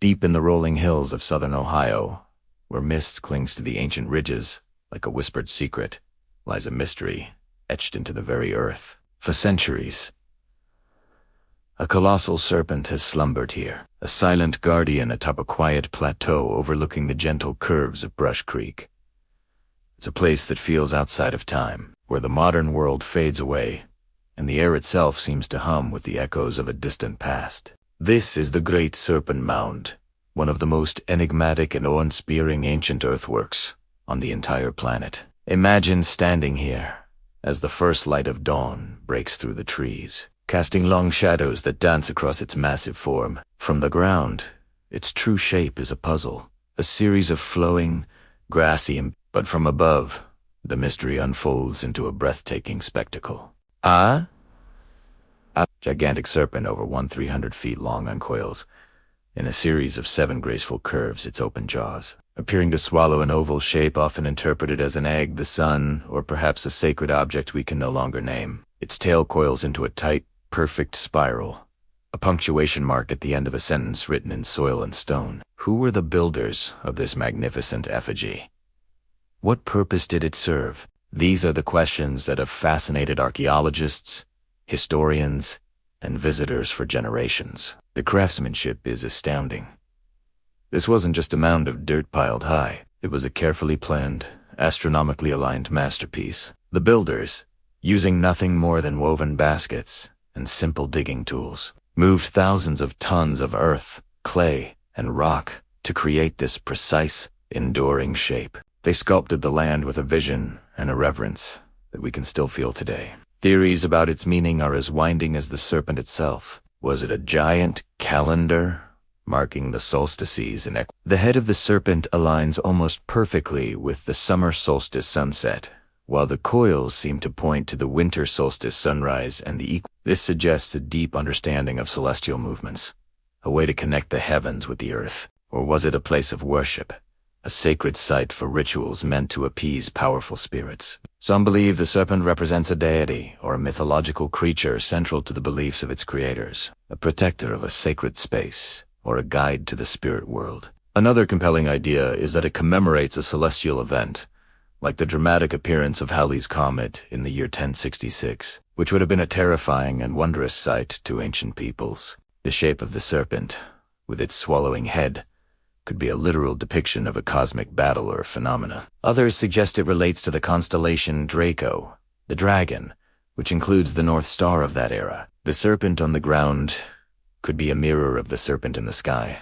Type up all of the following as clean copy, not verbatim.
Deep in the rolling hills of southern Ohio, where mist clings to the ancient ridges like a whispered secret, lies a mystery etched into the very earth. For centuries, a colossal serpent has slumbered here, a silent guardian atop a quiet plateau overlooking the gentle curves of Brush Creek. It's a place that feels outside of time, where the modern world fades away, and the air itself seems to hum with the echoes of a distant past. This is the Great Serpent Mound, one of the most enigmatic and awe-inspiring ancient earthworks on the entire planet. Imagine standing here as the first light of dawn breaks through the trees, casting long shadows that dance across its massive form. From the ground, its true shape is a puzzle, a series of flowing, grassy, but from above, the mystery unfolds into a breathtaking spectacle. A gigantic serpent over 300 feet long uncoils. In a series of 7 graceful curves, its open jaws, appearing to swallow an oval shape often interpreted as an egg, the sun, or perhaps a sacred object we can no longer name. Its tail coils into a tight, perfect spiral, a punctuation mark at the end of a sentence written in soil and stone. Who were the builders of this magnificent effigy? What purpose did it serve? These are the questions that have fascinated archaeologists, historians, and visitors for generations. The craftsmanship is astounding. This wasn't just a mound of dirt piled high. It was a carefully planned, astronomically aligned masterpiece. The builders, using nothing more than woven baskets and simple digging tools, moved thousands of tons of earth, clay, and rock to create this precise, enduring shape. They sculpted the land with a vision and a reverence that we can still feel today. Theories about its meaning are as winding as the serpent itself. Was it a giant calendar marking the solstices and the head of the serpent aligns almost perfectly with the summer solstice sunset, while the coils seem to point to the winter solstice sunrise and the This suggests a deep understanding of celestial movements, a way to connect the heavens with the earth. Or was it a place of worship, a sacred site for rituals meant to appease powerful spirits? Some believe the serpent represents a deity or a mythological creature central to the beliefs of its creators, a protector of a sacred space, or a guide to the spirit world. Another compelling idea is that it commemorates a celestial event, like the dramatic appearance of Halley's Comet in the year 1066, which would have been a terrifying and wondrous sight to ancient peoples. The shape of the serpent, with its swallowing head, could be a literal depiction of a cosmic battle or phenomena. Others suggest it relates to the constellation Draco, the dragon, which includes the North Star of that era. The serpent on the ground could be a mirror of the serpent in the sky,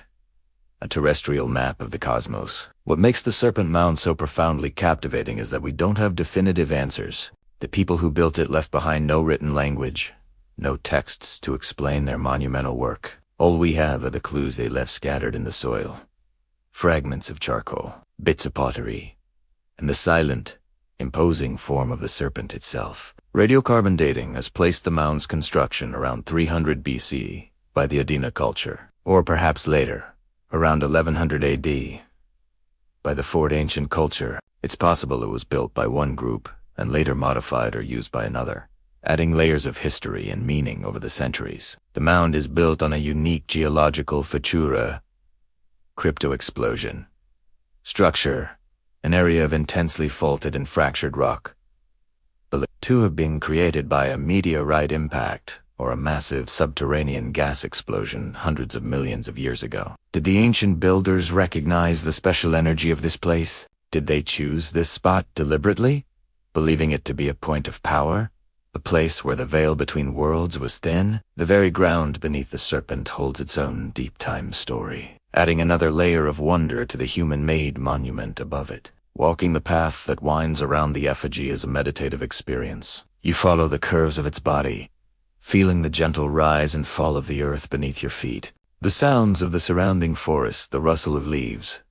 a terrestrial map of the cosmos. What makes the Serpent Mound so profoundly captivating is that we don't have definitive answers. The people who built it left behind no written language, no texts to explain their monumental work. All we have are the clues they left scattered in the soil. Fragments of charcoal, bits of pottery, and the silent, imposing form of the serpent itself. Radiocarbon dating has placed the mound's construction around 300 BC by the Adena Culture, or perhaps later, around 1100 AD, by the Ford Ancient Culture. It's possible it was built by one group and later modified or used by another, adding layers of history and meaning over the centuries. The mound is built on a unique geological feature, cryptoexplosion. Structure, an area of intensely faulted and fractured rock, believed to have been created by a meteorite impact or a massive subterranean gas explosion hundreds of millions of years ago. Did the ancient builders recognize the special energy of this place? Did they choose this spot deliberately, believing it to be a point of power, a place where the veil between worlds was thin? The very ground beneath the serpent holds its own deep time story, adding another layer of wonder to the human-made monument above it. Walking the path that winds around the effigy is a meditative experience. You follow the curves of its body, feeling the gentle rise and fall of the earth beneath your feet. The sounds of the surrounding forest, the rustle of leaves,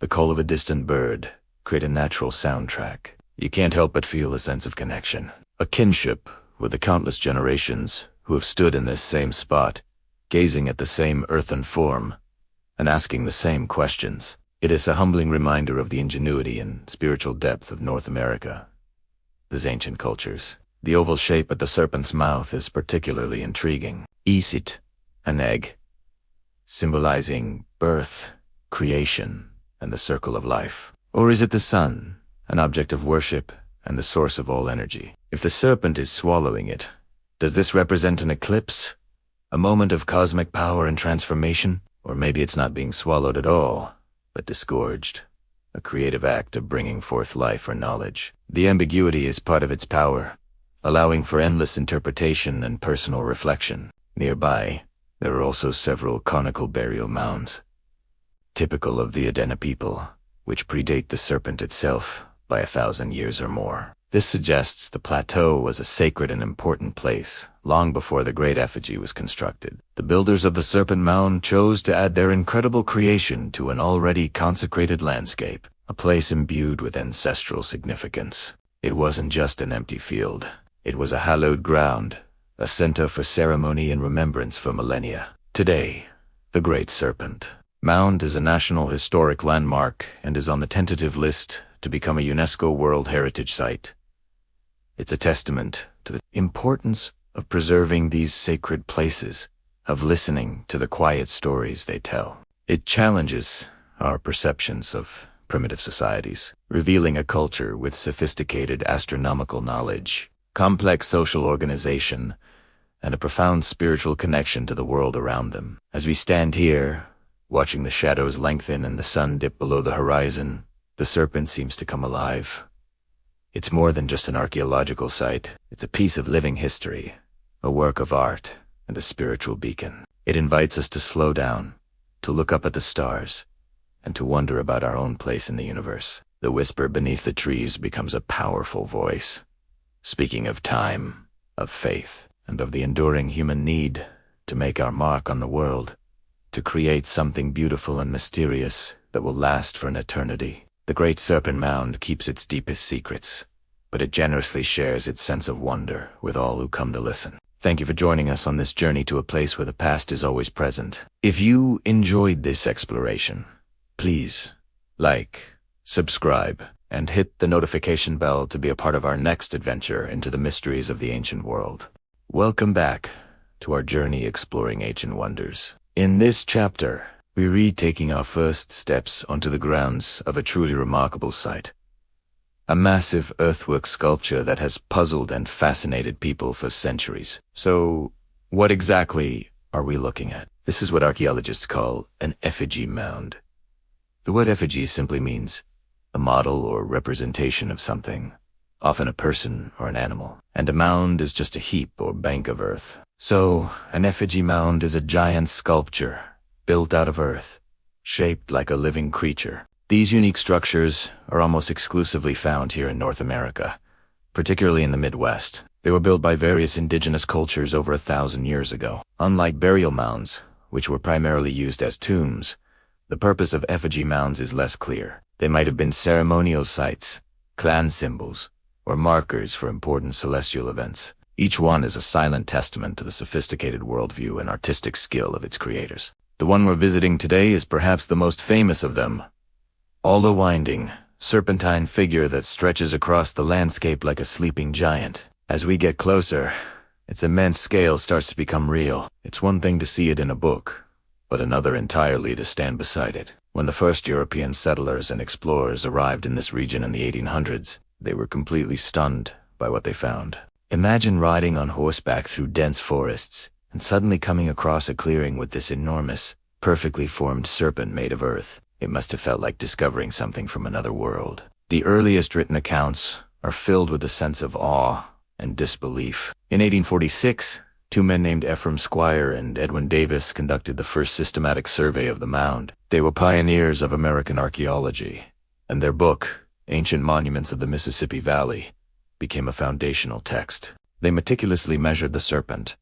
the call of a distant bird, create a natural soundtrack. You can't help but feel a sense of connection, a kinship with the countless generations who have stood in this same spot, gazing at the same earthen form, and asking the same questions. It is a humbling reminder of the ingenuity and spiritual depth of North America, these ancient cultures. The oval shape at the serpent's mouth is particularly intriguing. Isit, an egg, symbolizing birth, creation, and the circle of life? Or is it the sun, an object of worship and the source of all energy? If the serpent is swallowing it, does this represent an eclipse? A moment of cosmic power and transformation? Or maybe it's not being swallowed at all, but disgorged, a creative act of bringing forth life or knowledge. The ambiguity is part of its power, allowing for endless interpretation and personal reflection. Nearby, there are also several conical burial mounds, typical of the Adena people, which predate the serpent itself by 1,000 years or more. This suggests the plateau was a sacred and important place long before the great effigy was constructed. The builders of the Serpent Mound chose to add their incredible creation to an already consecrated landscape, a place imbued with ancestral significance. It wasn't just an empty field. It was a hallowed ground, a center for ceremony and remembrance for millennia. Today, the Great Serpent Mound is a National Historic Landmark and is on the tentative list to become a UNESCO World Heritage Site. It's a testament to the importance of preserving these sacred places, of listening to the quiet stories they tell. It challenges our perceptions of primitive societies, revealing a culture with sophisticated astronomical knowledge, complex social organization, and a profound spiritual connection to the world around them. As we stand here, watching the shadows lengthen and the sun dip below the horizon, the serpent seems to come alive. It's more than just an archaeological site. It's a piece of living history, a work of art, and a spiritual beacon. It invites us to slow down, to look up at the stars, and to wonder about our own place in the universe. The whisper beneath the trees becomes a powerful voice, speaking of time, of faith, and of the enduring human need to make our mark on the world, to create something beautiful and mysterious that will last for an eternity. The Great Serpent Mound keeps its deepest secrets, but it generously shares its sense of wonder with all who come to listen. Thank you for joining us on this journey to a place where the past is always present. If you enjoyed this exploration, please like, subscribe, and hit the notification bell to be a part of our next adventure into the mysteries of the ancient world. Welcome back to our journey exploring ancient wonders. In this chapter, we read taking our first steps onto the grounds of a truly remarkable site. A massive earthwork sculpture that has puzzled and fascinated people for centuries. So, what exactly are we looking at? This is what archaeologists call an effigy mound. The word effigy simply means a model or representation of something, often a person or an animal. And a mound is just a heap or bank of earth. So, an effigy mound is a giant sculpture built out of earth, shaped like a living creature. These unique structures are almost exclusively found here in North America, particularly in the Midwest. They were built by various indigenous cultures over 1,000 years ago. Unlike burial mounds, which were primarily used as tombs, the purpose of effigy mounds is less clear. They might have been ceremonial sites, clan symbols, or markers for important celestial events. Each one is a silent testament to the sophisticated worldview and artistic skill of its creators. The one we're visiting today is perhaps the most famous of them. All a winding, serpentine figure that stretches across the landscape like a sleeping giant. As we get closer, its immense scale starts to become real. It's one thing to see it in a book, but another entirely to stand beside it. When the first European settlers and explorers arrived in this region in the 1800s, they were completely stunned by what they found. Imagine riding on horseback through dense forests and suddenly coming across a clearing with this enormous, perfectly formed serpent made of earth. It must have felt like discovering something from another world. The earliest written accounts are filled with a sense of awe and disbelief. In 1846, two men named Ephraim Squire and Edwin Davis conducted the first systematic survey of the mound. They were pioneers of American archaeology, and their book, Ancient Monuments of the Mississippi Valley, became a foundational text. They meticulously measured the serpent,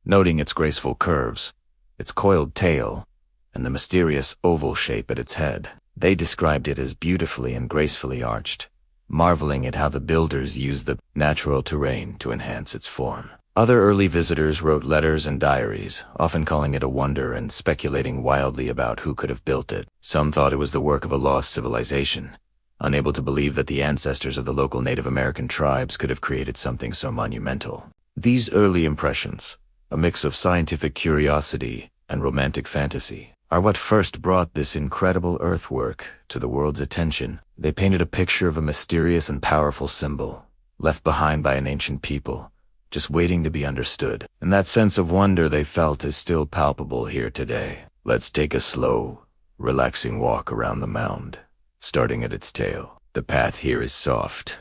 noting its graceful curves, its coiled tail, and the mysterious oval shape at its head. They described it as beautifully and gracefully arched, marveling at how the builders used the natural terrain to enhance its form. Other early visitors wrote letters and diaries, often calling it a wonder and speculating wildly about who could have built it. Some thought it was the work of a lost civilization, unable to believe that the ancestors of the local Native American tribes could have created something so monumental. These early impressions, a mix of scientific curiosity and romantic fantasy, are what first brought this incredible earthwork to the world's attention. They painted a picture of a mysterious and powerful symbol, left behind by an ancient people, just waiting to be understood. And that sense of wonder they felt is still palpable here today. Let's take a slow, relaxing walk around the mound, starting at its tail. The path here is soft,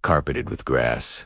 carpeted with grass,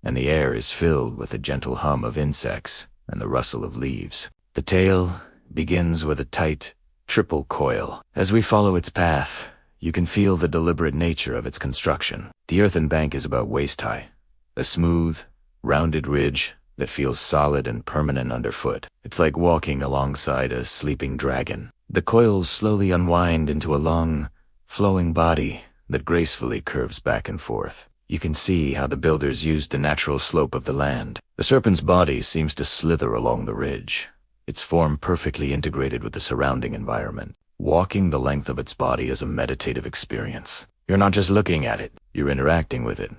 and the air is filled with a gentle hum of insects and the rustle of leaves. The tail begins with a tight, triple coil. As we follow its path, you can feel the deliberate nature of its construction. The earthen bank is about waist-high, a smooth, rounded ridge that feels solid and permanent underfoot. It's like walking alongside a sleeping dragon. The coils slowly unwind into a long, flowing body that gracefully curves back and forth. You can see how the builders used the natural slope of the land. The serpent's body seems to slither along the ridge, its form perfectly integrated with the surrounding environment. Walking the length of its body is a meditative experience. You're not just looking at it, you're interacting with it,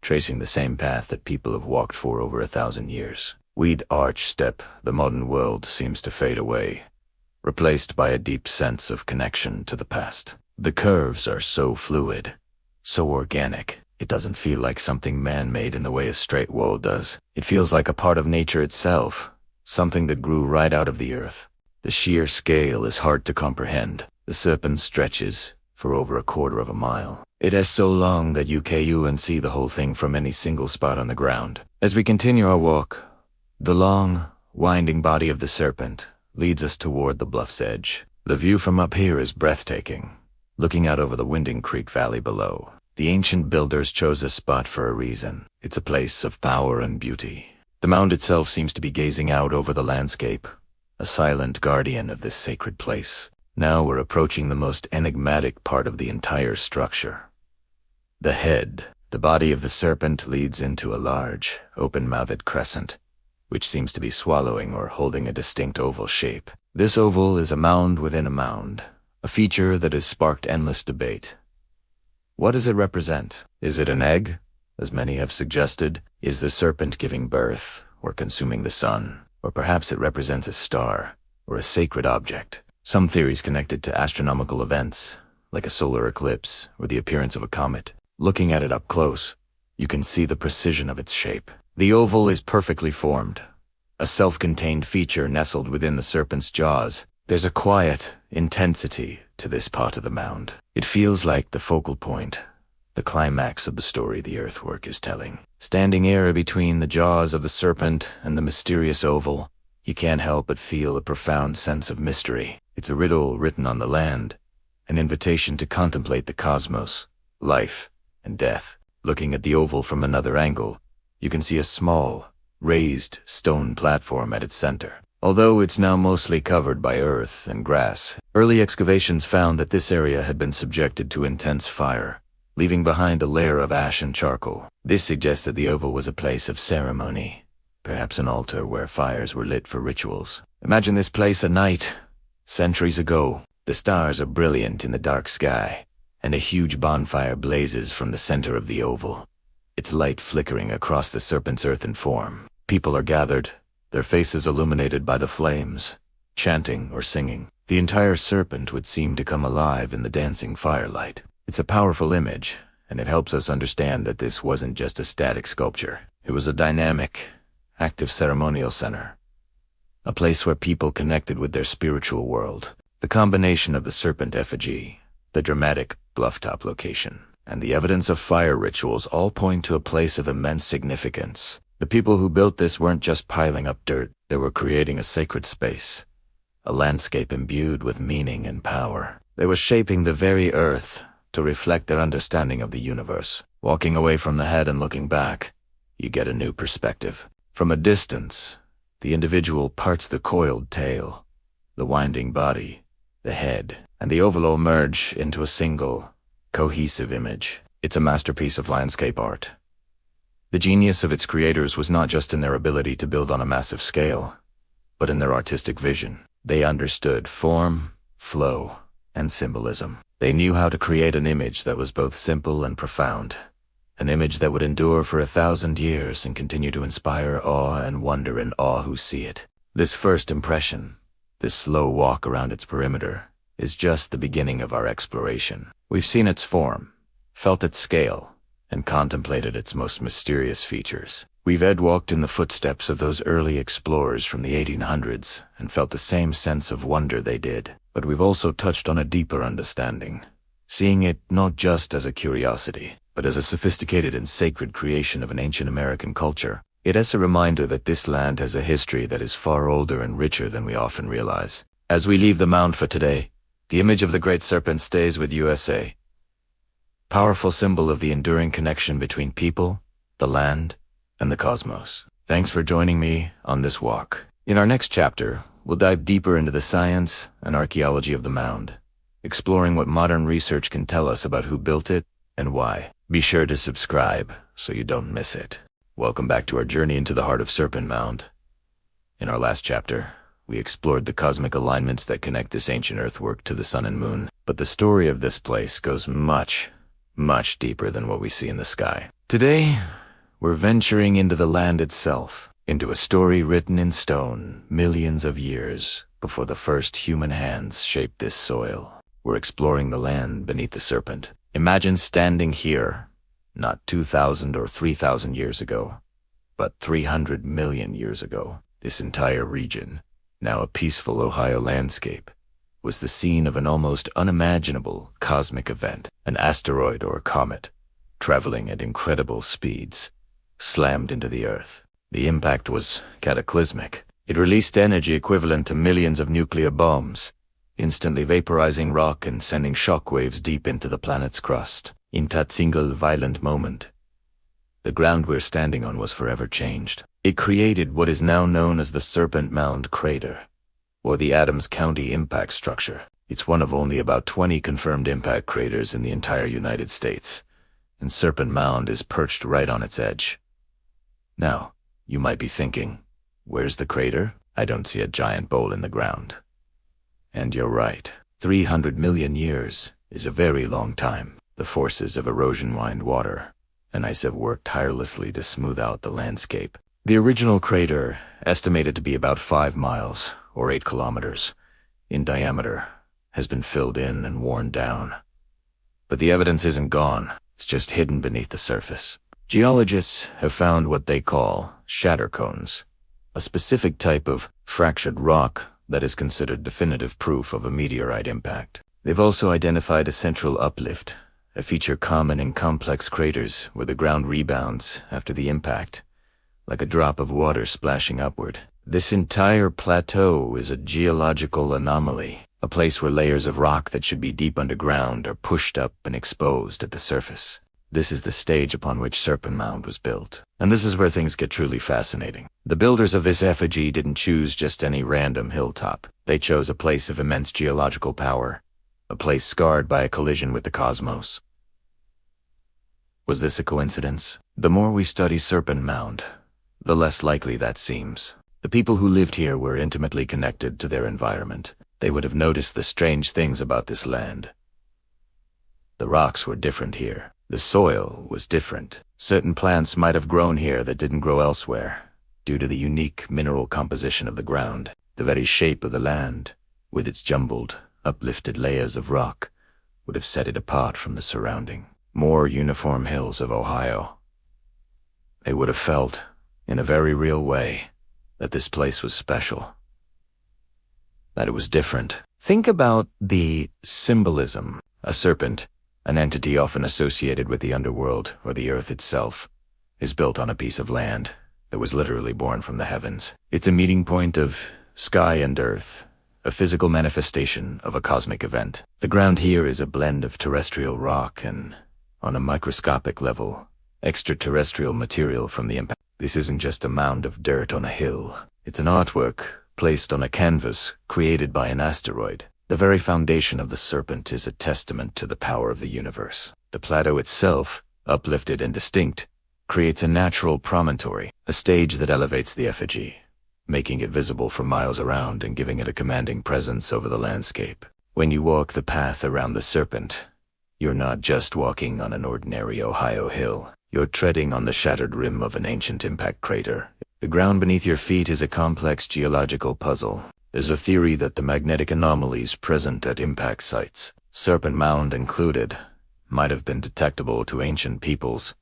tracing the same path that people have walked for over 1,000 years. We'd arch step, the modern world seems to fade away, replaced by a deep sense of connection to the past. The curves are so fluid, so organic. It doesn't feel like something man-made in the way a straight wall does. It feels like a part of nature itself, something that grew right out of the earth. The sheer scale is hard to comprehend. The serpent stretches for over 1/4 of a mile. It is so long that you can't see the whole thing from any single spot on the ground. As we continue our walk, the long, winding body of the serpent leads us toward the bluff's edge. The view from up here is breathtaking, looking out over the Winding Creek Valley below. The ancient builders chose this spot for a reason. It's a place of power and beauty. The mound itself seems to be gazing out over the landscape, a silent guardian of this sacred place. Now we're approaching the most enigmatic part of the entire structure. The head. The body of the serpent leads into a large, open-mouthed crescent, which seems to be swallowing or holding a distinct oval shape. This oval is a mound within a mound, a feature that has sparked endless debate. What does it represent? Is it an egg, as many have suggested? Is the serpent giving birth, or consuming the sun? Or perhaps it represents a star, or a sacred object. Some theories connect it to astronomical events, like a solar eclipse or the appearance of a comet. Looking at it up close, you can see the precision of its shape. The oval is perfectly formed, a self-contained feature nestled within the serpent's jaws. There's a quiet intensity to this part of the mound. It feels like the focal point, the climax of the story the earthwork is telling. Standing here between the jaws of the serpent and the mysterious oval, you can't help but feel a profound sense of mystery. It's a riddle written on the land, an invitation to contemplate the cosmos, life, and death. Looking at the oval from another angle, you can see a small, raised stone platform at its center. Although it's now mostly covered by earth and grass, early excavations found that this area had been subjected to intense fire, leaving behind a layer of ash and charcoal. This suggests that the oval was a place of ceremony, perhaps an altar where fires were lit for rituals. Imagine this place at night, centuries ago. The stars are brilliant in the dark sky, and a huge bonfire blazes from the center of the oval, its light flickering across the serpent's earthen form. People are gathered, their faces illuminated by the flames, chanting or singing. The entire serpent would seem to come alive in the dancing firelight. It's a powerful image, and it helps us understand that this wasn't just a static sculpture. It was a dynamic, active ceremonial center, a place where people connected with their spiritual world. The combination of the serpent effigy, the dramatic bluff-top location, and the evidence of fire rituals all point to a place of immense significance. The people who built this weren't just piling up dirt, they were creating a sacred space, a landscape imbued with meaning and power. They were shaping the very earth to reflect their understanding of the universe. Walking away from the head and looking back, you get a new perspective. From a distance, the individual parts the coiled tail, the winding body, the head, and the oval all merge into a single, cohesive image. It's a masterpiece of landscape art. The genius of its creators was not just in their ability to build on a massive scale, but in their artistic vision. They understood form, flow, and symbolism. They knew how to create an image that was both simple and profound, an image that would endure for 1,000 years and continue to inspire awe and wonder in all who see it. This first impression, This slow walk around its perimeter is just the beginning of our exploration. We've seen its form, felt its scale, and contemplated its most mysterious features. We've walked in the footsteps of those early explorers from the 1800s and felt the same sense of wonder they did. But we've also touched on a deeper understanding, seeing it not just as a curiosity, but as a sophisticated and sacred creation of an ancient American culture. It is a reminder that this land has a history that is far older and richer than we often realize. As we leave the mound for today, the image of the Great Serpent stays with USA, powerful symbol of the enduring connection between people, the land, and the cosmos. Thanks for joining me on this walk. In our next chapter, we'll dive deeper into the science and archaeology of the mound, exploring what modern research can tell us about who built it and why. Be sure to subscribe so you don't miss it. Welcome back to our journey into the heart of Serpent Mound. In our last chapter, we explored the cosmic alignments that connect this ancient earthwork to the sun and moon. But the story of this place goes much, much deeper than what we see in the sky. Today, we're venturing into the land itself, into a story written in stone millions of years before the first human hands shaped this soil. We're exploring the land beneath the serpent. Imagine standing here, not 2,000 or 3,000 years ago, but 300 million years ago. This entire region, now a peaceful Ohio landscape, was the scene of an almost unimaginable cosmic event. An asteroid or comet, traveling at incredible speeds, slammed into the Earth. The impact was cataclysmic. It released energy equivalent to millions of nuclear bombs, instantly vaporizing rock and sending shockwaves deep into the planet's crust. In that single violent moment, the ground we're standing on was forever changed. It created what is now known as the Serpent Mound crater, or the Adams County impact structure. It's one of only about 20 confirmed impact craters in the entire United States, and Serpent Mound is perched right on its edge. Now, you might be thinking, where's the crater? I don't see a giant bowl in the ground. And you're right. 300 million years is a very long time. The forces of erosion wind water and ice have worked tirelessly to smooth out the landscape. The original crater, estimated to be about 5 miles or 8 kilometers in diameter, has been filled in and worn down. But the evidence isn't gone. It's just hidden beneath the surface. Geologists have found what they call shatter cones, a specific type of fractured rock that is considered definitive proof of a meteorite impact. They've also identified a central uplift, a feature common in complex craters where the ground rebounds after the impact, like a drop of water splashing upward. This entire plateau is a geological anomaly, a place where layers of rock that should be deep underground are pushed up and exposed at the surface. This is the stage upon which Serpent Mound was built. And this is where things get truly fascinating. The builders of this effigy didn't choose just any random hilltop. They chose a place of immense geological power, a place scarred by a collision with the cosmos. Was this a coincidence? The more we study Serpent Mound, the less likely that seems. The people who lived here were intimately connected to their environment. They would have noticed the strange things about this land. The rocks were different here. The soil was different. Certain plants might have grown here that didn't grow elsewhere, due to the unique mineral composition of the ground. The very shape of the land, with its jumbled, uplifted layers of rock, would have set it apart from the surrounding, more uniform hills of Ohio. They would have felt, in a very real way, that this place was special, that it was different. Think about the symbolism. A serpent, an entity often associated with the underworld or the earth itself, is built on a piece of land that was literally born from the heavens. It's a meeting point of sky and earth, a physical manifestation of a cosmic event. The ground here is a blend of terrestrial rock and, on a microscopic level, extraterrestrial material from the impact. This isn't just a mound of dirt on a hill. It's an artwork placed on a canvas created by an asteroid. The very foundation of the serpent is a testament to the power of the universe. The plateau itself, uplifted and distinct, creates a natural promontory, a stage that elevates the effigy, making it visible for miles around and giving it a commanding presence over the landscape. When you walk the path around the serpent, you're not just walking on an ordinary Ohio hill. You're treading on the shattered rim of an ancient impact crater. The ground beneath your feet is a complex geological puzzle. There's a theory that the magnetic anomalies present at impact sites, Serpent Mound included, might have been detectable to ancient peoples,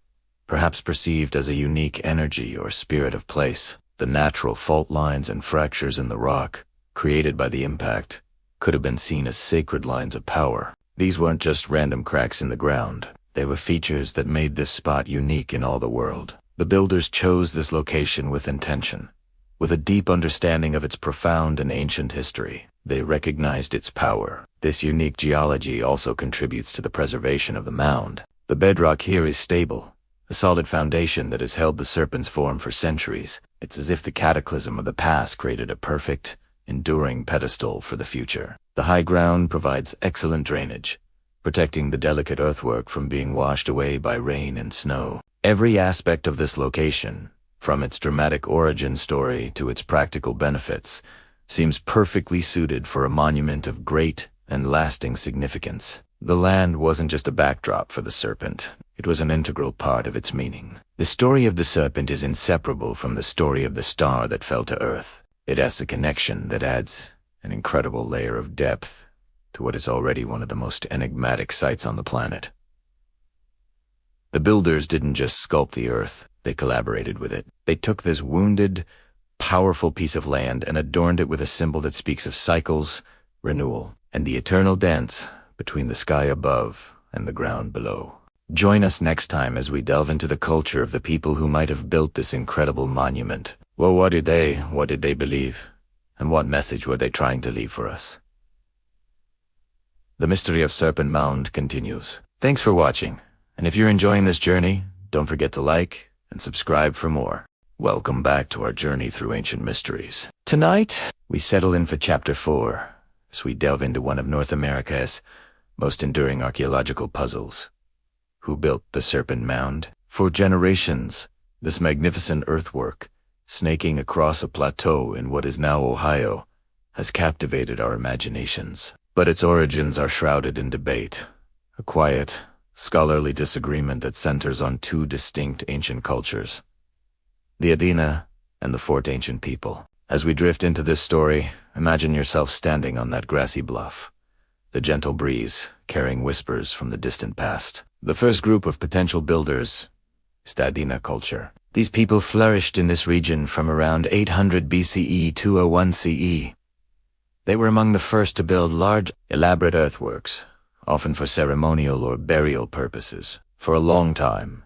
perhaps perceived as a unique energy or spirit of place. The natural fault lines and fractures in the rock, created by the impact, could have been seen as sacred lines of power. These weren't just random cracks in the ground. They were features that made this spot unique in all the world. The builders chose this location with intention, with a deep understanding of its profound and ancient history. They recognized its power. This unique geology also contributes to the preservation of the mound. The bedrock here is stable, a solid foundation that has held the serpent's form for centuries. It's as if the cataclysm of the past created a perfect, enduring pedestal for the future. The high ground provides excellent drainage, protecting the delicate earthwork from being washed away by rain and snow. Every aspect of this location, from its dramatic origin story to its practical benefits, seems perfectly suited for a monument of great and lasting significance. The land wasn't just a backdrop for the serpent. It was an integral part of its meaning. The story of the serpent is inseparable from the story of the star that fell to Earth. It has a connection that adds an incredible layer of depth to what is already one of the most enigmatic sites on the planet. The builders didn't just sculpt the Earth, they collaborated with it. They took this wounded, powerful piece of land and adorned it with a symbol that speaks of cycles, renewal, and the eternal dance between the sky above and the ground below. Join us next time as we delve into the culture of the people who might have built this incredible monument. Well, what did they believe? And what message were they trying to leave for us? The mystery of Serpent Mound continues. Thanks for watching, and if you're enjoying this journey, don't forget to like and subscribe for more. Welcome back to our journey through ancient mysteries. Tonight, we settle in for Chapter 4, as we delve into one of North America's most enduring archaeological puzzles. Who built the Serpent Mound? For generations, this magnificent earthwork, snaking across a plateau in what is now Ohio, has captivated our imaginations. But its origins are shrouded in debate, a quiet, scholarly disagreement that centers on two distinct ancient cultures, the Adena and the Fort Ancient people. As we drift into this story, imagine yourself standing on that grassy bluff, the gentle breeze carrying whispers from the distant past. The first group of potential builders is the Adena Culture. These people flourished in this region from around 800 BCE to 01 CE. They were among the first to build large, elaborate earthworks, often for ceremonial or burial purposes. For a long time,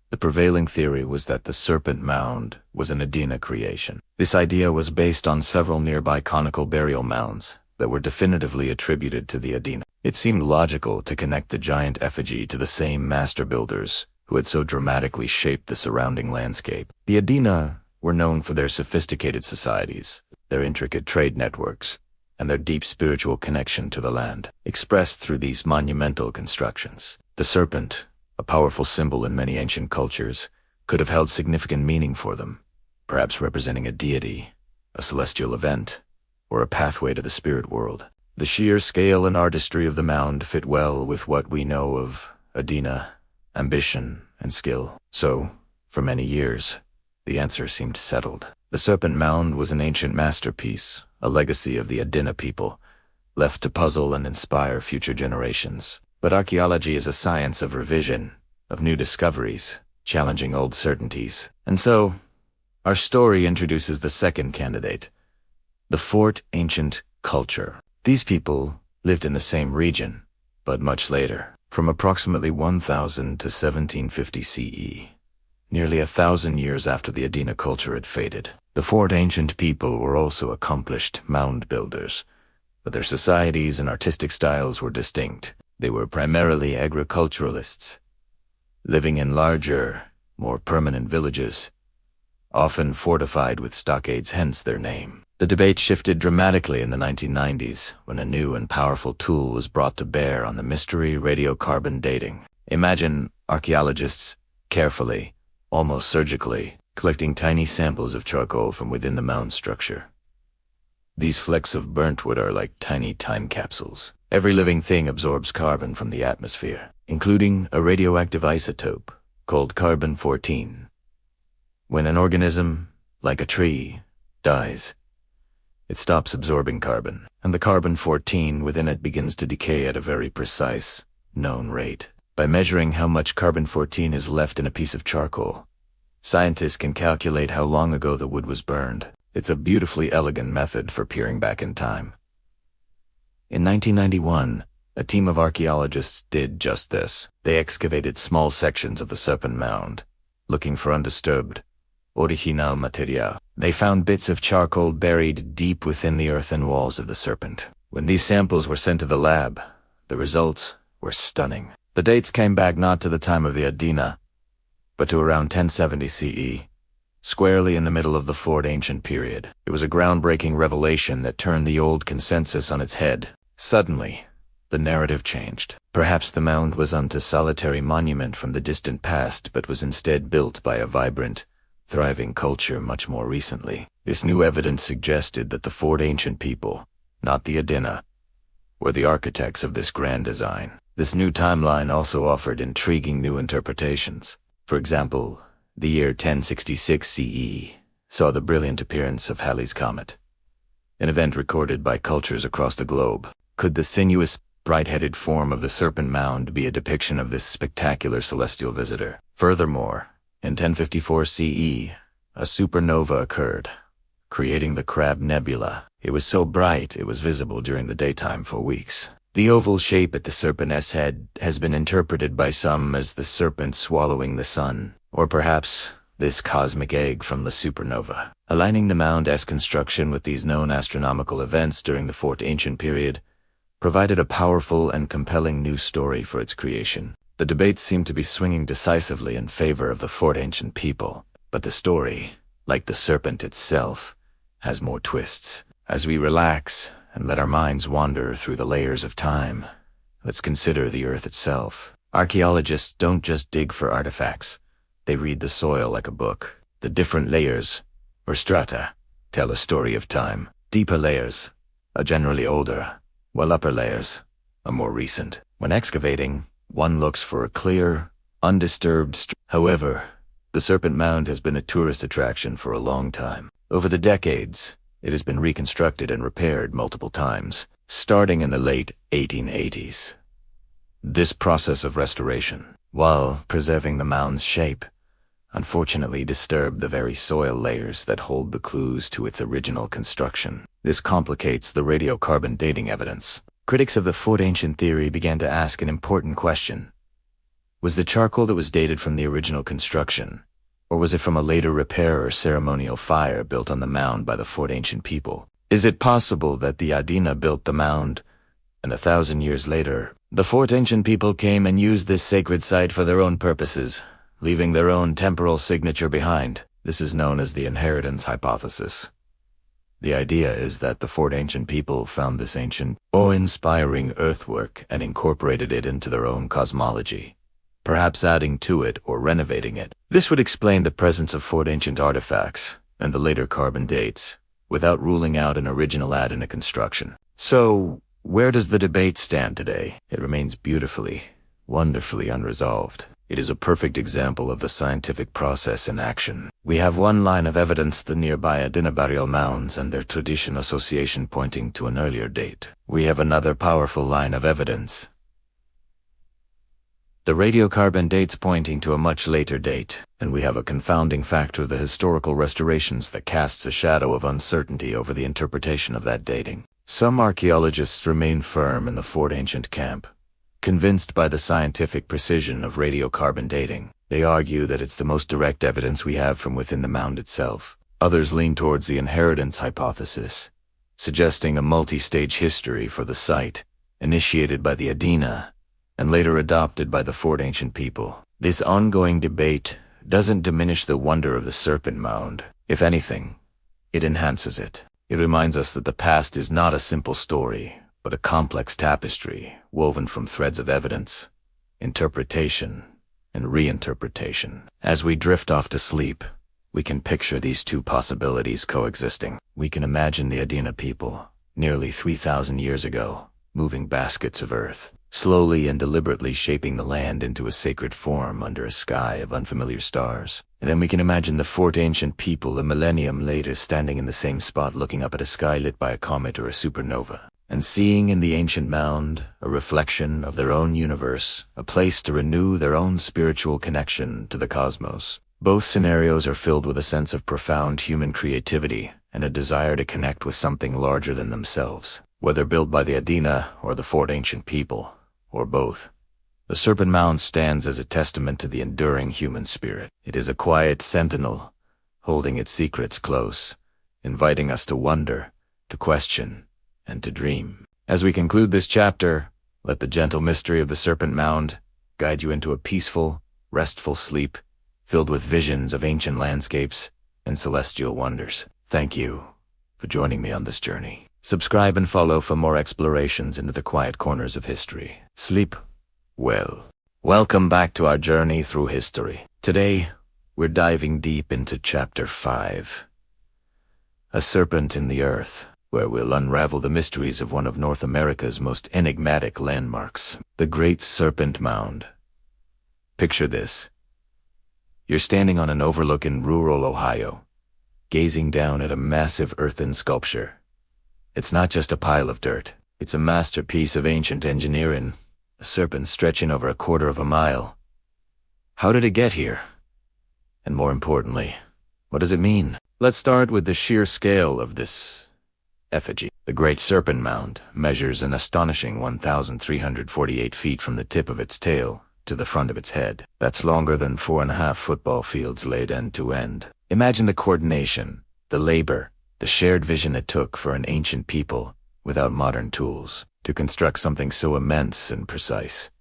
the prevailing theory was that the Serpent Mound was an Adena creation. This idea was based on several nearby conical burial mounds that were definitively attributed to the Adena. It seemed logical to connect the giant effigy to the same master builders who had so dramatically shaped the surrounding landscape. The Adena were known for their sophisticated societies, their intricate trade networks, and their deep spiritual connection to the land, expressed through these monumental constructions. The serpent, a powerful symbol in many ancient cultures, could have held significant meaning for them, perhaps representing a deity, a celestial event, or a pathway to the spirit world. The sheer scale and artistry of the mound fit well with what we know of Adena, ambition, and skill. So, for many years, the answer seemed settled. The Serpent Mound was an ancient masterpiece, a legacy of the Adena people, left to puzzle and inspire future generations. But archaeology is a science of revision, of new discoveries, challenging old certainties. And so, our story introduces the second candidate, the Fort Ancient Culture. These people lived in the same region, but much later, from approximately 1000 to 1750 CE, nearly 1,000 years after the Adena culture had faded. The Fort Ancient people were also accomplished mound builders, but their societies and artistic styles were distinct. They were primarily agriculturalists, living in larger, more permanent villages, often fortified with stockades, hence their name. The debate shifted dramatically in the 1990s when a new and powerful tool was brought to bear on the mystery radiocarbon dating. Imagine archaeologists carefully, almost surgically, collecting tiny samples of charcoal from within the mound structure. These flecks of burnt wood are like tiny time capsules. Every living thing absorbs carbon from the atmosphere, including a radioactive isotope called carbon-14. When an organism, like a tree, dies, it stops absorbing carbon, and the carbon-14 within it begins to decay at a very precise, known rate. By measuring how much carbon-14 is left in a piece of charcoal, scientists can calculate how long ago the wood was burned. It's a beautifully elegant method for peering back in time. In 1991, a team of archaeologists did just this. They excavated small sections of the Serpent Mound, looking for undisturbed, original material. They found bits of charcoal buried deep within the earthen walls of the serpent. When these samples were sent to the lab, the results were stunning. The dates came back not to the time of the Adena, but to around 1070 CE, squarely in the middle of the Fort Ancient period. It was a groundbreaking revelation that turned the old consensus on its head. Suddenly, the narrative changed. Perhaps the mound wasn't a solitary monument from the distant past, but was instead built by a vibrant, thriving culture much more recently. This new evidence suggested that the Fort Ancient people, not the Adena, were the architects of this grand design. This new timeline also offered intriguing new interpretations. For example, the year 1066 CE saw the brilliant appearance of Halley's Comet, an event recorded by cultures across the globe. Could the sinuous, bright-headed form of the Serpent Mound be a depiction of this spectacular celestial visitor? Furthermore, in 1054 CE, a supernova occurred, creating the Crab Nebula. It was so bright it was visible during the daytime for weeks. The oval shape at the serpent's head has been interpreted by some as the serpent swallowing the sun, or perhaps this cosmic egg from the supernova. Aligning the Mound's construction with these known astronomical events during the Fort Ancient period provided a powerful and compelling new story for its creation. The debates seem to be swinging decisively in favor of the Fort Ancient people, but the story, like the serpent itself, has more twists. As we relax and let our minds wander through the layers of time, let's consider the Earth itself. Archaeologists don't just dig for artifacts. They read the soil like a book. The different layers, or strata, tell a story of time. Deeper layers are generally older, while upper layers are more recent. When excavating, one looks for a clear, undisturbed However, the Serpent Mound has been a tourist attraction for a long time. Over the decades, it has been reconstructed and repaired multiple times, starting in the late 1880s. This process of restoration, while preserving the mound's shape, unfortunately disturbed the very soil layers that hold the clues to its original construction. This complicates the radiocarbon dating evidence. Critics of the Fort Ancient theory began to ask an important question. Was the charcoal that was dated from the original construction, or was it from a later repair or ceremonial fire built on the mound by the Fort Ancient people? Is it possible that the Adena built the mound, and 1,000 years later, the Fort Ancient people came and used this sacred site for their own purposes, leaving their own temporal signature behind? This is known as the inheritance hypothesis. The idea is that the Fort Ancient people found this ancient, awe-inspiring earthwork and incorporated it into their own cosmology, perhaps adding to it or renovating it. This would explain the presence of Fort Ancient artifacts and the later carbon dates, without ruling out an original Adena construction. So, where does the debate stand today? It remains beautifully, wonderfully unresolved. It is a perfect example of the scientific process in action. We have one line of evidence, the nearby Adena burial mounds and their tradition association pointing to an earlier date. We have another powerful line of evidence, the radiocarbon dates pointing to a much later date, and we have a confounding factor, the historical restorations, that casts a shadow of uncertainty over the interpretation of that dating. Some archaeologists remain firm in the Fort Ancient camp, convinced by the scientific precision of radiocarbon dating. They argue that it's the most direct evidence we have from within the mound itself. Others lean towards the inheritance hypothesis, suggesting a multi-stage history for the site, initiated by the Adena and later adopted by the Fort Ancient people. This ongoing debate doesn't diminish the wonder of the Serpent Mound. If anything, it enhances it. It reminds us that the past is not a simple story, but a complex tapestry woven from threads of evidence, interpretation, and reinterpretation. As we drift off to sleep, we can picture these two possibilities coexisting. We can imagine the Adena people, nearly 3,000 years ago, moving baskets of earth. slowly and deliberately shaping the land into a sacred form under a sky of unfamiliar stars. And then we can imagine the fort ancient people a millennium later standing in the same spot looking up at a sky lit by a comet or a supernova, and seeing in the ancient mound a reflection of their own universe, a place to renew their own spiritual connection to the cosmos. Both scenarios are filled with a sense of profound human creativity and a desire to connect with something larger than themselves, whether built by the Adena or the fort ancient people, or both. The Serpent Mound stands as a testament to the enduring human spirit. It is a quiet sentinel, holding its secrets close, inviting us to wonder, to question, and to dream. As we conclude this chapter, let the gentle mystery of the Serpent Mound guide you into a peaceful, restful sleep, filled with visions of ancient landscapes and celestial wonders. Thank you for joining me on this journey. Subscribe and follow for more explorations into the quiet corners of history. Sleep well. Welcome back to our journey through history. Today, we're diving deep into Chapter 5, A Serpent in the Earth, where we'll unravel the mysteries of one of North America's most enigmatic landmarks, the Great Serpent Mound. Picture this. You're standing on an overlook in rural Ohio, gazing down at a massive earthen sculpture. It's not just a pile of dirt. It's a masterpiece of ancient engineering, a serpent stretching over 1/4 mile. How did it get here? And more importantly, what does it mean? Let's start with the sheer scale of this effigy. The Great Serpent Mound measures an astonishing 1,348 feet from the tip of its tail to the front of its head. That's longer than 4.5 football fields laid end to end. Imagine the coordination, the labor, the shared vision it took for an ancient people, without modern tools, to construct something so immense and precise.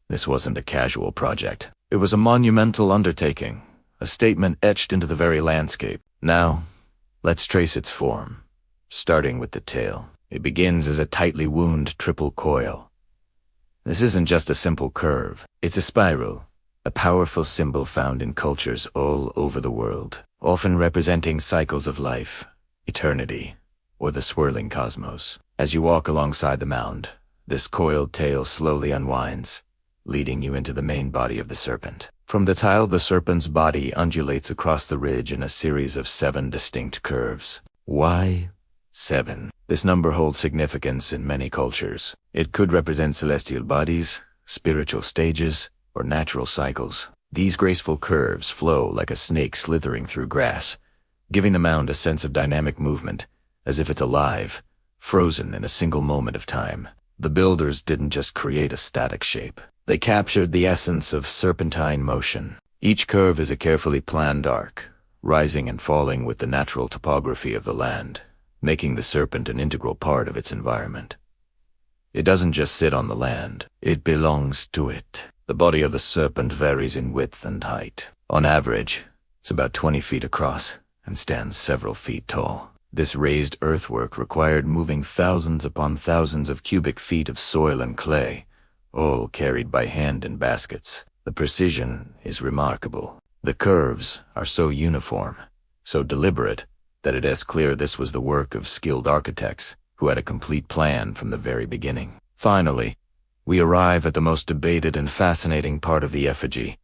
This wasn't a casual project. It was a monumental undertaking, a statement etched into the very landscape. Now, let's trace its form, starting with the tail. It begins as a tightly wound triple coil. This isn't just a simple curve. It's a spiral, a powerful symbol found in cultures all over the world, often representing cycles of life, eternity, or the swirling cosmos. As you walk alongside the mound, this coiled tail slowly unwinds, leading you into the main body of the serpent. From the tile, the serpent's body undulates across the ridge in a series of 7 distinct curves. Why 7? This number holds significance in many cultures. It could represent celestial bodies, spiritual stages, or natural cycles. These graceful curves flow like a snake slithering through grass, giving the mound a sense of dynamic movement, as if it's alive, frozen in a single moment of time. The builders didn't just create a static shape. They captured the essence of serpentine motion. Each curve is a carefully planned arc, rising and falling with the natural topography of the land, making the serpent an integral part of its environment. It doesn't just sit on the land, it belongs to it. The body of the serpent varies in width and height. On average, it's about 20 feet across and stands several feet tall. This raised earthwork required moving thousands upon thousands of cubic feet of soil and clay, all carried by hand in baskets. The precision is remarkable. The curves are so uniform, so deliberate, that it is clear this was the work of skilled architects who had a complete plan from the very beginning. Finally, we arrive at the most debated and fascinating part of the effigy.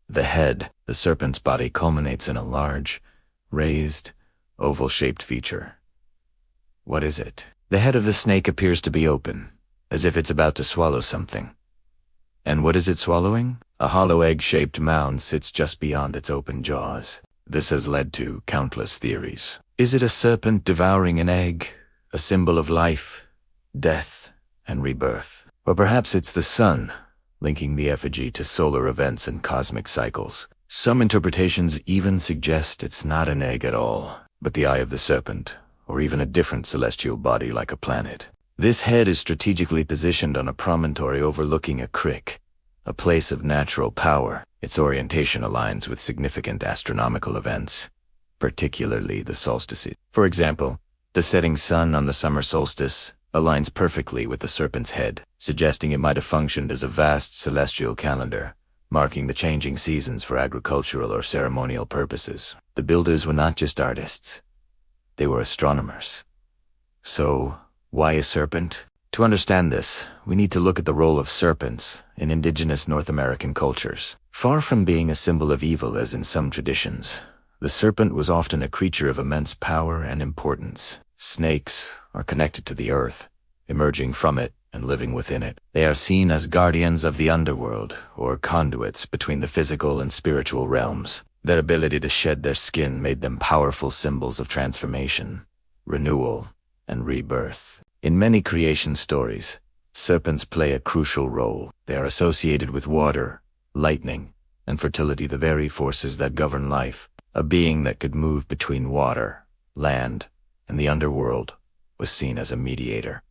The head. The serpent's body culminates in a large, raised, oval-shaped feature. What is it? The head of the snake appears to be open, as if it's about to swallow something. And what is it swallowing? A hollow egg-shaped mound sits just beyond its open jaws. This has led to countless theories. Is it a serpent devouring an egg, a symbol of life, death, and rebirth? Or perhaps it's the sun, linking the effigy to solar events and cosmic cycles. Some interpretations even suggest it's not an egg at all, but the eye of the serpent, or even a different celestial body like a planet. This head is strategically positioned on a promontory overlooking a creek, a place of natural power. Its orientation aligns with significant astronomical events, particularly the solstices. For example, the setting sun on the summer solstice aligns perfectly with the serpent's head, suggesting it might have functioned as a vast celestial calendar, marking the changing seasons for agricultural or ceremonial purposes. The builders were not just artists, they were astronomers. So, why a serpent? To understand this, we need to look at the role of serpents in indigenous North American cultures. Far from being a symbol of evil as in some traditions, the serpent was often a creature of immense power and importance. Snakes are connected to the earth, emerging from it and living within it. They are seen as guardians of the underworld, or conduits between the physical and spiritual realms. Their ability to shed their skin made them powerful symbols of transformation, renewal, and rebirth. In many creation stories, serpents play a crucial role. They are associated with water, lightning, and fertility, the very forces that govern life. A being that could move between water, land, and the underworld was seen as a mediator,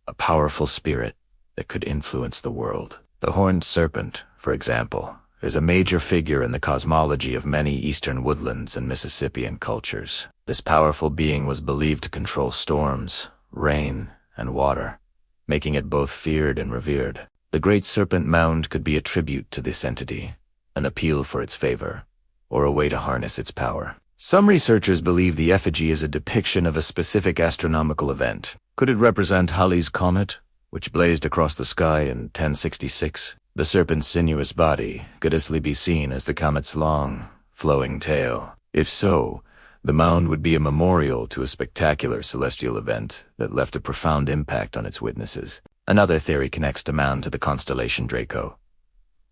a powerful spirit that could influence the world. The horned serpent, for example, is a major figure in the cosmology of many eastern woodlands and Mississippian cultures. This powerful being was believed to control storms, rain, and water, making it both feared and revered. The Great Serpent Mound could be a tribute to this entity, an appeal for its favor, or a way to harness its power. Some researchers believe the effigy is a depiction of a specific astronomical event. Could it represent Halley's Comet, which blazed across the sky in 1066? The serpent's sinuous body could easily be seen as the comet's long, flowing tail. If so, the mound would be a memorial to a spectacular celestial event that left a profound impact on its witnesses. Another theory connects the mound to the constellation Draco.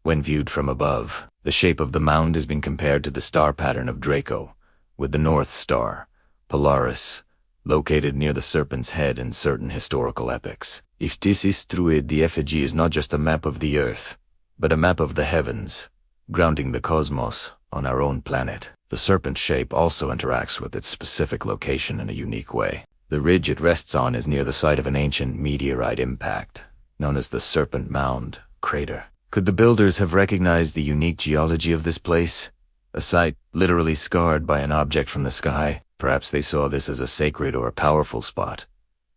When viewed from above, the shape of the mound has been compared to the star pattern of Draco, with the North Star, Polaris, located near the serpent's head in certain historical epics. If this is true, the effigy is not just a map of the earth, but a map of the heavens, grounding the cosmos on our own planet. The serpent shape also interacts with its specific location in a unique way. The ridge it rests on is near the site of an ancient meteorite impact, known as the Serpent Mound crater. Could the builders have recognized the unique geology of this place? A site literally scarred by an object from the sky. Perhaps they saw this as a sacred or a powerful spot,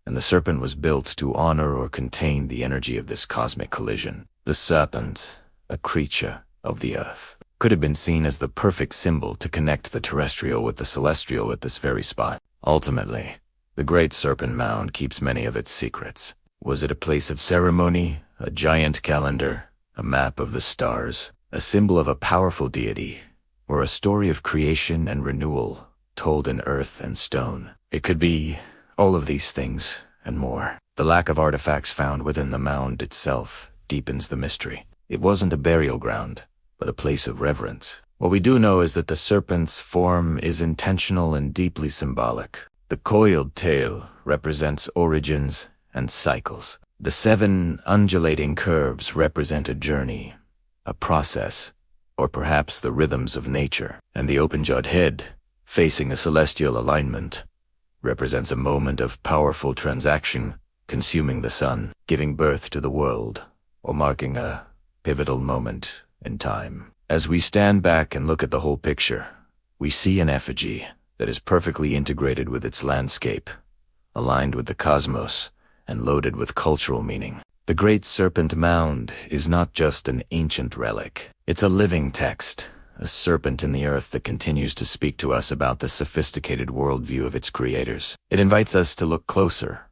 and the serpent was built to honor or contain the energy of this cosmic collision. The serpent, a creature of the earth, could have been seen as the perfect symbol to connect the terrestrial with the celestial at this very spot. Ultimately, the Great Serpent Mound keeps many of its secrets. Was it a place of ceremony, a giant calendar, a map of the stars, a symbol of a powerful deity, or a story of creation and renewal told in earth and stone? It could be all of these things and more. The lack of artifacts found within the mound itself deepens the mystery. It wasn't a burial ground, but a place of reverence. What we do know is that the serpent's form is intentional and deeply symbolic. The coiled tail represents origins and cycles. The 7 undulating curves represent a journey, a process, or perhaps the rhythms of nature. And the open-jawed head, facing a celestial alignment, represents a moment of powerful transaction, consuming the sun, giving birth to the world, or marking a pivotal moment in time. As we stand back and look at the whole picture, we see an effigy that is perfectly integrated with its landscape, aligned with the cosmos, and loaded with cultural meaning. The Great Serpent Mound is not just an ancient relic. It's a living text, a serpent in the earth that continues to speak to us about the sophisticated worldview of its creators. It invites us to look closer,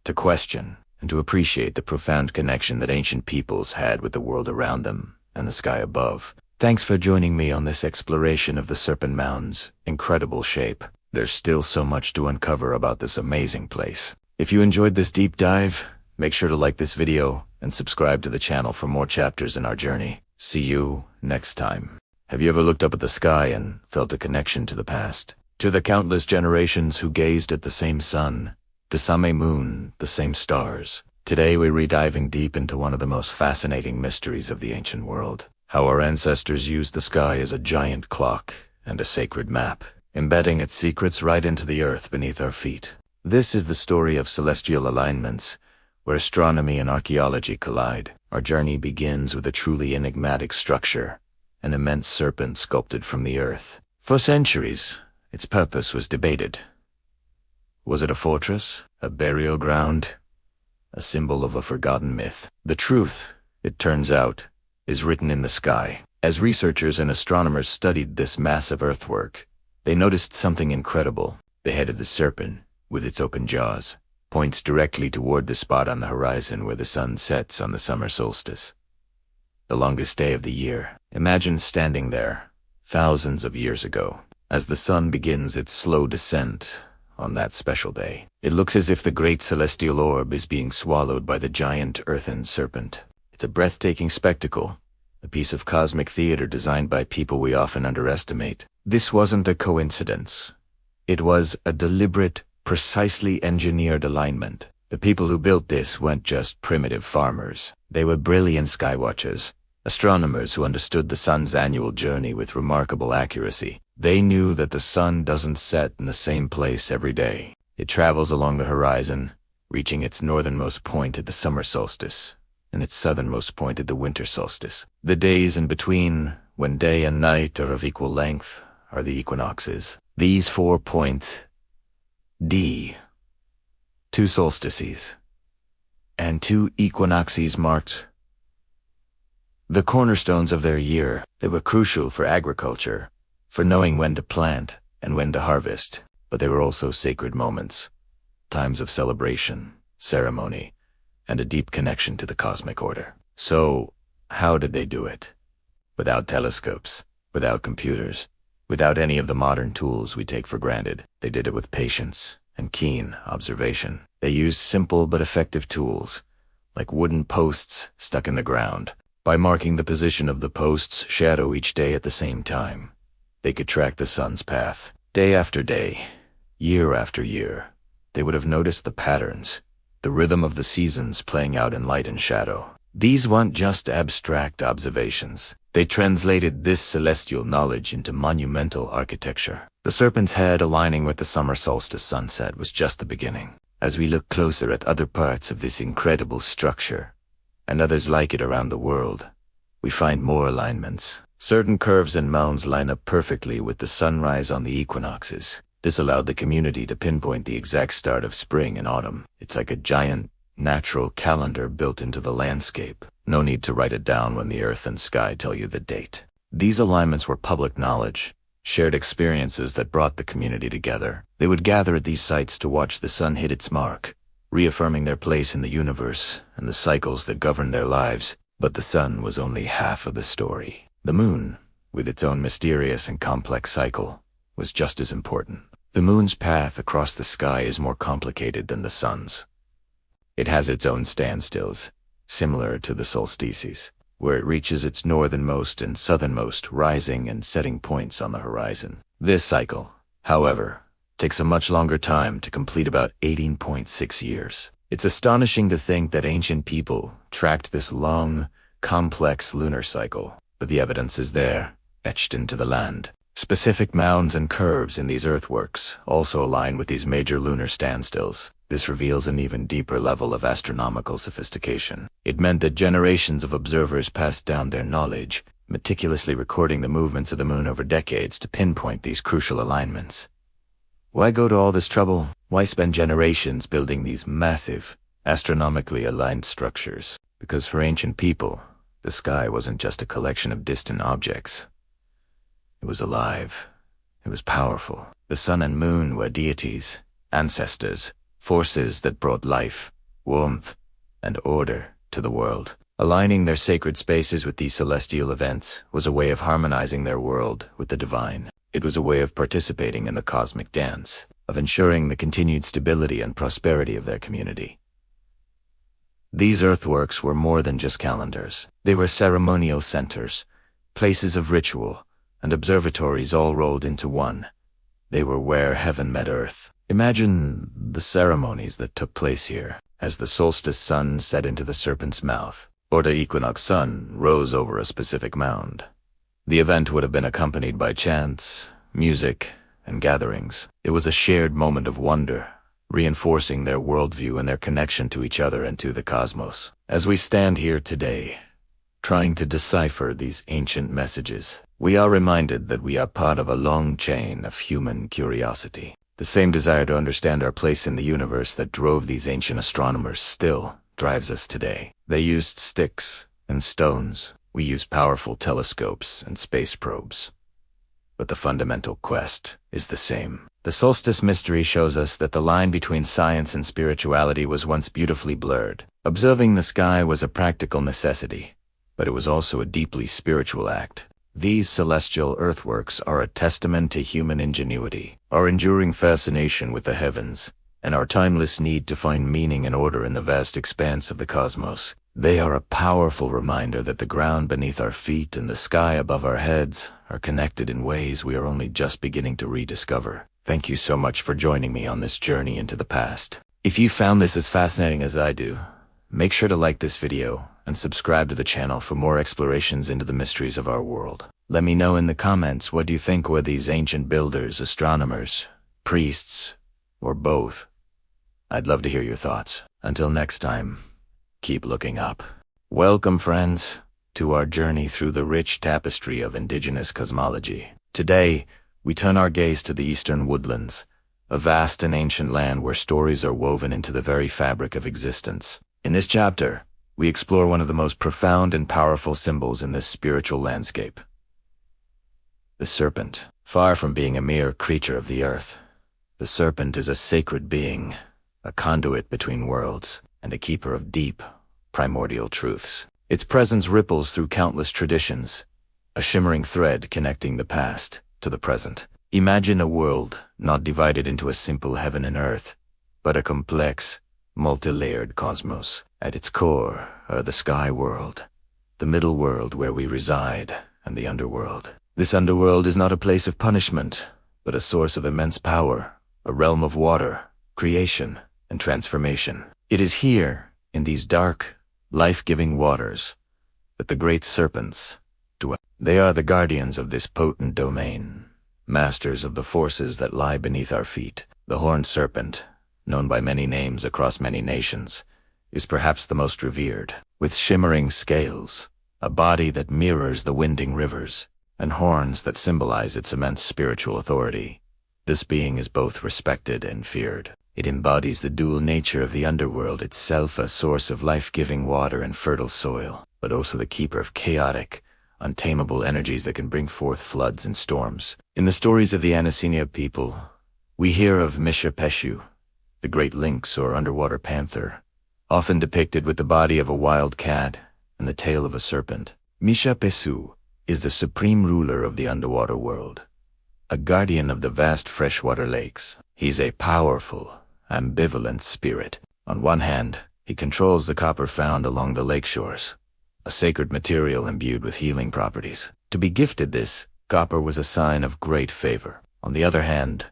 to question, and to appreciate the profound connection that ancient peoples had with the world around them and the sky above. Thanks for joining me on this exploration of the Serpent Mound's incredible shape. There's still so much to uncover about this amazing place. If you enjoyed this deep dive, make sure to like this video and subscribe to the channel for more chapters in our journey. See you next time. Have you ever looked up at the sky and felt a connection to the past? To the countless generations who gazed at the same sun, the same moon, the same stars. Today we're diving deep into one of the most fascinating mysteries of the ancient world. How our ancestors used the sky as a giant clock and a sacred map, embedding its secrets right into the earth beneath our feet. This is the story of celestial alignments, where astronomy and archaeology collide. Our journey begins with a truly enigmatic structure, an immense serpent sculpted from the earth. For centuries, its purpose was debated. Was it a fortress, a burial ground, a symbol of a forgotten myth? The truth, it turns out, is written in the sky. As researchers and astronomers studied this massive earthwork, they noticed something incredible. The head of the serpent, with its open jaws, points directly toward the spot on the horizon where the sun sets on the summer solstice. The longest day of the year. Imagine standing there, thousands of years ago, as the sun begins its slow descent on that special day. It looks as if the great celestial orb is being swallowed by the giant earthen serpent. It's a breathtaking spectacle, a piece of cosmic theater designed by people we often underestimate. This wasn't a coincidence. It was a deliberate, precisely engineered alignment. The people who built this weren't just primitive farmers. They were brilliant skywatchers, astronomers who understood the sun's annual journey with remarkable accuracy. They knew that the sun doesn't set in the same place every day. It travels along the horizon, reaching its northernmost point at the summer solstice, and its southernmost point at the winter solstice. The days in between, when day and night are of equal length, are the equinoxes. These 4 points, D, 2 solstices, and 2 equinoxes marked the cornerstones of their year. They were crucial for agriculture, for knowing when to plant and when to harvest, but they were also sacred moments, times of celebration, ceremony, and a deep connection to the cosmic order. So, how did they do it? Without telescopes, without computers, without any of the modern tools we take for granted. They did it with patience and keen observation. They used simple but effective tools, like wooden posts stuck in the ground. By marking the position of the post's shadow each day at the same time, they could track the sun's path. Day after day, year after year, they would have noticed the patterns, the rhythm of the seasons playing out in light and shadow. These weren't just abstract observations. They translated this celestial knowledge into monumental architecture. The serpent's head aligning with the summer solstice sunset was just the beginning. As we look closer at other parts of this incredible structure, and others like it around the world, we find more alignments. Certain curves and mounds line up perfectly with the sunrise on the equinoxes. This allowed the community to pinpoint the exact start of spring and autumn. It's like a giant, natural calendar built into the landscape. No need to write it down when the earth and sky tell you the date. These alignments were public knowledge, shared experiences that brought the community together. They would gather at these sites to watch the sun hit its mark, reaffirming their place in the universe and the cycles that govern their lives. But the sun was only half of the story. The moon, with its own mysterious and complex cycle, was just as important. The moon's path across the sky is more complicated than the sun's. It has its own standstills, similar to the solstices, where it reaches its northernmost and southernmost rising and setting points on the horizon. This cycle, however, takes a much longer time to complete, about 18.6 years. It's astonishing to think that ancient people tracked this long, complex lunar cycle, but the evidence is there, etched into the land. Specific mounds and curves in these earthworks also align with these major lunar standstills. This reveals an even deeper level of astronomical sophistication. It meant that generations of observers passed down their knowledge, meticulously recording the movements of the moon over decades to pinpoint these crucial alignments. Why go to all this trouble? Why spend generations building these massive, astronomically aligned structures? Because for ancient people, the sky wasn't just a collection of distant objects. It was alive. It was powerful. The sun and moon were deities, ancestors, forces that brought life, warmth, and order to the world. Aligning their sacred spaces with these celestial events was a way of harmonizing their world with the divine. It was a way of participating in the cosmic dance, of ensuring the continued stability and prosperity of their community. These earthworks were more than just calendars. They were ceremonial centers, places of ritual, and observatories all rolled into one. They were where heaven met earth. Imagine the ceremonies that took place here, as the solstice sun set into the serpent's mouth, or the equinox sun rose over a specific mound. The event would have been accompanied by chants, music, and gatherings. It was a shared moment of wonder, reinforcing their worldview and their connection to each other and to the cosmos. As we stand here today, trying to decipher these ancient messages, we are reminded that we are part of a long chain of human curiosity. The same desire to understand our place in the universe that drove these ancient astronomers still drives us today. They used sticks and stones. We use powerful telescopes and space probes. But the fundamental quest is the same. The solstice mystery shows us that the line between science and spirituality was once beautifully blurred. Observing the sky was a practical necessity, but it was also a deeply spiritual act. These celestial earthworks are a testament to human ingenuity, our enduring fascination with the heavens, and our timeless need to find meaning and order in the vast expanse of the cosmos. They are a powerful reminder that the ground beneath our feet and the sky above our heads are connected in ways we are only just beginning to rediscover. Thank you so much for joining me on this journey into the past. If you found this as fascinating as I do, make sure to like this video and subscribe to the channel for more explorations into the mysteries of our world. Let me know in the comments, what do you think were these ancient builders, astronomers, priests, or both? I'd love to hear your thoughts. Until next time, keep looking up. Welcome, friends, to our journey through the rich tapestry of indigenous cosmology. Today, we turn our gaze to the eastern woodlands, a vast and ancient land where stories are woven into the very fabric of existence. In this chapter, we explore one of the most profound and powerful symbols in this spiritual landscape: the serpent. Far from being a mere creature of the earth, the serpent is a sacred being, a conduit between worlds, and a keeper of deep, primordial truths. Its presence ripples through countless traditions, a shimmering thread connecting the past to the present. Imagine a world not divided into a simple heaven and earth, but a complex, multi-layered cosmos. At its core are the sky world, the middle world where we reside, and the underworld. This underworld is not a place of punishment, but a source of immense power, a realm of water, creation, and transformation. It is here, in these dark, life-giving waters, that the great serpents dwell. They are the guardians of this potent domain, masters of the forces that lie beneath our feet. The horned serpent, known by many names across many nations, is perhaps the most revered. With shimmering scales, a body that mirrors the winding rivers, and horns that symbolize its immense spiritual authority, this being is both respected and feared. It embodies the dual nature of the underworld, itself a source of life-giving water and fertile soil, but also the keeper of chaotic, untamable energies that can bring forth floods and storms. In the stories of the Abyssinia people, we hear of Mishapeshu, the great lynx or underwater panther, often depicted with the body of a wild cat and the tail of a serpent. Mishapeshu is the supreme ruler of the underwater world, a guardian of the vast freshwater lakes. He's a powerful, ambivalent spirit. On one hand, he controls the copper found along the lake shores, a sacred material imbued with healing properties. To be gifted this, copper was a sign of great favor. On the other hand,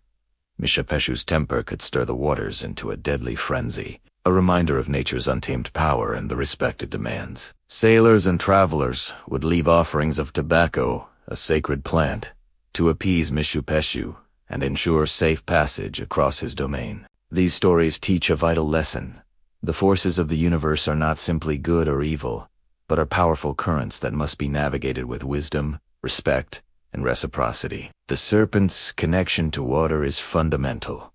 Mishapeshu's temper could stir the waters into a deadly frenzy, a reminder of nature's untamed power and the respect it demands. Sailors and travelers would leave offerings of tobacco, a sacred plant, to appease Mishapeshu and ensure safe passage across his domain. These stories teach a vital lesson. The forces of the universe are not simply good or evil, but are powerful currents that must be navigated with wisdom, respect, and reciprocity. The serpent's connection to water is fundamental.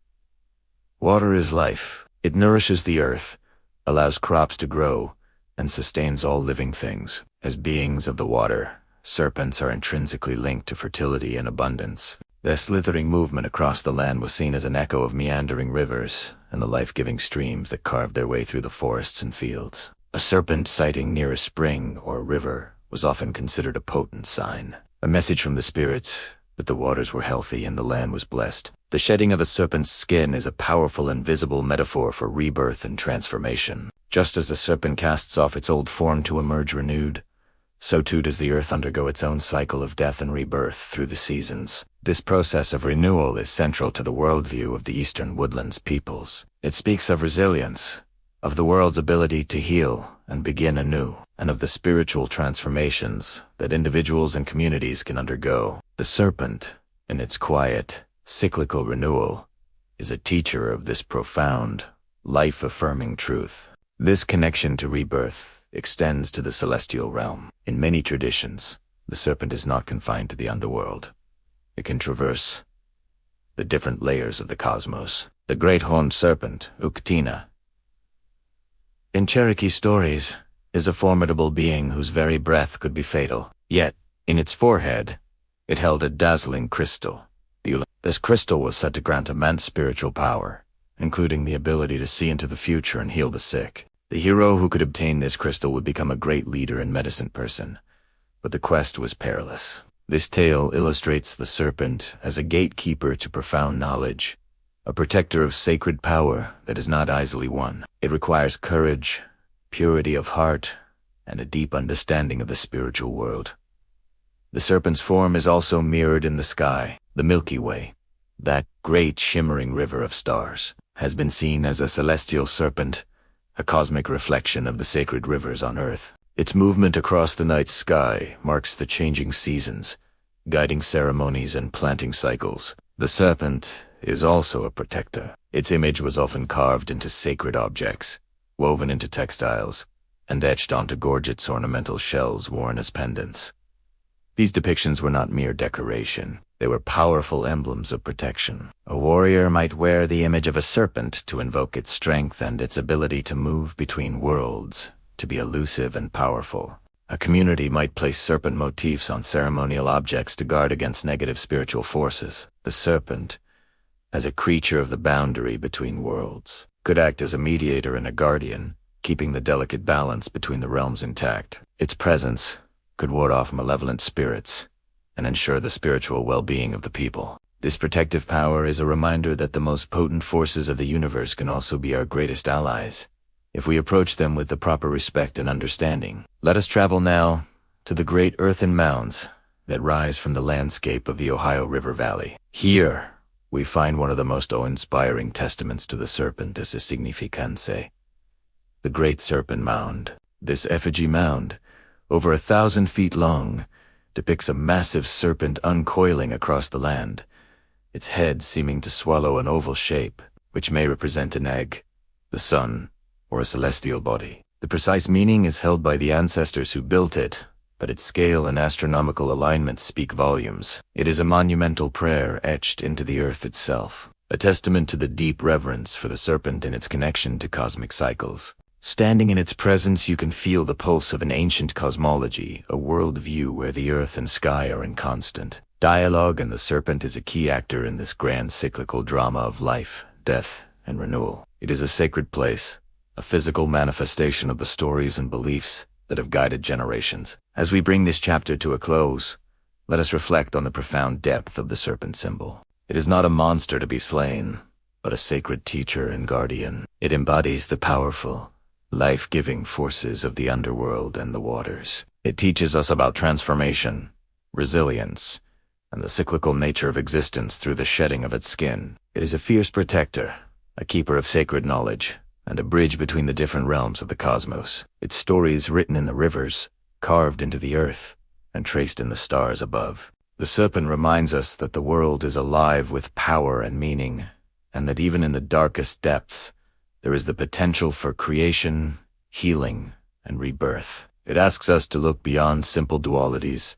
Water is life. It nourishes the earth, allows crops to grow, and sustains all living things. As beings of the water, serpents are intrinsically linked to fertility and abundance. Their slithering movement across the land was seen as an echo of meandering rivers and the life-giving streams that carved their way through the forests and fields. A serpent sighting near a spring or river was often considered a potent sign, a message from the spirits that the waters were healthy and the land was blessed. The shedding of a serpent's skin is a powerful and visible metaphor for rebirth and transformation. Just as the serpent casts off its old form to emerge renewed, so too does the earth undergo its own cycle of death and rebirth through the seasons. This process of renewal is central to the worldview of the eastern woodlands peoples. It speaks of resilience, of the world's ability to heal and begin anew, and of the spiritual transformations that individuals and communities can undergo. The serpent, in its quiet, cyclical renewal, is a teacher of this profound, life-affirming truth. This connection to rebirth extends to the celestial realm. In many traditions, the serpent is not confined to the underworld. It can traverse the different layers of the cosmos. The great horned serpent, Uktina, in Cherokee stories, is a formidable being whose very breath could be fatal. Yet, in its forehead, it held a dazzling crystal, This crystal was said to grant immense spiritual power, including the ability to see into the future and heal the sick. The hero who could obtain this crystal would become a great leader and medicine person, but the quest was perilous. This tale illustrates the serpent as a gatekeeper to profound knowledge, a protector of sacred power that is not easily won. It requires courage, purity of heart, and a deep understanding of the spiritual world. The serpent's form is also mirrored in the sky. The Milky Way, that great shimmering river of stars, has been seen as a celestial serpent, a cosmic reflection of the sacred rivers on Earth. Its movement across the night sky marks the changing seasons, guiding ceremonies and planting cycles. The serpent is also a protector. Its image was often carved into sacred objects, woven into textiles, and etched onto gorgeous ornamental shells worn as pendants. These depictions were not mere decoration. They were powerful emblems of protection. A warrior might wear the image of a serpent to invoke its strength and its ability to move between worlds, to be elusive and powerful. A community might place serpent motifs on ceremonial objects to guard against negative spiritual forces. The serpent, as a creature of the boundary between worlds, could act as a mediator and a guardian, keeping the delicate balance between the realms intact. Its presence could ward off malevolent spirits and ensure the spiritual well-being of the people. This protective power is a reminder that the most potent forces of the universe can also be our greatest allies, if we approach them with the proper respect and understanding. Let us travel now to the great earthen mounds that rise from the landscape of the Ohio River Valley. Here, we find one of the most awe-inspiring testaments to the serpent as a significance, the Great Serpent Mound. This effigy mound, over 1,000 feet long, depicts a massive serpent uncoiling across the land, its head seeming to swallow an oval shape, which may represent an egg, the sun, or a celestial body. The precise meaning is held by the ancestors who built it, but its scale and astronomical alignment speak volumes. It is a monumental prayer etched into the earth itself, a testament to the deep reverence for the serpent and its connection to cosmic cycles. Standing in its presence, you can feel the pulse of an ancient cosmology, a worldview where the earth and sky are in constant dialogue, and the serpent is a key actor in this grand cyclical drama of life, death, and renewal. It is a sacred place, a physical manifestation of the stories and beliefs that have guided generations. As we bring this chapter to a close, let us reflect on the profound depth of the serpent symbol. It is not a monster to be slain, but a sacred teacher and guardian. It embodies the powerful, life-giving forces of the underworld and the waters. It teaches us about transformation, resilience, and the cyclical nature of existence through the shedding of its skin. It is a fierce protector, a keeper of sacred knowledge, and a bridge between the different realms of the cosmos. Its stories written in the rivers, carved into the earth, and traced in the stars above. The serpent reminds us that the world is alive with power and meaning, and that even in the darkest depths, there is the potential for creation, healing, and rebirth. It asks us to look beyond simple dualities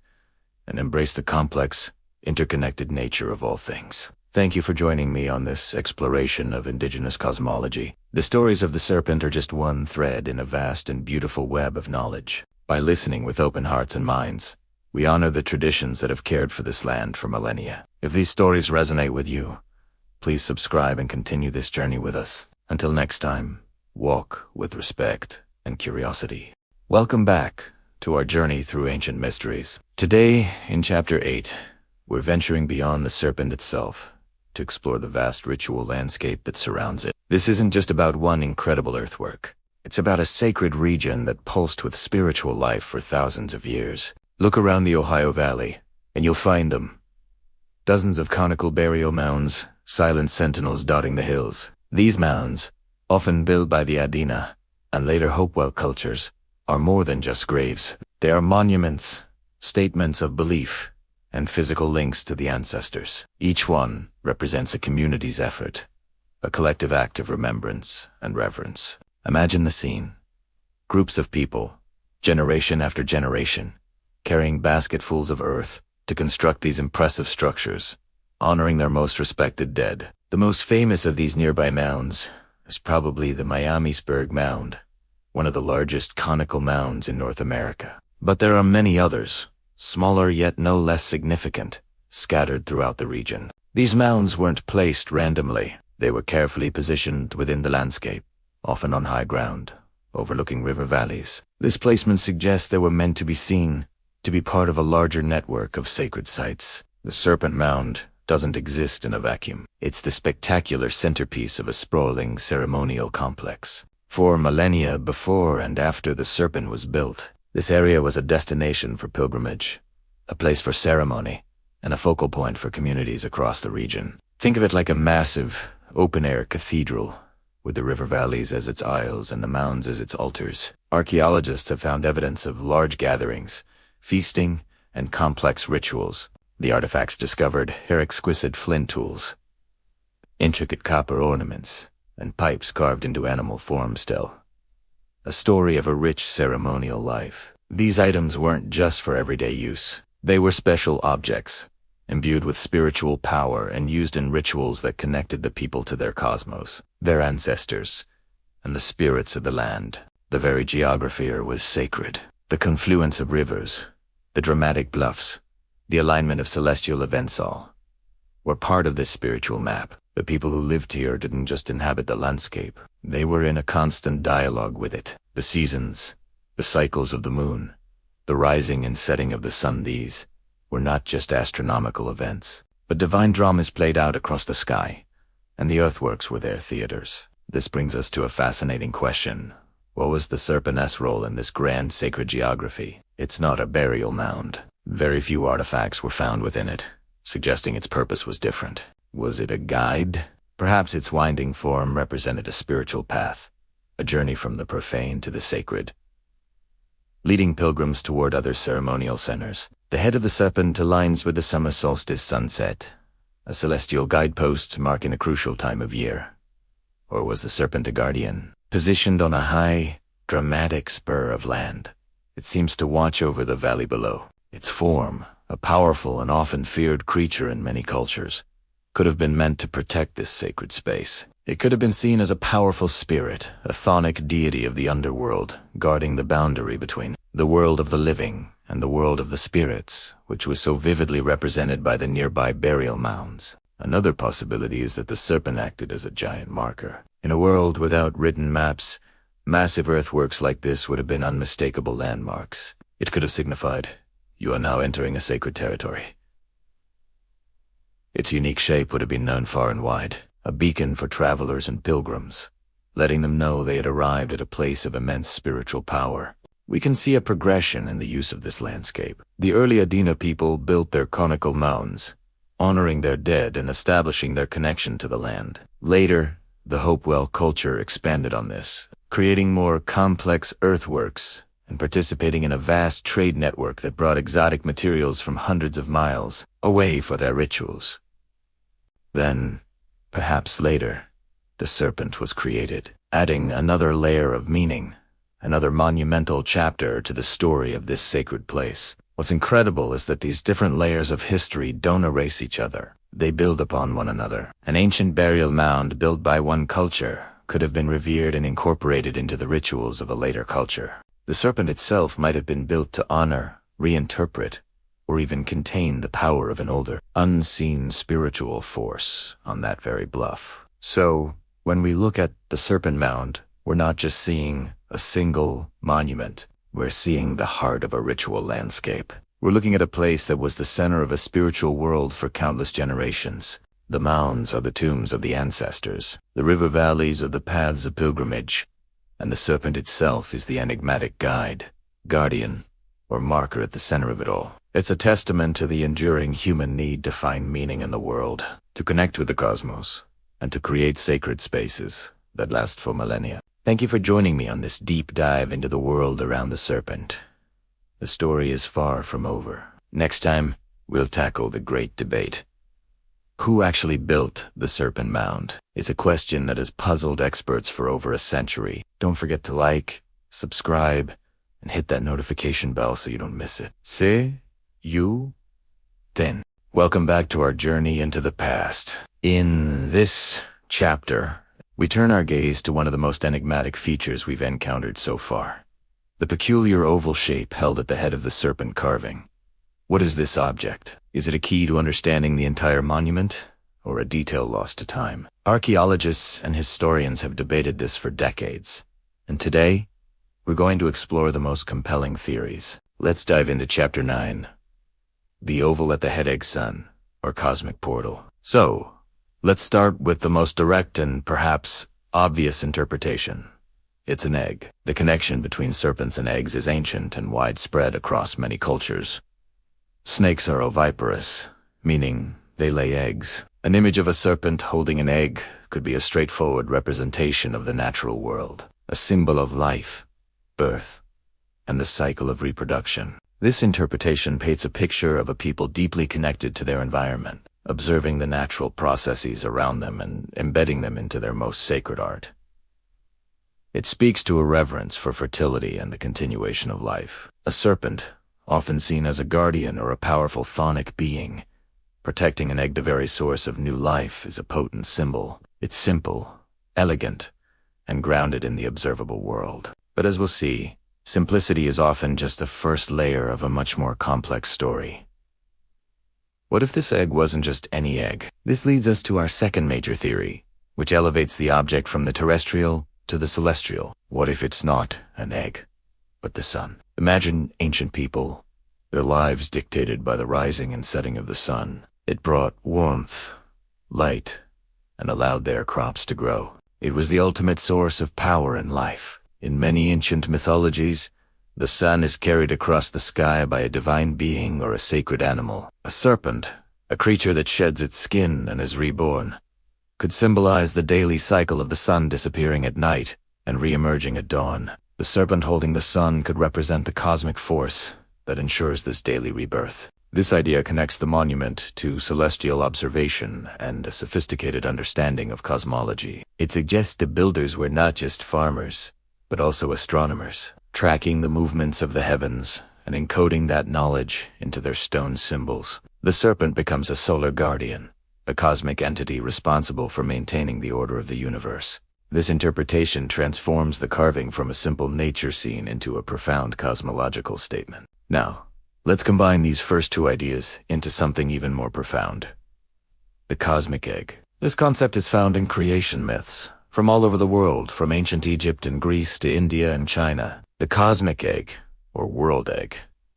and embrace the complex, interconnected nature of all things. Thank you for joining me on this exploration of indigenous cosmology. The stories of the serpent are just one thread in a vast and beautiful web of knowledge. By listening with open hearts and minds, we honor the traditions that have cared for this land for millennia. If these stories resonate with you, please subscribe and continue this journey with us. Until next time, walk with respect and curiosity. Welcome back to our journey through ancient mysteries. Today, in Chapter 8, we're venturing beyond the serpent itself to explore the vast ritual landscape that surrounds it. This isn't just about one incredible earthwork. It's about a sacred region that pulsed with spiritual life for thousands of years. Look around the Ohio Valley, and you'll find them. Dozens of conical burial mounds, silent sentinels dotting the hills. These mounds, often built by the Adena and later Hopewell cultures, are more than just graves. They are monuments, statements of belief, and physical links to the ancestors. Each one represents a community's effort, a collective act of remembrance and reverence. Imagine the scene. Groups of people, generation after generation, carrying basketfuls of earth to construct these impressive structures, honoring their most respected dead. The most famous of these nearby mounds is probably the Miamisburg Mound, one of the largest conical mounds in North America. But there are many others, smaller yet no less significant, scattered throughout the region. These mounds weren't placed randomly. They were carefully positioned within the landscape, often on high ground, overlooking river valleys. This placement suggests they were meant to be seen, to be part of a larger network of sacred sites. The Serpent Mound doesn't exist in a vacuum. It's the spectacular centerpiece of a sprawling ceremonial complex. For millennia before and after the Serpent was built, this area was a destination for pilgrimage, a place for ceremony, and a focal point for communities across the region. Think of it like a massive, open-air cathedral, with the river valleys as its aisles and the mounds as its altars. Archaeologists have found evidence of large gatherings, feasting, and complex rituals. The artifacts discovered are exquisite flint tools, intricate copper ornaments, and pipes carved into animal forms still. A story of a rich ceremonial life. These items weren't just for everyday use. They were special objects, imbued with spiritual power and used in rituals that connected the people to their cosmos, their ancestors, and the spirits of the land. The very geography was sacred. The confluence of rivers, the dramatic bluffs, the alignment of celestial events all were part of this spiritual map. The people who lived here didn't just inhabit the landscape. They were in a constant dialogue with it. The seasons, the cycles of the moon, the rising and setting of the sun, these were not just astronomical events, but divine dramas played out across the sky, and the earthworks were their theaters. This brings us to a fascinating question. What was the Serpent's role in this grand sacred geography? It's not a burial mound. Very few artifacts were found within it, suggesting its purpose was different. Was it a guide? Perhaps its winding form represented a spiritual path, a journey from the profane to the sacred, leading pilgrims toward other ceremonial centers. The head of the serpent aligns with the summer solstice sunset, a celestial guidepost marking a crucial time of year. Or was the serpent a guardian? Positioned on a high, dramatic spur of land, it seems to watch over the valley below. Its form, a powerful and often feared creature in many cultures, could have been meant to protect this sacred space. It could have been seen as a powerful spirit, a chthonic deity of the underworld, guarding the boundary between the world of the living and the world of the spirits, which was so vividly represented by the nearby burial mounds. Another possibility is that the serpent acted as a giant marker. In a world without written maps, massive earthworks like this would have been unmistakable landmarks. It could have signified, you are now entering a sacred territory. Its unique shape would have been known far and wide, a beacon for travelers and pilgrims, letting them know they had arrived at a place of immense spiritual power. We can see a progression in the use of this landscape. The early Adena people built their conical mounds, honoring their dead and establishing their connection to the land. Later, the Hopewell culture expanded on this, creating more complex earthworks and participating in a vast trade network that brought exotic materials from hundreds of miles away for their rituals. Then, perhaps later, the serpent was created, adding another layer of meaning, another monumental chapter to the story of this sacred place. What's incredible is that these different layers of history don't erase each other. They build upon one another. An ancient burial mound built by one culture could have been revered and incorporated into the rituals of a later culture. The serpent itself might have been built to honor, reinterpret, or even contain the power of an older, unseen spiritual force on that very bluff. So, when we look at the Serpent Mound, we're not just seeing a single monument. We're seeing the heart of a ritual landscape. We're looking at a place that was the center of a spiritual world for countless generations. The mounds are the tombs of the ancestors. The river valleys are the paths of pilgrimage. And the serpent itself is the enigmatic guide, guardian, or marker at the center of it all. It's a testament to the enduring human need to find meaning in the world, to connect with the cosmos, and to create sacred spaces that last for millennia. Thank you for joining me on this deep dive into the world around the serpent. The story is far from over. Next time, we'll tackle the great debate. Who actually built the Serpent Mound? It's a question that has puzzled experts for over a century. Don't forget to like, subscribe, and hit that notification bell so you don't miss it. See you then. Welcome back to our journey into the past. In this chapter, we turn our gaze to one of the most enigmatic features we've encountered so far. The peculiar oval shape held at the head of the serpent carving. What is this object? Is it a key to understanding the entire monument? or a detail lost to time? Archaeologists and historians have debated this for decades, and today, we're going to explore the most compelling theories. Let's dive into Chapter 9, the oval at the head-egg sun, or cosmic portal. So, let's start with the most direct and perhaps obvious interpretation. It's an egg. The connection between serpents and eggs is ancient and widespread across many cultures. Snakes are oviparous, meaning they lay eggs. An image of a serpent holding an egg could be a straightforward representation of the natural world, a symbol of life, birth, and the cycle of reproduction. This interpretation paints a picture of a people deeply connected to their environment, observing the natural processes around them and embedding them into their most sacred art. It speaks to a reverence for fertility and the continuation of life. A serpent, often seen as a guardian or a powerful chthonic being, protecting an egg, the very source of new life, is a potent symbol. It's simple, elegant, and grounded in the observable world. But as we'll see, simplicity is often just the first layer of a much more complex story. What if this egg wasn't just any egg? This leads us to our second major theory, which elevates the object from the terrestrial to the celestial. What if it's not an egg, but the sun? Imagine ancient people, their lives dictated by the rising and setting of the sun. It brought warmth, light, and allowed their crops to grow. It was the ultimate source of power and life. In many ancient mythologies, the sun is carried across the sky by a divine being or a sacred animal. A serpent, a creature that sheds its skin and is reborn, could symbolize the daily cycle of the sun disappearing at night and re-emerging at dawn. The serpent holding the sun could represent the cosmic force that ensures this daily rebirth. This idea connects the monument to celestial observation and a sophisticated understanding of cosmology. It suggests the builders were not just farmers, but also astronomers, tracking the movements of the heavens and encoding that knowledge into their stone symbols. The serpent becomes a solar guardian, a cosmic entity responsible for maintaining the order of the universe. This interpretation transforms the carving from a simple nature scene into a profound cosmological statement. Now, let's combine these first two ideas into something even more profound. The cosmic egg. This concept is found in creation myths from all over the world, from ancient Egypt and Greece to India and China. The cosmic egg, or world egg,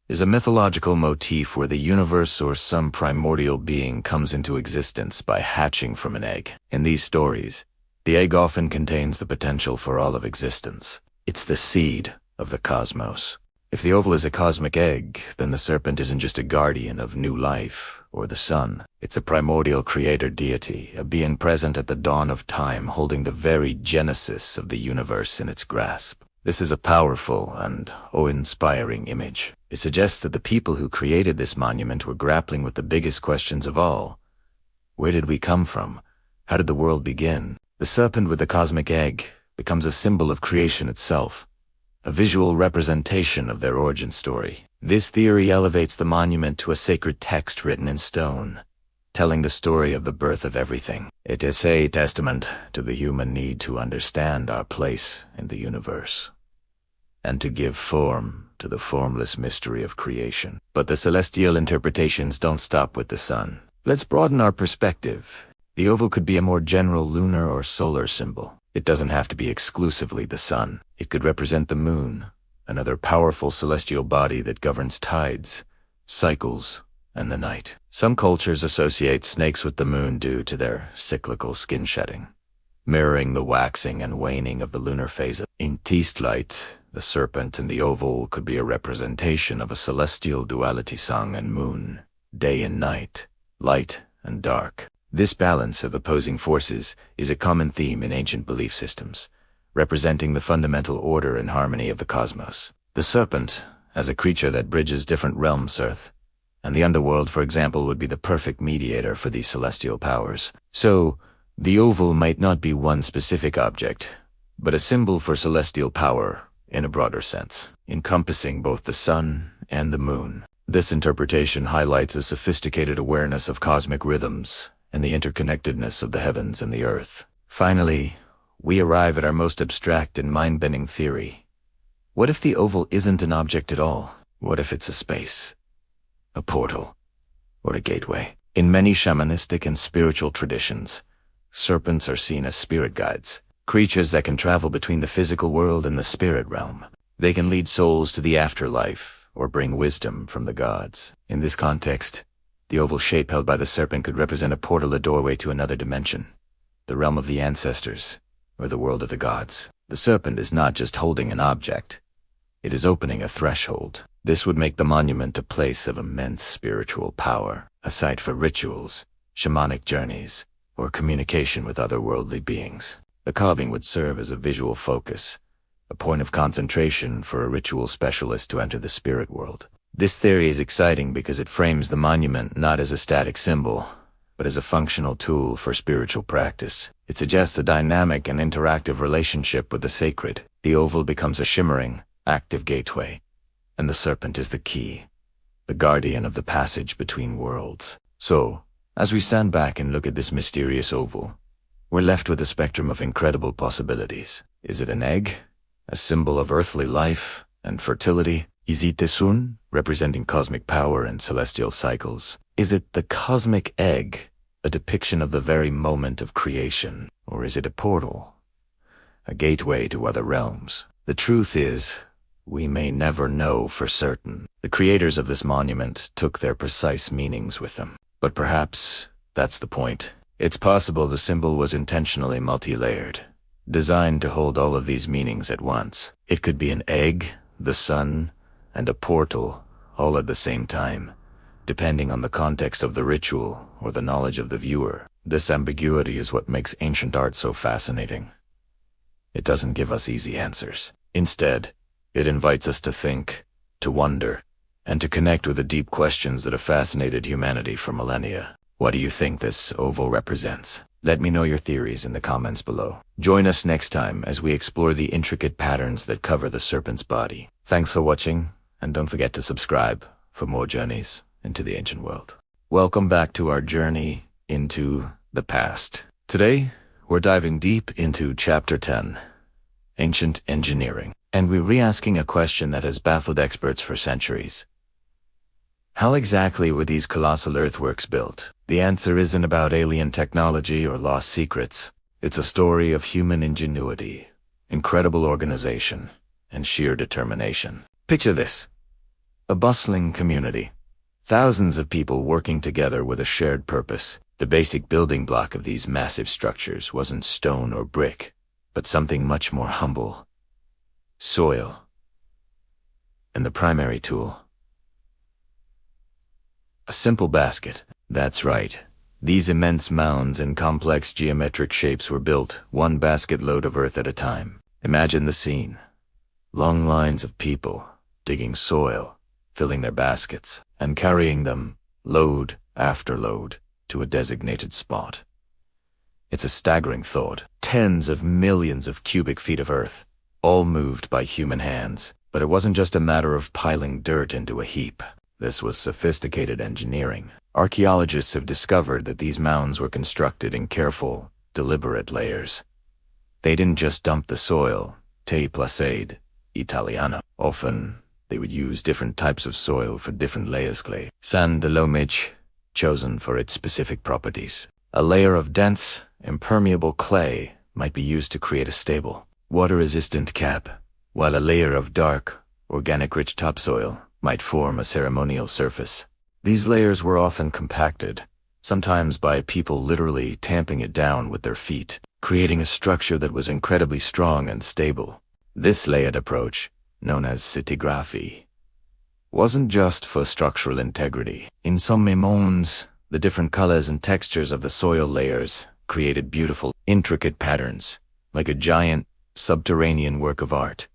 is a mythological motif where the universe or some primordial being comes into existence by hatching from an egg. In these stories, the egg often contains the potential for all of existence. It's the seed of the cosmos. If the oval is a cosmic egg, then the serpent isn't just a guardian of new life or the sun. It's a primordial creator deity, a being present at the dawn of time, holding the very genesis of the universe in its grasp. This is a powerful and awe-inspiring image. It suggests that the people who created this monument were grappling with the biggest questions of all. Where did we come from? How did the world begin? The serpent with the cosmic egg becomes a symbol of creation itself, a visual representation of their origin story. This theory elevates the monument to a sacred text written in stone, telling the story of the birth of everything. It is a testament to the human need to understand our place in the universe, and to give form to the formless mystery of creation. But the celestial interpretations don't stop with the sun. Let's broaden our perspective. The oval could be a more general lunar or solar symbol. It doesn't have to be exclusively the sun. It could represent the moon, another powerful celestial body that governs tides, cycles, and the night. Some cultures associate snakes with the moon due to their cyclical skin shedding, mirroring the waxing and waning of the lunar phase. In East light, the serpent in the oval could be a representation of a celestial duality, sun and moon, day and night, light and dark. This balance of opposing forces is a common theme in ancient belief systems, representing the fundamental order and harmony of the cosmos. The serpent, as a creature that bridges different realms, Earth and the underworld, for example, would be the perfect mediator for these celestial powers. So, the oval might not be one specific object, but a symbol for celestial power in a broader sense, encompassing both the sun and the moon. This interpretation highlights a sophisticated awareness of cosmic rhythms and the interconnectedness of the heavens and the earth. Finally, we arrive at our most abstract and mind-bending theory. What if the oval isn't an object at all? What if it's a space, a portal, or a gateway? In many shamanistic and spiritual traditions, serpents are seen as spirit guides, creatures that can travel between the physical world and the spirit realm. They can lead souls to the afterlife or bring wisdom from the gods. In this context, the oval shape held by the serpent could represent a portal, a doorway to another dimension, the realm of the ancestors, or the world of the gods. The serpent is not just holding an object, it is opening a threshold. This would make the monument a place of immense spiritual power, a site for rituals, shamanic journeys, or communication with otherworldly beings. The carving would serve as a visual focus, a point of concentration for a ritual specialist to enter the spirit world. This theory is exciting because it frames the monument not as a static symbol, but as a functional tool for spiritual practice. It suggests a dynamic and interactive relationship with the sacred. The oval becomes a shimmering, active gateway, and the serpent is the key, the guardian of the passage between worlds. So, as we stand back and look at this mysterious oval, we're left with a spectrum of incredible possibilities. Is it an egg, a symbol of earthly life and fertility? Is it a sun, representing cosmic power and celestial cycles? Is it the cosmic egg, a depiction of the very moment of creation? Or is it a portal, a gateway to other realms? The truth is, we may never know for certain. The creators of this monument took their precise meanings with them. But perhaps that's the point. It's possible the symbol was intentionally multi-layered, designed to hold all of these meanings at once. It could be an egg, the sun, and a portal, all at the same time, depending on the context of the ritual or the knowledge of the viewer. This ambiguity is what makes ancient art so fascinating. It doesn't give us easy answers. Instead, it invites us to think, to wonder, and to connect with the deep questions that have fascinated humanity for millennia. What do you think this oval represents? Let me know your theories in the comments below. Join us next time as we explore the intricate patterns that cover the serpent's body. Thanks for watching, and don't forget to subscribe for more journeys into the ancient world. Welcome back to our journey into the past. Today, we're diving deep into Chapter 10, Ancient Engineering. And we're re-asking a question that has baffled experts for centuries. How exactly were these colossal earthworks built? The answer isn't about alien technology or lost secrets. It's a story of human ingenuity, incredible organization, and sheer determination. Picture this: a bustling community, thousands of people working together with a shared purpose. The basic building block of these massive structures wasn't stone or brick, but something much more humble: soil. And the primary tool: a simple basket. That's right. These immense mounds and complex geometric shapes were built one basket load of earth at a time. Imagine the scene. Long lines of people digging soil, filling their baskets, and carrying them, load after load, to a designated spot. It's a staggering thought. Tens of millions of cubic feet of earth, all moved by human hands. But it wasn't just a matter of piling dirt into a heap. This was sophisticated engineering. Archaeologists have discovered that these mounds were constructed in careful, deliberate layers. They didn't just dump the soil, te placide, Italiano. Often, they would use different types of soil for different layers. Clay, sand de lomage, chosen for its specific properties. A layer of dense, impermeable clay might be used to create a stable, water-resistant cap, while a layer of dark, organic-rich topsoil might form a ceremonial surface. These layers were often compacted, sometimes by people literally tamping it down with their feet, creating a structure that was incredibly strong and stable. This layered approach, known as stratigraphy, wasn't just for structural integrity. In some mounds, the different colors and textures of the soil layers created beautiful, intricate patterns, like a giant, subterranean work of art.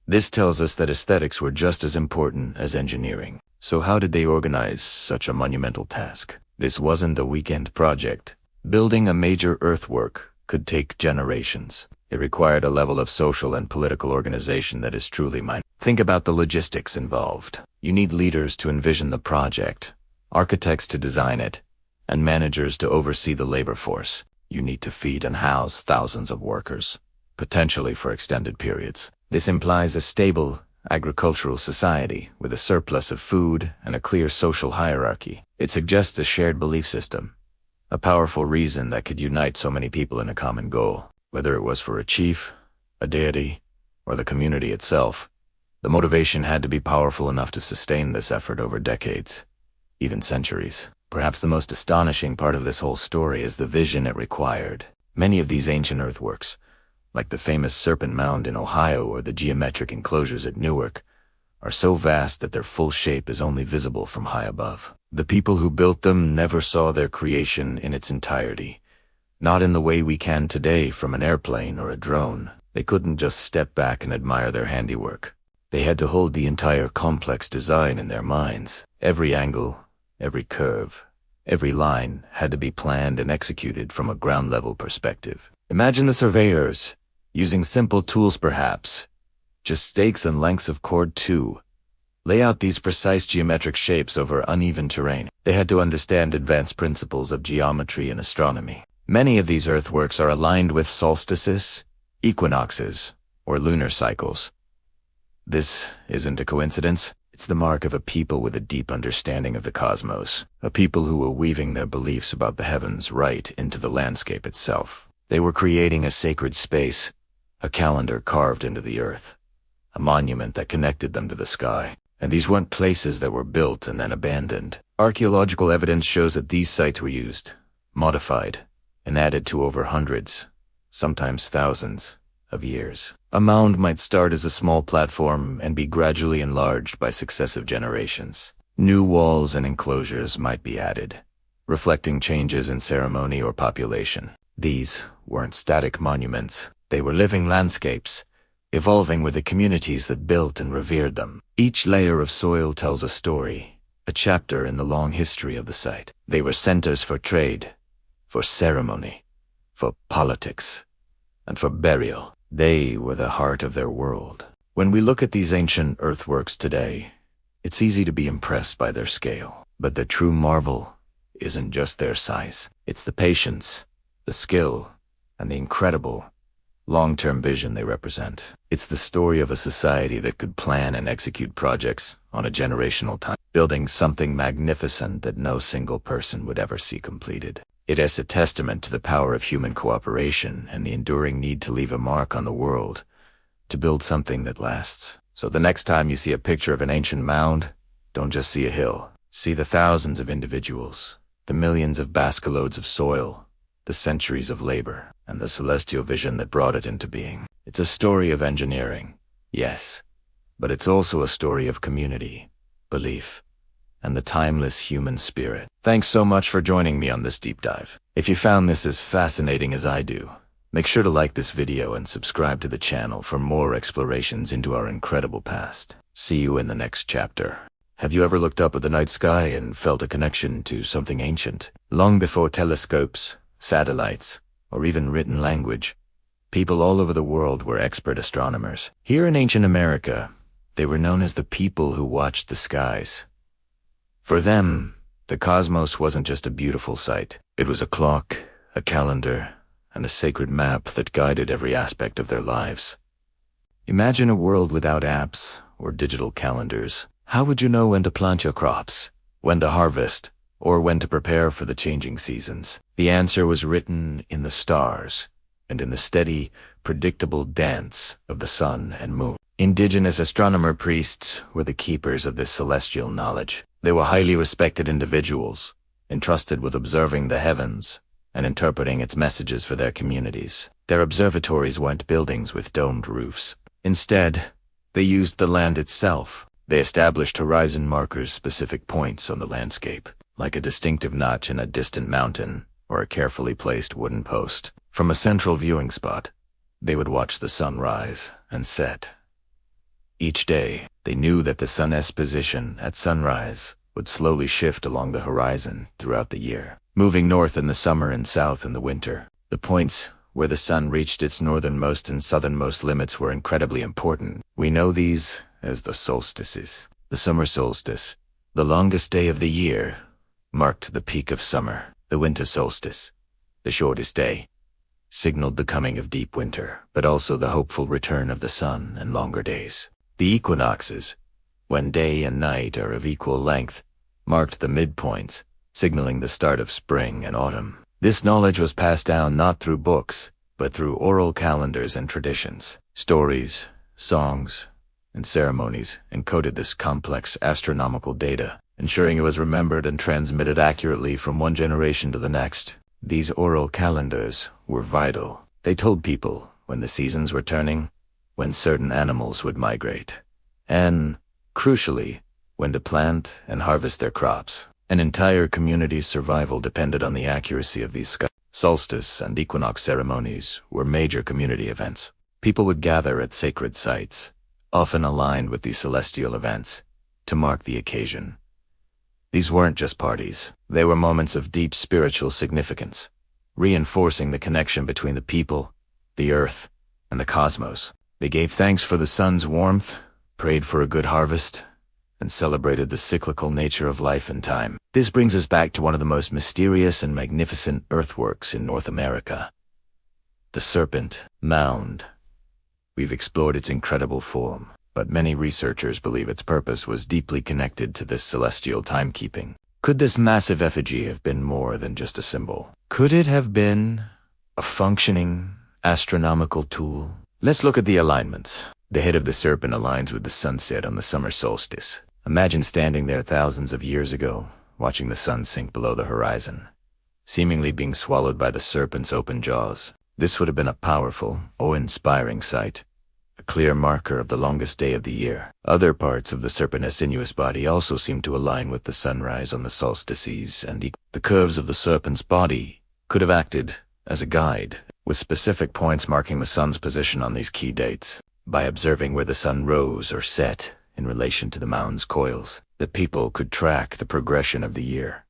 This tells us that aesthetics were just as important as engineering. So how did they organize such a monumental task? This wasn't a weekend project. Building a major earthwork could take generations. It required a level of social and political organization that is truly mind. Think about the logistics involved. You need leaders to envision the project, architects to design it, and managers to oversee the labor force. You need to feed and house thousands of workers, potentially for extended periods. This implies a stable, agricultural society with a surplus of food and a clear social hierarchy. It suggests a shared belief system, a powerful reason that could unite so many people in a common goal. Whether it was for a chief, a deity, or the community itself, the motivation had to be powerful enough to sustain this effort over decades, even centuries. Perhaps the most astonishing part of this whole story is the vision it required. Many of these ancient earthworks, like the famous Serpent Mound in Ohio or the geometric enclosures at Newark, are so vast that their full shape is only visible from high above. The people who built them never saw their creation in its entirety, not in the way we can today from an airplane or a drone. They couldn't just step back and admire their handiwork. They had to hold the entire complex design in their minds. Every angle, every curve, every line had to be planned and executed from a ground-level perspective. Imagine the surveyors, using simple tools perhaps, just stakes and lengths of cord to lay out these precise geometric shapes over uneven terrain. They had to understand advanced principles of geometry and astronomy. Many of these earthworks are aligned with solstices, equinoxes, or lunar cycles. This isn't a coincidence. It's the mark of a people with a deep understanding of the cosmos, a people who were weaving their beliefs about the heavens right into the landscape itself. They were creating a sacred space, a calendar carved into the earth, a monument that connected them to the sky. And these weren't places that were built and then abandoned. Archaeological evidence shows that these sites were used, modified, and added to over hundreds, sometimes thousands, of years. A mound might start as a small platform and be gradually enlarged by successive generations. New walls and enclosures might be added, reflecting changes in ceremony or population. These weren't static monuments. They were living landscapes, evolving with the communities that built and revered them. Each layer of soil tells a story, a chapter in the long history of the site. They were centers for trade, for ceremony, for politics, and for burial. They were the heart of their world. When we look at these ancient earthworks today, it's easy to be impressed by their scale. But the true marvel isn't just their size. It's the patience, the skill, and the incredible long-term vision they represent. It's the story of a society that could plan and execute projects on a generational time, building something magnificent that no single person would ever see completed. It is a testament to the power of human cooperation and the enduring need to leave a mark on the world, to build something that lasts. So the next time you see a picture of an ancient mound, don't just see a hill. See the thousands of individuals, the millions of basket-loads of soil, the centuries of labor, and the celestial vision that brought it into being. It's a story of engineering, yes, but it's also a story of community, belief, and the timeless human spirit. Thanks so much for joining me on this deep dive. If you found this as fascinating as I do, make sure to like this video and subscribe to the channel for more explorations into our incredible past. See you in the next chapter. Have you ever looked up at the night sky and felt a connection to something ancient? Long before telescopes, satellites, or even written language, people all over the world were expert astronomers. Here in ancient America, they were known as the people who watched the skies. For them, the cosmos wasn't just a beautiful sight. It was a clock, a calendar, and a sacred map that guided every aspect of their lives. Imagine a world without apps or digital calendars. How would you know when to plant your crops, when to harvest, or when to prepare for the changing seasons? The answer was written in the stars and in the steady, predictable dance of the sun and moon. Indigenous astronomer priests were the keepers of this celestial knowledge. They were highly respected individuals, entrusted with observing the heavens and interpreting its messages for their communities. Their observatories weren't buildings with domed roofs. Instead, they used the land itself. They established horizon markers, specific points on the landscape, like a distinctive notch in a distant mountain or a carefully placed wooden post. From a central viewing spot, they would watch the sun rise and set. Each day, they knew that the sun's position at sunrise would slowly shift along the horizon throughout the year, moving north in the summer and south in the winter. The points where the sun reached its northernmost and southernmost limits were incredibly important. We know these as the solstices. The summer solstice, the longest day of the year, marked the peak of summer. The winter solstice, the shortest day, signaled the coming of deep winter, but also the hopeful return of the sun and longer days. The equinoxes, when day and night are of equal length, marked the midpoints, signaling the start of spring and autumn. This knowledge was passed down not through books, but through oral calendars and traditions. Stories, songs, and ceremonies encoded this complex astronomical data, ensuring it was remembered and transmitted accurately from one generation to the next. These oral calendars were vital. They told people when the seasons were turning, when certain animals would migrate, and, crucially, when to plant and harvest their crops. An entire community's survival depended on the accuracy of these solstice and equinox ceremonies were major community events. People would gather at sacred sites, often aligned with these celestial events, to mark the occasion. These weren't just parties. They were moments of deep spiritual significance, reinforcing the connection between the people, the earth, and the cosmos. They gave thanks for the sun's warmth, prayed for a good harvest, and celebrated the cyclical nature of life and time. This brings us back to one of the most mysterious and magnificent earthworks in North America, the Serpent Mound. We've explored its incredible form, but many researchers believe its purpose was deeply connected to this celestial timekeeping. Could this massive effigy have been more than just a symbol? Could it have been a functioning astronomical tool? Let's look at the alignments. The head of the serpent aligns with the sunset on the summer solstice. Imagine standing there thousands of years ago, watching the sun sink below the horizon, seemingly being swallowed by the serpent's open jaws. This would have been a powerful, awe-inspiring sight, a clear marker of the longest day of the year. Other parts of the serpent's sinuous body also seem to align with the sunrise on the solstices, and the curves of the serpent's body could have acted as a guide, with specific points marking the sun's position on these key dates. By observing where the sun rose or set in relation to the mound's coils, the people could track the progression of the year.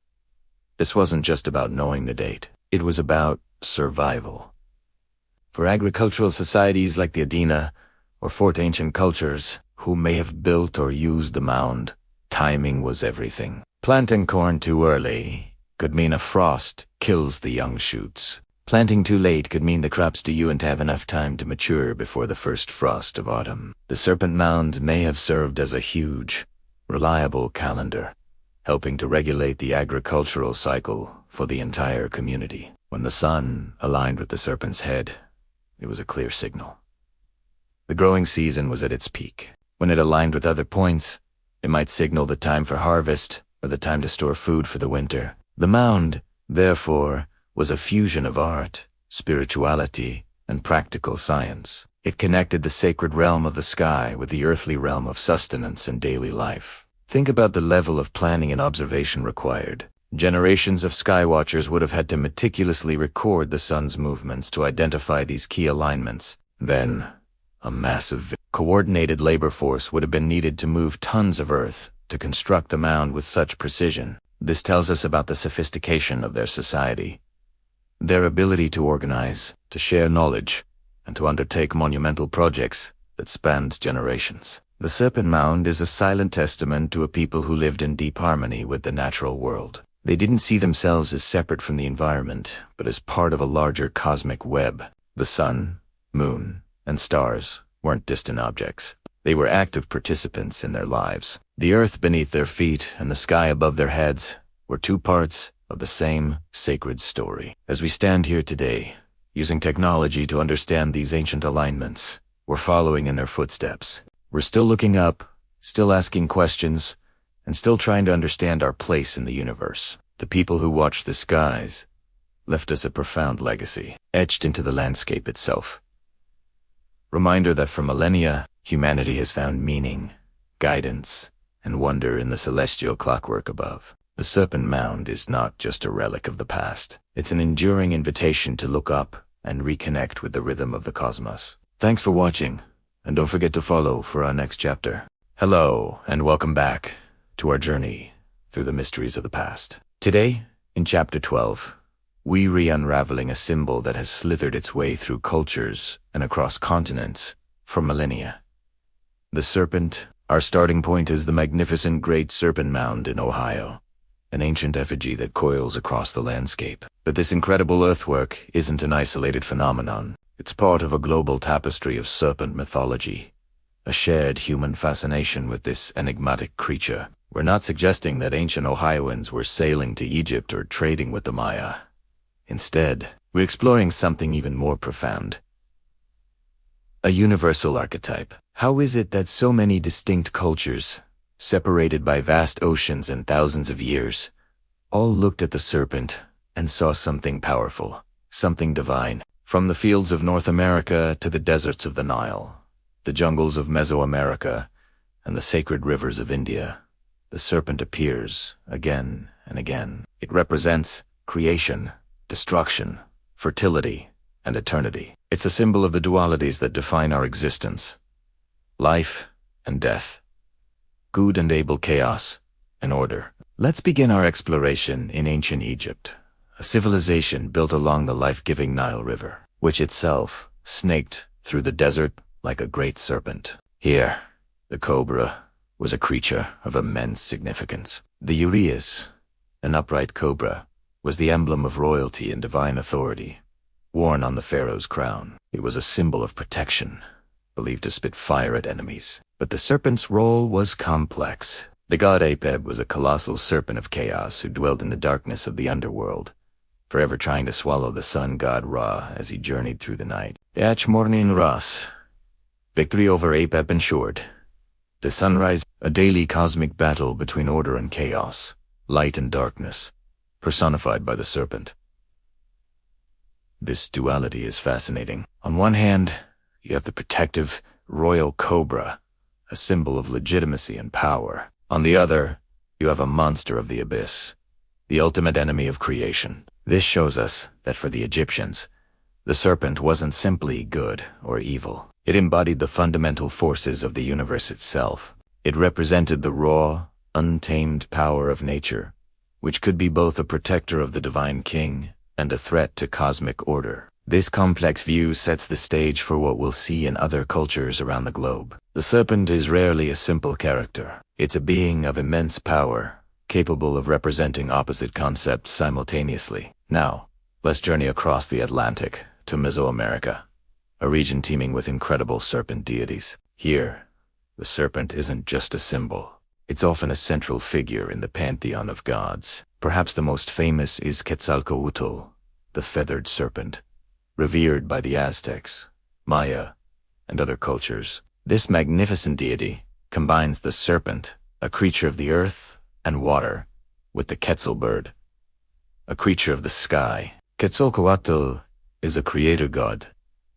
This wasn't just about knowing the date. It was about survival. For agricultural societies like the Adena or Fort Ancient cultures, who may have built or used the mound, timing was everything. Planting corn too early could mean a frost kills the young shoots. Planting too late could mean the crops didn't have enough time to mature before the first frost of autumn. The Serpent Mound may have served as a huge, reliable calendar, helping to regulate the agricultural cycle for the entire community. When the sun aligned with the serpent's head, it was a clear signal. The growing season was at its peak. When it aligned with other points, it might signal the time for harvest or the time to store food for the winter. The mound, therefore, was a fusion of art, spirituality, and practical science. It connected the sacred realm of the sky with the earthly realm of sustenance and daily life. Think about the level of planning and observation required. Generations of skywatchers would have had to meticulously record the sun's movements to identify these key alignments. Then, a massive, coordinated labor force would have been needed to move tons of earth to construct the mound with such precision. This tells us about the sophistication of their society, their ability to organize, to share knowledge, and to undertake monumental projects that spanned generations. The Serpent Mound is a silent testament to a people who lived in deep harmony with the natural world. They didn't see themselves as separate from the environment, but as part of a larger cosmic web. The sun, moon, and stars weren't distant objects. They were active participants in their lives. The earth beneath their feet and the sky above their heads were two parts of the same sacred story. As we stand here today, using technology to understand these ancient alignments, we're following in their footsteps. We're still looking up, still asking questions, and still trying to understand our place in the universe. The people who watched the skies left us a profound legacy, etched into the landscape itself. Reminder that for millennia, humanity has found meaning, guidance, and wonder in the celestial clockwork above. The Serpent Mound is not just a relic of the past. It's an enduring invitation to look up and reconnect with the rhythm of the cosmos. Thanks for watching, and don't forget to follow for our next chapter. Hello, and welcome back to our journey through the mysteries of the past. Today, in Chapter 12, we re-unraveling a symbol that has slithered its way through cultures and across continents for millennia. The serpent. Our starting point is the magnificent Great Serpent Mound in Ohio, an ancient effigy that coils across the landscape. But this incredible earthwork isn't an isolated phenomenon. It's part of a global tapestry of serpent mythology, a shared human fascination with this enigmatic creature. We're not suggesting that ancient Ohioans were sailing to Egypt or trading with the Maya. Instead, we're exploring something even more profound. A universal archetype. How is it that so many distinct cultures, separated by vast oceans and thousands of years, all looked at the serpent and saw something powerful, something divine? From the fields of North America to the deserts of the Nile, the jungles of Mesoamerica, and the sacred rivers of India, the serpent appears again and again. It represents creation, destruction, fertility, and eternity. It's a symbol of the dualities that define our existence: life and death, good and evil, chaos and order. Let's begin our exploration in ancient Egypt, a civilization built along the life-giving Nile River, which itself snaked through the desert like a great serpent. Here, the cobra was a creature of immense significance. The uraeus, an upright cobra, was the emblem of royalty and divine authority, worn on the pharaoh's crown. It was a symbol of protection, believed to spit fire at enemies. But the serpent's role was complex. The god Apep was a colossal serpent of chaos who dwelled in the darkness of the underworld, forever trying to swallow the sun god Ra as he journeyed through the night. Each morning Ras, victory over Apep ensured. The sunrise, a daily cosmic battle between order and chaos, light and darkness, personified by the serpent. This duality is fascinating. On one hand, you have the protective, royal cobra, a symbol of legitimacy and power. On the other, you have a monster of the abyss, the ultimate enemy of creation. This shows us that for the Egyptians, the serpent wasn't simply good or evil. It embodied the fundamental forces of the universe itself. It represented the raw, untamed power of nature, which could be both a protector of the divine king and a threat to cosmic order. This complex view sets the stage for what we'll see in other cultures around the globe. The serpent is rarely a simple character. It's a being of immense power, capable of representing opposite concepts simultaneously. Now, let's journey across the Atlantic to Mesoamerica, a region teeming with incredible serpent deities. Here, the serpent isn't just a symbol. It's often a central figure in the pantheon of gods. Perhaps the most famous is Quetzalcoatl, the feathered serpent, revered by the Aztecs, Maya, and other cultures. This magnificent deity combines the serpent, a creature of the earth and water, with the Quetzal bird, a creature of the sky. Quetzalcoatl is a creator god,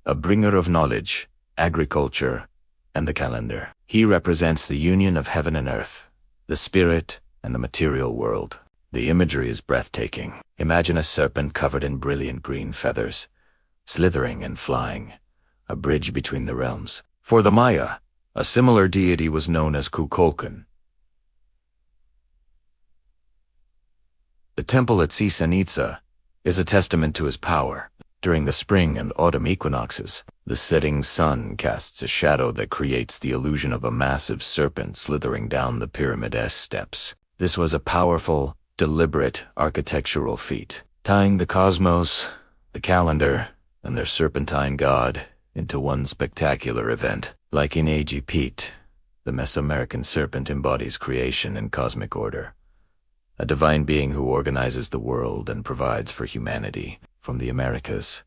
a bringer of knowledge, agriculture, and the calendar. He represents the union of heaven and earth, the spirit and the material world. The imagery is breathtaking. Imagine a serpent covered in brilliant green feathers, slithering and flying, a bridge between the realms. For the Maya, a similar deity was known as Kukulkan. The temple at Chichén Itzá is a testament to his power. During the spring and autumn equinoxes, the setting sun casts a shadow that creates the illusion of a massive serpent slithering down the pyramid-esque steps. This was a powerful, deliberate architectural feat, tying the cosmos, the calendar, and their serpentine god into one spectacular event. Like in Egypt, the Mesoamerican serpent embodies creation and cosmic order, a divine being who organizes the world and provides for humanity. From the Americas,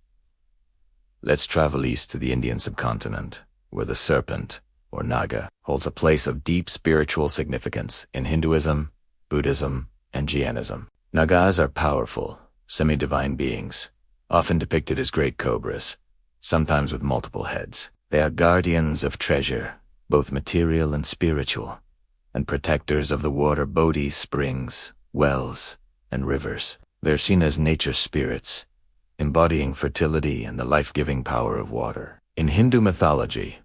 let's travel east to the Indian subcontinent, where the serpent, or Naga, holds a place of deep spiritual significance in Hinduism, Buddhism, and Jainism. Nagas are powerful, semi-divine beings, often depicted as great cobras, sometimes with multiple heads. They are guardians of treasure, both material and spiritual, and protectors of the water bodies, springs, wells, and rivers. They're seen as nature spirits, embodying fertility and the life-giving power of water. In Hindu mythology,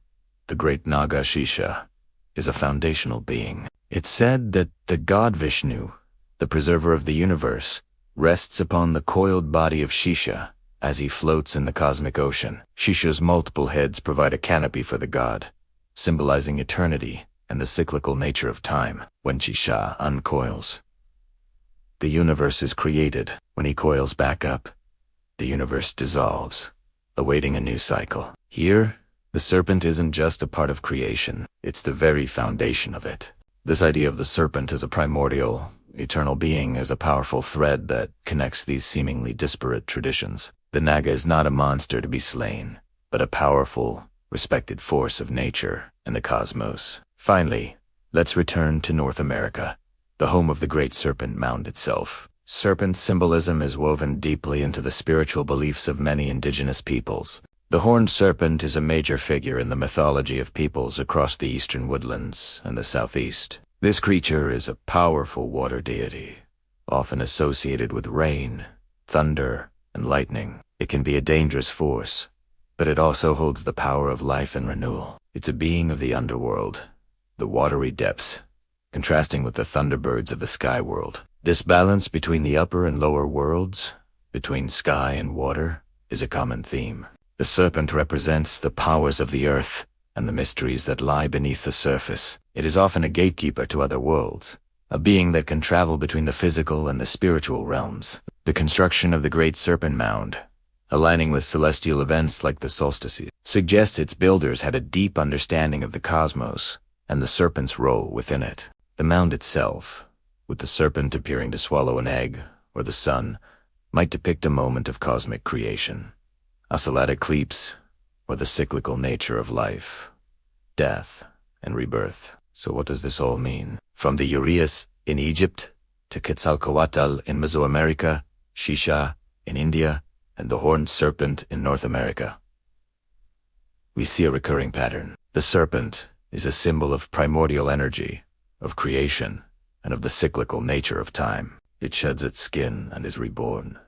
the great Naga Shisha is a foundational being. It's said that the god Vishnu, the preserver of the universe, rests upon the coiled body of Shisha as he floats in the cosmic ocean. Shisha's multiple heads provide a canopy for the god, symbolizing eternity and the cyclical nature of time. When Shisha uncoils, the universe is created. When he coils back up, the universe dissolves, awaiting a new cycle. Here, The serpent isn't just a part of creation, it's the very foundation of it. This idea of the serpent as a primordial, eternal being is a powerful thread that connects these seemingly disparate traditions. The Naga is not a monster to be slain, but a powerful, respected force of nature and the cosmos. Finally, let's return to North America, the home of the Great Serpent Mound itself. Serpent symbolism is woven deeply into the spiritual beliefs of many indigenous peoples. The horned serpent is a major figure in the mythology of peoples across the eastern woodlands and the southeast. This creature is a powerful water deity, often associated with rain, thunder, and lightning. It can be a dangerous force, but it also holds the power of life and renewal. It's a being of the underworld, the watery depths, contrasting with the thunderbirds of the sky world. This balance between the upper and lower worlds, between sky and water, is a common theme. The serpent represents the powers of the earth and the mysteries that lie beneath the surface. It is often a gatekeeper to other worlds, a being that can travel between the physical and the spiritual realms. The construction of the Great Serpent Mound, aligning with celestial events like the solstices, suggests its builders had a deep understanding of the cosmos and the serpent's role within it. The mound itself, with the serpent appearing to swallow an egg or the sun, might depict a moment of cosmic creation, a solar eclipse, or the cyclical nature of life, death, and rebirth. So what does this all mean? From the uraeus in Egypt to Quetzalcoatl in Mesoamerica, Shisha in India, and the horned serpent in North America, we see a recurring pattern. The serpent is a symbol of primordial energy, of creation, and of the cyclical nature of time. It sheds its skin and is reborn,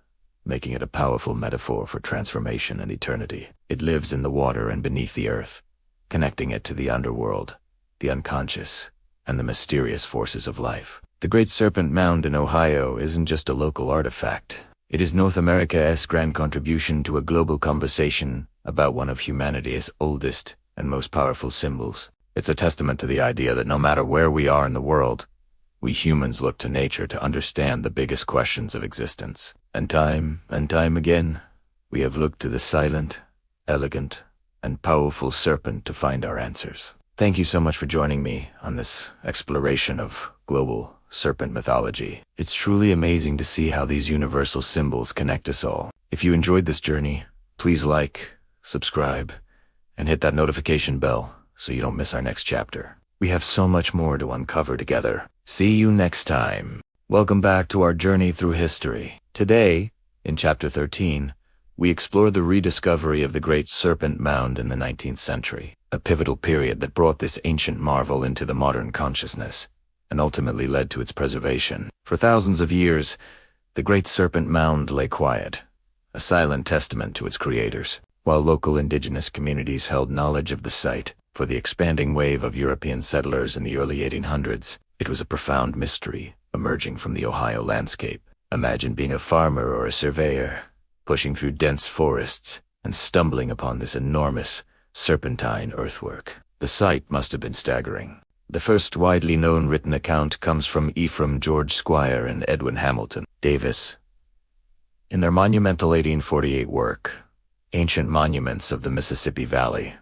making it a powerful metaphor for transformation and eternity. It lives in the water and beneath the earth, connecting it to the underworld, the unconscious, and the mysterious forces of life. The Great Serpent Mound in Ohio isn't just a local artifact. It is North America's grand contribution to a global conversation about one of humanity's oldest and most powerful symbols. It's a testament to the idea that no matter where we are in the world, we humans look to nature to understand the biggest questions of existence. And time again, we have looked to the silent, elegant, and powerful serpent to find our answers. Thank you so much for joining me on this exploration of global serpent mythology. It's truly amazing to see how these universal symbols connect us all. If you enjoyed this journey, please like, subscribe, and hit that notification bell so you don't miss our next chapter. We have so much more to uncover together. See you next time. Welcome back to our journey through history. Today, in Chapter 13, we explore the rediscovery of the Great Serpent Mound in the 19th century, a pivotal period that brought this ancient marvel into the modern consciousness and ultimately led to its preservation. For thousands of years, the Great Serpent Mound lay quiet, a silent testament to its creators. While local indigenous communities held knowledge of the site, for the expanding wave of European settlers in the early 1800s, it was a profound mystery emerging from the Ohio landscape. Imagine being a farmer or a surveyor, pushing through dense forests and stumbling upon this enormous serpentine earthwork. The sight must have been staggering. The first widely known written account comes from Ephraim George Squire and Edwin Hamilton Davis. In their monumental 1848 work, Ancient Monuments of the Mississippi Valley,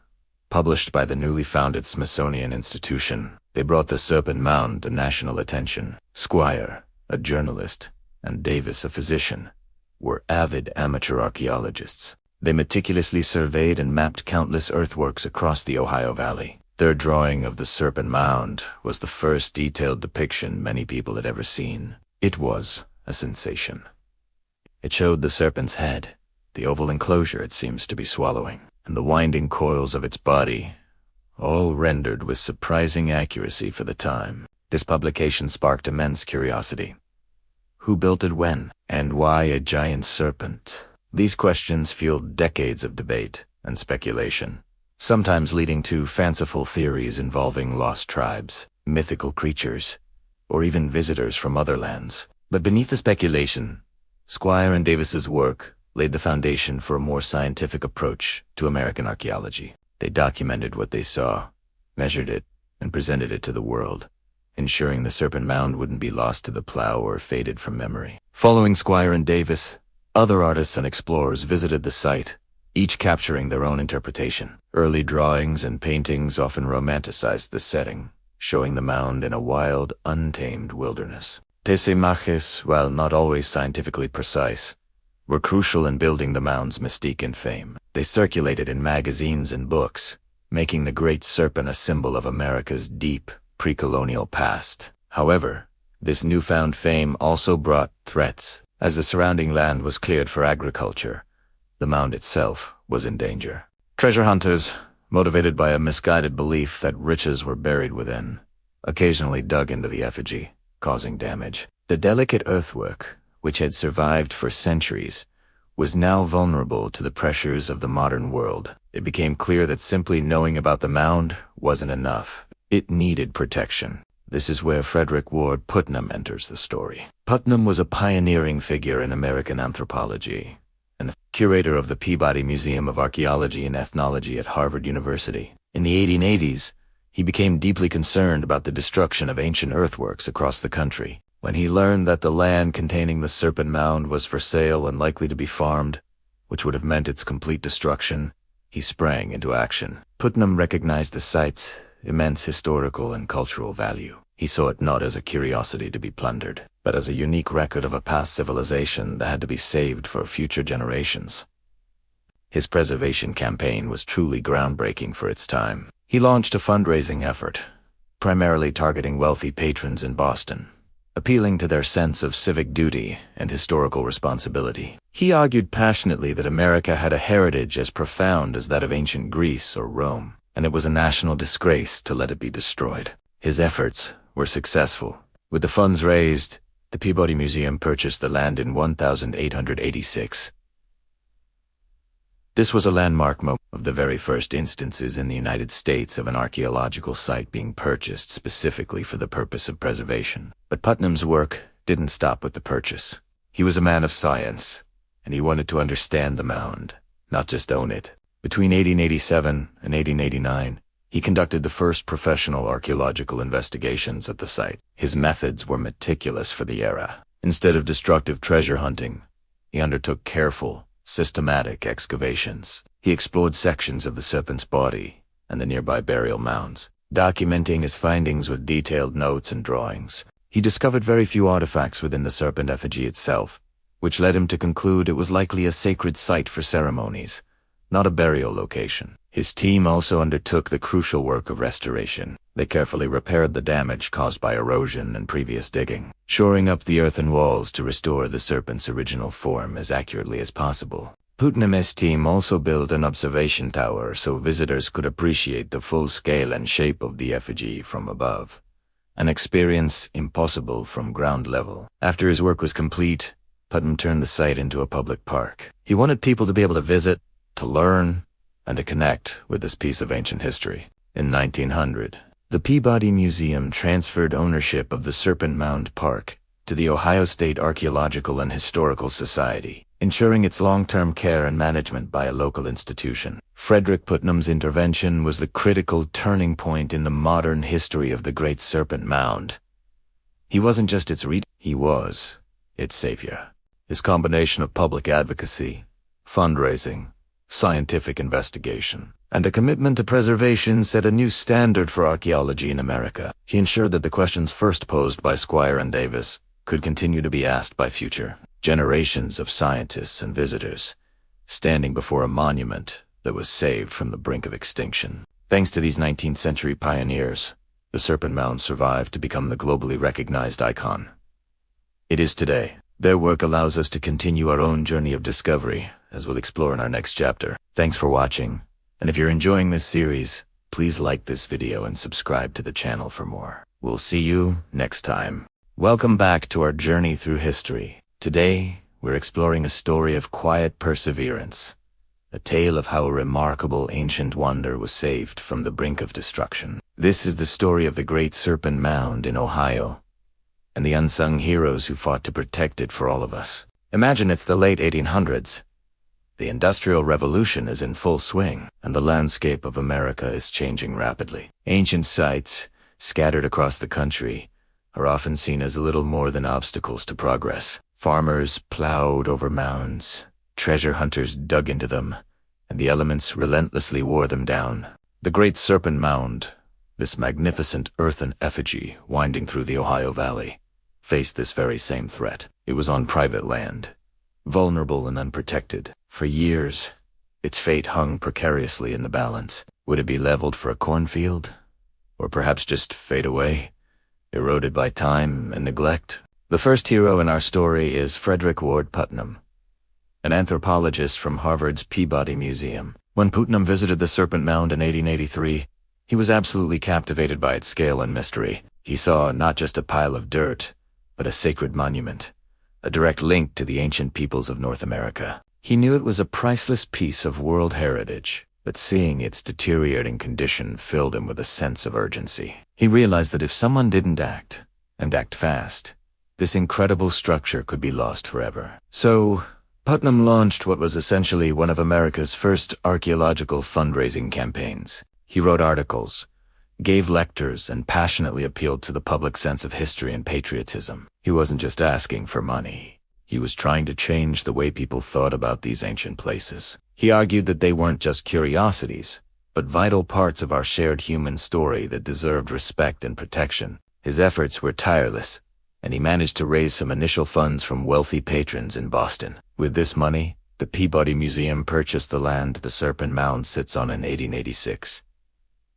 published by the newly founded Smithsonian Institution, they brought the Serpent Mound to national attention. Squire, a journalist, and Davis, a physician, were avid amateur archaeologists. They meticulously surveyed and mapped countless earthworks across the Ohio Valley. Their drawing of the Serpent Mound was the first detailed depiction many people had ever seen. It was a sensation. It showed the serpent's head, the oval enclosure it seems to be swallowing, and the winding coils of its body, all rendered with surprising accuracy for the time. This publication sparked immense curiosity. Who built it when? And why a giant serpent? These questions fueled decades of debate and speculation, sometimes leading to fanciful theories involving lost tribes, mythical creatures, or even visitors from other lands. But beneath the speculation, Squire and Davis's work laid the foundation for a more scientific approach to American archaeology. They documented what they saw, measured it, and presented it to the world, ensuring the Serpent Mound wouldn't be lost to the plow or faded from memory. Following Squire and Davis, other artists and explorers visited the site each capturing their own interpretation. Early drawings and paintings often romanticized the setting, showing the mound in a wild, untamed wilderness. These images, while not always scientifically precise, were crucial in building the mound's mystique and fame. They circulated in magazines and books, making the Great Serpent a symbol of America's deep, pre-colonial past. However, this newfound fame also brought threats. As the surrounding land was cleared for agriculture, the mound itself was in danger. Treasure hunters, motivated by a misguided belief that riches were buried within, occasionally dug into the effigy, causing damage. The delicate earthwork, which had survived for centuries, was now vulnerable to the pressures of the modern world. It became clear that simply knowing about the mound wasn't enough. It needed protection. This is where Frederick Ward Putnam enters the story. Putnam was a pioneering figure in American anthropology, and curator of the Peabody Museum of Archaeology and Ethnology at Harvard University. In the 1880s, he became deeply concerned about the destruction of ancient earthworks across the country. When he learned that the land containing the Serpent Mound was for sale and likely to be farmed, which would have meant its complete destruction, he sprang into action. Putnam recognized the site's immense historical and cultural value. He saw it not as a curiosity to be plundered, but as a unique record of a past civilization that had to be saved for future generations. His preservation campaign was truly groundbreaking for its time. He launched a fundraising effort, primarily targeting wealthy patrons in Boston, appealing to their sense of civic duty and historical responsibility. He argued passionately that America had a heritage as profound as that of ancient Greece or Rome, and it was a national disgrace to let it be destroyed. His efforts were successful. With the funds raised, the Peabody Museum purchased the land in 1886. This was a landmark moment of the very first instances in the United States of an archaeological site being purchased specifically for the purpose of preservation. But Putnam's work didn't stop with the purchase. He was a man of science, and he wanted to understand the mound, not just own it. Between 1887 and 1889, he conducted the first professional archaeological investigations at the site. His methods were meticulous for the era. Instead of destructive treasure hunting, he undertook careful, systematic excavations. He explored sections of the serpent's body and the nearby burial mounds, documenting his findings with detailed notes and drawings. He discovered very few artifacts within the serpent effigy itself, which led him to conclude it was likely a sacred site for ceremonies, not a burial location. His team also undertook the crucial work of restoration. They carefully repaired the damage caused by erosion and previous digging, shoring up the earthen walls to restore the serpent's original form as accurately as possible. Putnam's team also built an observation tower so visitors could appreciate the full scale and shape of the effigy from above, an experience impossible from ground level. After his work was complete, Putnam turned the site into a public park. He wanted people to be able to visit, to learn, and to connect with this piece of ancient history. In 1900, the Peabody Museum transferred ownership of the Serpent Mound Park to the Ohio State Archaeological and Historical Society, ensuring its long-term care and management by a local institution. Frederick Putnam's intervention was the critical turning point in the modern history of the Great Serpent Mound. He wasn't just its reader, he was its savior. His combination of public advocacy, fundraising, scientific investigation, and a commitment to preservation set a new standard for archaeology in America. He ensured that the questions first posed by Squire and Davis could continue to be asked by future generations of scientists and visitors, standing before a monument that was saved from the brink of extinction. Thanks to these 19th century pioneers, the Serpent Mound survived to become the globally recognized icon it is today. Their work allows us to continue our own journey of discovery, as we'll explore in our next chapter. Thanks for watching, and if you're enjoying this series, please like this video and subscribe to the channel for more. We'll see you next time. Welcome back to our journey through history. Today, we're exploring a story of quiet perseverance, a tale of how a remarkable ancient wonder was saved from the brink of destruction. This is the story of the Great Serpent Mound in Ohio, and the unsung heroes who fought to protect it for all of us. Imagine it's the late 1800s. The Industrial Revolution is in full swing, and the landscape of America is changing rapidly. Ancient sites, scattered across the country, are often seen as little more than obstacles to progress. Farmers plowed over mounds, treasure hunters dug into them, and the elements relentlessly wore them down. The Great Serpent Mound, this magnificent earthen effigy winding through the Ohio Valley, faced this very same threat. It was on private land, vulnerable and unprotected. For years, its fate hung precariously in the balance. Would it be leveled for a cornfield? Or perhaps just fade away, eroded by time and neglect? The first hero in our story is Frederick Ward Putnam, an anthropologist from Harvard's Peabody Museum. When Putnam visited the Serpent Mound in 1883, he was absolutely captivated by its scale and mystery. He saw not just a pile of dirt, but a sacred monument, a direct link to the ancient peoples of North America. He knew it was a priceless piece of world heritage, but seeing its deteriorating condition filled him with a sense of urgency. He realized that if someone didn't act, and act fast, this incredible structure could be lost forever. So, Putnam launched what was essentially one of America's first archaeological fundraising campaigns. He wrote articles, gave lectures, and passionately appealed to the public sense of history and patriotism. He wasn't just asking for money. He was trying to change the way people thought about these ancient places. He argued that they weren't just curiosities, but vital parts of our shared human story that deserved respect and protection. His efforts were tireless, and he managed to raise some initial funds from wealthy patrons in Boston. With this money, the Peabody Museum purchased the land the Serpent Mound sits on in 1886.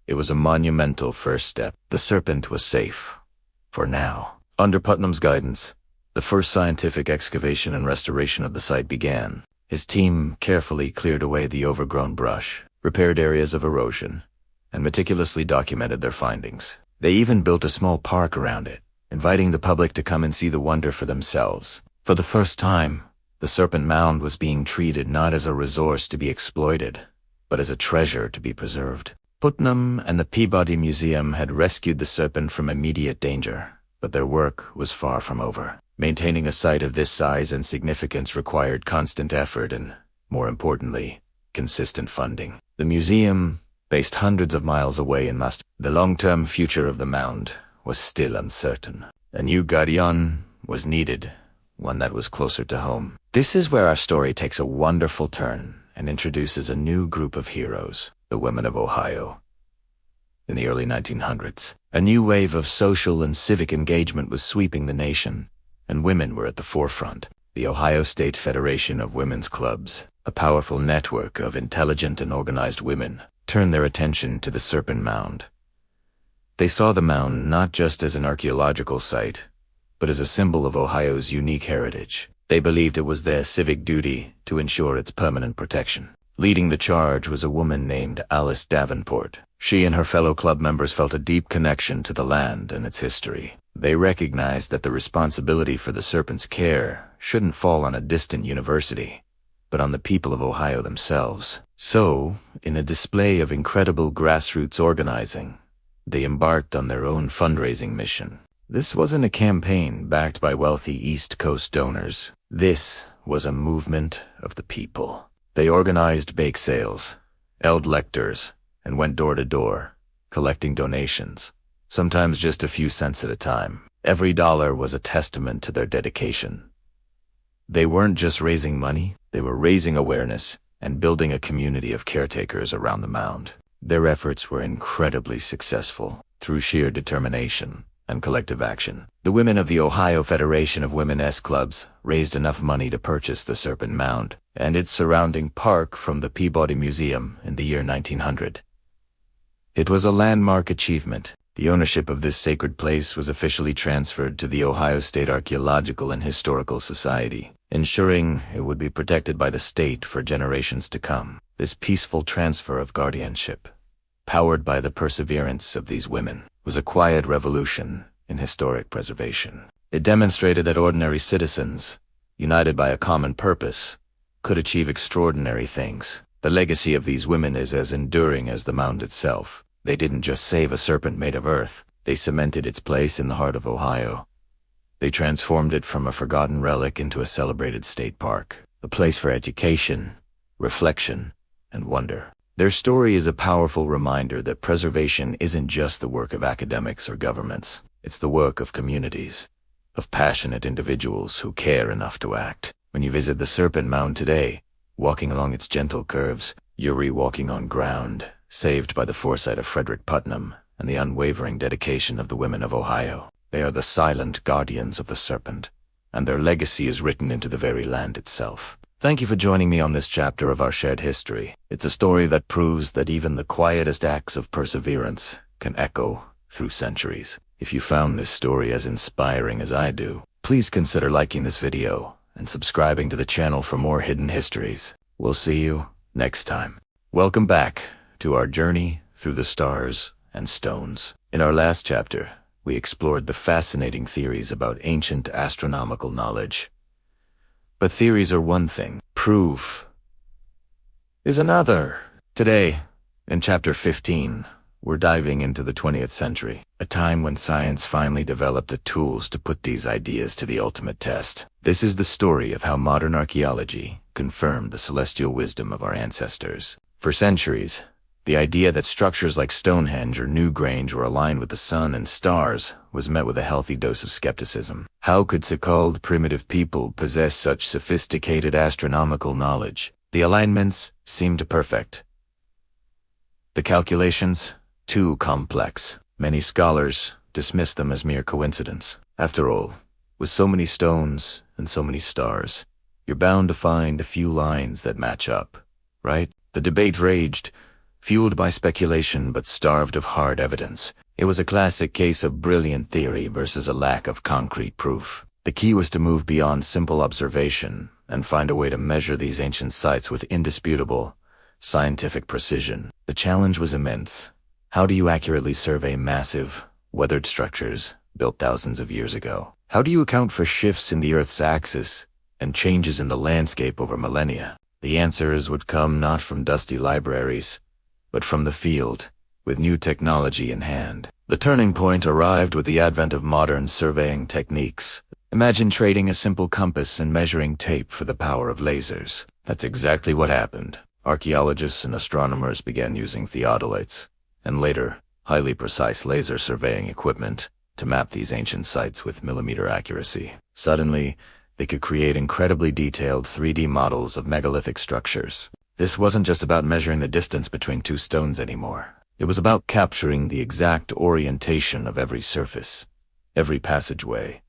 It was a monumental first step. The serpent was safe. For now. Under Putnam's guidance, the first scientific excavation and restoration of the site began. His team carefully cleared away the overgrown brush, repaired areas of erosion, and meticulously documented their findings. They even built a small park around it, inviting the public to come and see the wonder for themselves. For the first time, the Serpent Mound was being treated not as a resource to be exploited, but as a treasure to be preserved. Putnam and the Peabody Museum had rescued the serpent from immediate danger, but their work was far from over. Maintaining a site of this size and significance required constant effort and, more importantly, consistent funding. The museum, based hundreds of miles away in Must, the long-term future of the mound was still uncertain. A new guardian was needed, one that was closer to home. This is where our story takes a wonderful turn and introduces a new group of heroes, the women of Ohio. In the early 1900s, a new wave of social and civic engagement was sweeping the nation, and women were at the forefront. The Ohio State Federation of Women's Clubs, a powerful network of intelligent and organized women, turned their attention to the Serpent Mound. They saw the mound not just as an archaeological site, but as a symbol of Ohio's unique heritage. They believed it was their civic duty to ensure its permanent protection. Leading the charge was a woman named Alice Davenport. She and her fellow club members felt a deep connection to the land and its history. They recognized that the responsibility for the serpent's care shouldn't fall on a distant university, but on the people of Ohio themselves. So, in a display of incredible grassroots organizing, they embarked on their own fundraising mission. This wasn't a campaign backed by wealthy East Coast donors. This was a movement of the people. They organized bake sales, held lectures, and went door to door, collecting donations, sometimes just a few cents at a time. Every dollar was a testament to their dedication. They weren't just raising money, they were raising awareness and building a community of caretakers around the mound. Their efforts were incredibly successful through sheer determination and collective action. The women of the Ohio Federation of Women's Clubs raised enough money to purchase the Serpent Mound and its surrounding park from the Peabody Museum in the year 1900. It was a landmark achievement. The ownership of this sacred place was officially transferred to the Ohio State Archaeological and Historical Society, ensuring it would be protected by the state for generations to come. This peaceful transfer of guardianship, powered by the perseverance of these women, was a quiet revolution in historic preservation. It demonstrated that ordinary citizens, united by a common purpose, could achieve extraordinary things. The legacy of these women is as enduring as the mound itself. They didn't just save a serpent made of earth, they cemented its place in the heart of Ohio. They transformed it from a forgotten relic into a celebrated state park, a place for education, reflection, and wonder. Their story is a powerful reminder that preservation isn't just the work of academics or governments. It's the work of communities, of passionate individuals who care enough to act. When you visit the Serpent Mound today, walking along its gentle curves, Yuri walking on ground, saved by the foresight of Frederick Putnam and the unwavering dedication of the women of Ohio. They are the silent guardians of the serpent, and their legacy is written into the very land itself. Thank you for joining me on this chapter of our shared history. It's a story that proves that even the quietest acts of perseverance can echo through centuries. If you found this story as inspiring as I do, please consider liking this video and subscribing to the channel for more hidden histories. We'll see you next time. Welcome back to our journey through the stars and stones. In our last chapter, we explored the fascinating theories about ancient astronomical knowledge. But theories are one thing, proof is another. Today, in Chapter 15, we're diving into the 20th century, a time when science finally developed the tools to put these ideas to the ultimate test. This is the story of how modern archaeology confirmed the celestial wisdom of our ancestors. For centuries, the idea that structures like Stonehenge or Newgrange were aligned with the sun and stars was met with a healthy dose of skepticism. How could so-called primitive people possess such sophisticated astronomical knowledge? The alignments seemed perfect. The calculations, too complex. Many scholars dismissed them as mere coincidence. After all, with so many stones and so many stars, you're bound to find a few lines that match up, right? The debate raged, fueled by speculation but starved of hard evidence. It was a classic case of brilliant theory versus a lack of concrete proof. The key was to move beyond simple observation and find a way to measure these ancient sites with indisputable scientific precision. The challenge was immense. How do you accurately survey massive, weathered structures built thousands of years ago? How do you account for shifts in the Earth's axis and changes in the landscape over millennia? The answers would come not from dusty libraries, but from the field, with new technology in hand. The turning point arrived with the advent of modern surveying techniques. Imagine trading a simple compass and measuring tape for the power of lasers. That's exactly what happened. Archaeologists and astronomers began using theodolites, and later, highly precise laser surveying equipment to map these ancient sites with millimeter accuracy. Suddenly, they could create incredibly detailed 3D models of megalithic structures. This wasn't just about measuring the distance between two stones anymore. It was about capturing the exact orientation of every surface, every passageway,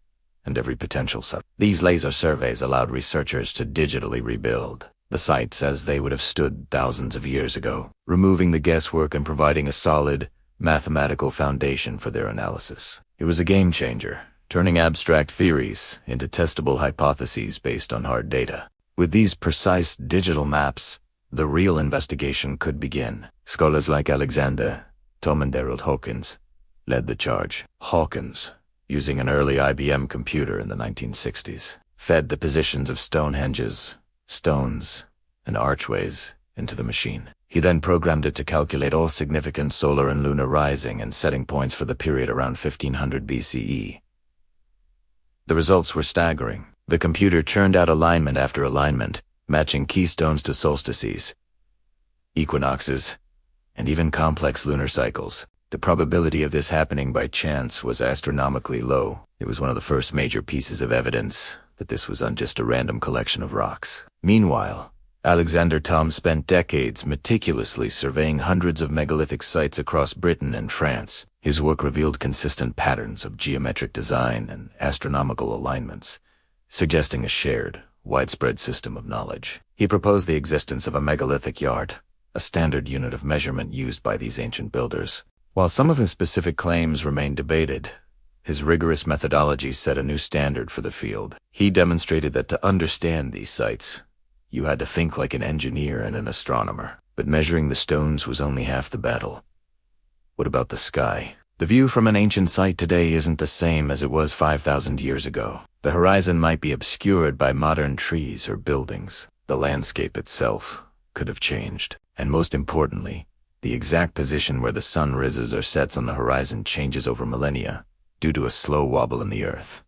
and every potential site. These laser surveys allowed researchers to digitally rebuild the sites as they would have stood thousands of years ago, removing the guesswork and providing a solid, mathematical foundation for their analysis. It was a game changer, turning abstract theories into testable hypotheses based on hard data. With these precise digital maps, the real investigation could begin. Scholars like Alexander Tomanderald Hawkins led the charge. Hawkins, using an early IBM computer in the 1960s, fed the positions of Stonehenges, stones, and archways into the machine. He then programmed it to calculate all significant solar and lunar rising and setting points for the period around 1500 BCE. The results were staggering. The computer churned out alignment after alignment, matching keystones to solstices, equinoxes, and even complex lunar cycles. The probability of this happening by chance was astronomically low. It was one of the first major pieces of evidence that this wasn't just a random collection of rocks. Meanwhile, Alexander Thom spent decades meticulously surveying hundreds of megalithic sites across Britain and France. His work revealed consistent patterns of geometric design and astronomical alignments, suggesting a shared, widespread system of knowledge. He proposed the existence of a megalithic yard, a standard unit of measurement used by these ancient builders. While some of his specific claims remained debated, his rigorous methodology set a new standard for the field. He demonstrated that to understand these sites, you had to think like an engineer and an astronomer. But measuring the stones was only half the battle. What about the sky? The view from an ancient site today isn't the same as it was 5,000 years ago. The horizon might be obscured by modern trees or buildings. The landscape itself could have changed. And most importantly, the exact position where the sun rises or sets on the horizon changes over millennia due to a slow wobble in the Earth's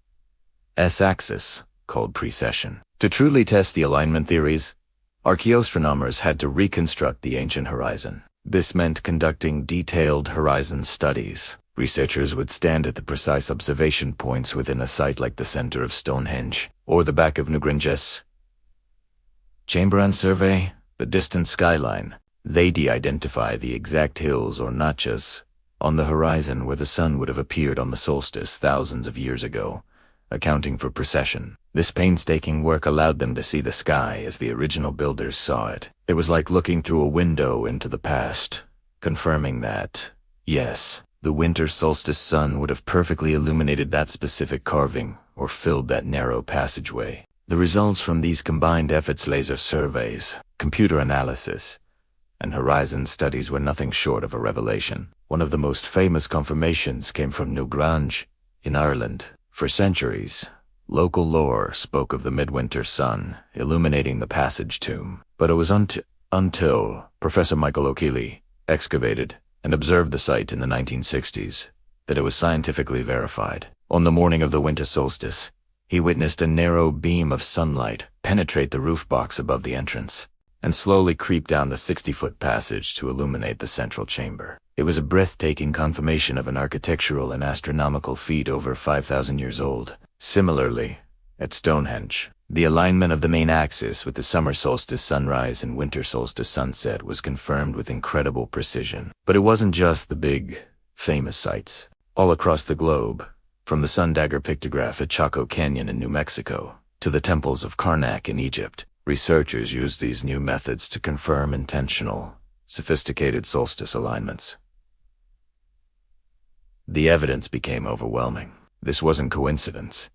axis, called precession. To truly test the alignment theories, archaeoastronomers had to reconstruct the ancient horizon. This meant conducting detailed horizon studies. Researchers would stand at the precise observation points within a site like the center of Stonehenge or the back of Newgrange. Chamberon survey the distant skyline, They de-identify the exact hills or notches on the horizon where the sun would have appeared on the solstice thousands of years ago, accounting for precession. This painstaking work allowed them to see the sky as the original builders saw it. It was like looking through a window into the past, confirming that, yes, the winter solstice sun would have perfectly illuminated that specific carving or filled that narrow passageway. The results from these combined efforts, laser surveys, computer analysis, and horizon studies were nothing short of a revelation. One of the most famous confirmations came from Newgrange in Ireland. For centuries, local lore spoke of the midwinter sun illuminating the passage tomb, but it was until Professor Michael O'Keefe excavated and observed the site in the 1960s that it was scientifically verified. On the morning of the winter solstice, he witnessed a narrow beam of sunlight penetrate the roof box above the entrance and slowly creep down the 60-foot passage to illuminate the central chamber. It was a breathtaking confirmation of an architectural and astronomical feat over 5,000 years old. Similarly, at Stonehenge, the alignment of the main axis with the summer solstice sunrise and winter solstice sunset was confirmed with incredible precision. But it wasn't just the big, famous sites. All across the globe, from the Sun Dagger pictograph at Chaco Canyon in New Mexico to the temples of Karnak in Egypt, researchers used these new methods to confirm intentional, sophisticated solstice alignments. The evidence became overwhelming. This wasn't coincidence.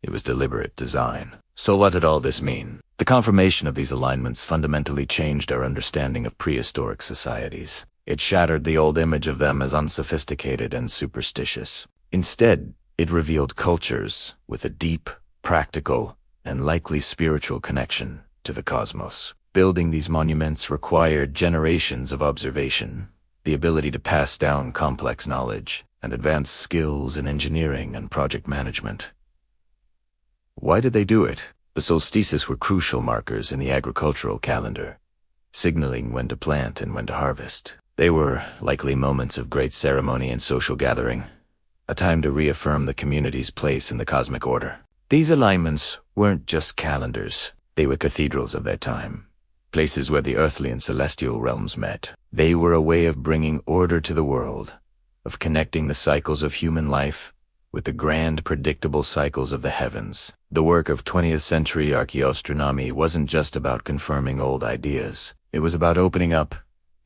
It was deliberate design. So what did all this mean? The confirmation of these alignments fundamentally changed our understanding of prehistoric societies. It shattered the old image of them as unsophisticated and superstitious. Instead, it revealed cultures with a deep, practical, and likely spiritual connection to the cosmos. Building these monuments required generations of observation, the ability to pass down complex knowledge, and advanced skills in engineering and project management. Why did they do it? The solstices were crucial markers in the agricultural calendar, signaling when to plant and when to harvest. They were likely moments of great ceremony and social gathering, a time to reaffirm the community's place in the cosmic order. These alignments weren't just calendars, they were cathedrals of their time, places where the earthly and celestial realms met. They were a way of bringing order to the world, of connecting the cycles of human life with the grand, predictable cycles of the heavens. The work of 20th century archaeoastronomy wasn't just about confirming old ideas. It was about opening up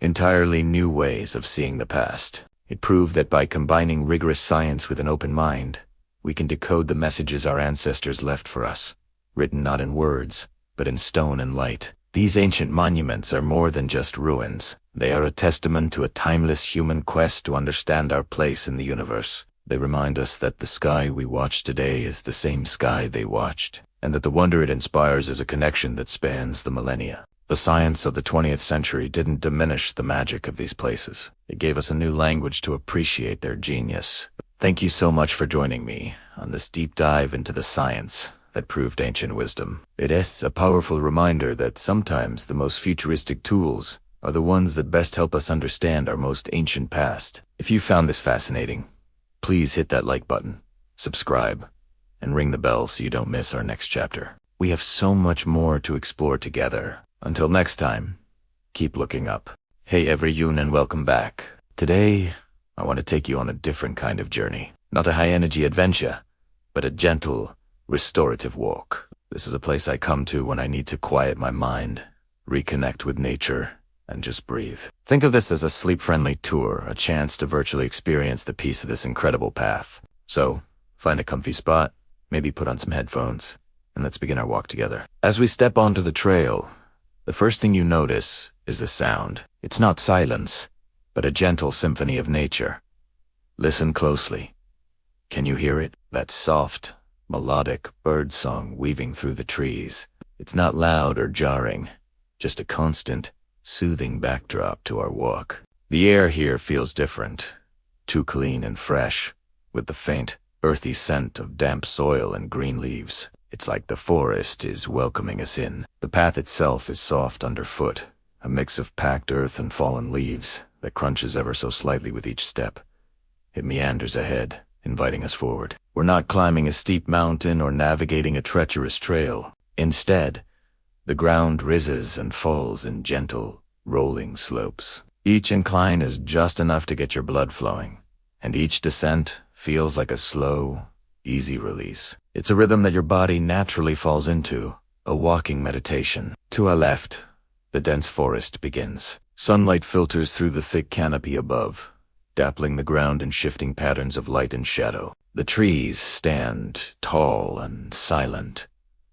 entirely new ways of seeing the past. It proved that by combining rigorous science with an open mind, we can decode the messages our ancestors left for us, written not in words, but in stone and light. These ancient monuments are more than just ruins. They are a testament to a timeless human quest to understand our place in the universe. They remind us that the sky we watch today is the same sky they watched, and that the wonder it inspires is a connection that spans the millennia. The science of the 20th century didn't diminish the magic of these places. It gave us a new language to appreciate their genius. Thank you so much for joining me on this deep dive into the science that proved ancient wisdom. It is a powerful reminder that sometimes the most futuristic tools are the ones that best help us understand our most ancient past. If you found this fascinating, please hit that like button, subscribe, and ring the bell so you don't miss our next chapter. We have so much more to explore together. Until next time, keep looking up. Hey everyone, and welcome back. Today, I want to take you on a different kind of journey. Not a high-energy adventure, but a gentle, restorative walk. This is a place I come to when I need to quiet my mind, reconnect with nature, and just breathe. Think of this as a sleep-friendly tour, a chance to virtually experience the peace of this incredible path. So, find a comfy spot, maybe put on some headphones, and let's begin our walk together. As we step onto the trail, the first thing you notice is the sound. It's not silence, but a gentle symphony of nature. Listen closely. Can you hear it? That soft, melodic bird song weaving through the trees. It's not loud or jarring, just a constant, soothing backdrop to our walk. The air here feels different, too clean and fresh, with the faint, earthy scent of damp soil and green leaves. It's like the forest is welcoming us in. The path itself is soft underfoot, a mix of packed earth and fallen leaves that crunches ever so slightly with each step. It meanders ahead, inviting us forward. We're not climbing a steep mountain or navigating a treacherous trail. Instead, the ground rises and falls in gentle, rolling slopes. Each incline is just enough to get your blood flowing, and each descent feels like a slow, easy release. It's a rhythm that your body naturally falls into, a walking meditation. To our left, the dense forest begins. Sunlight filters through the thick canopy above, dappling the ground in shifting patterns of light and shadow. The trees stand tall and silent,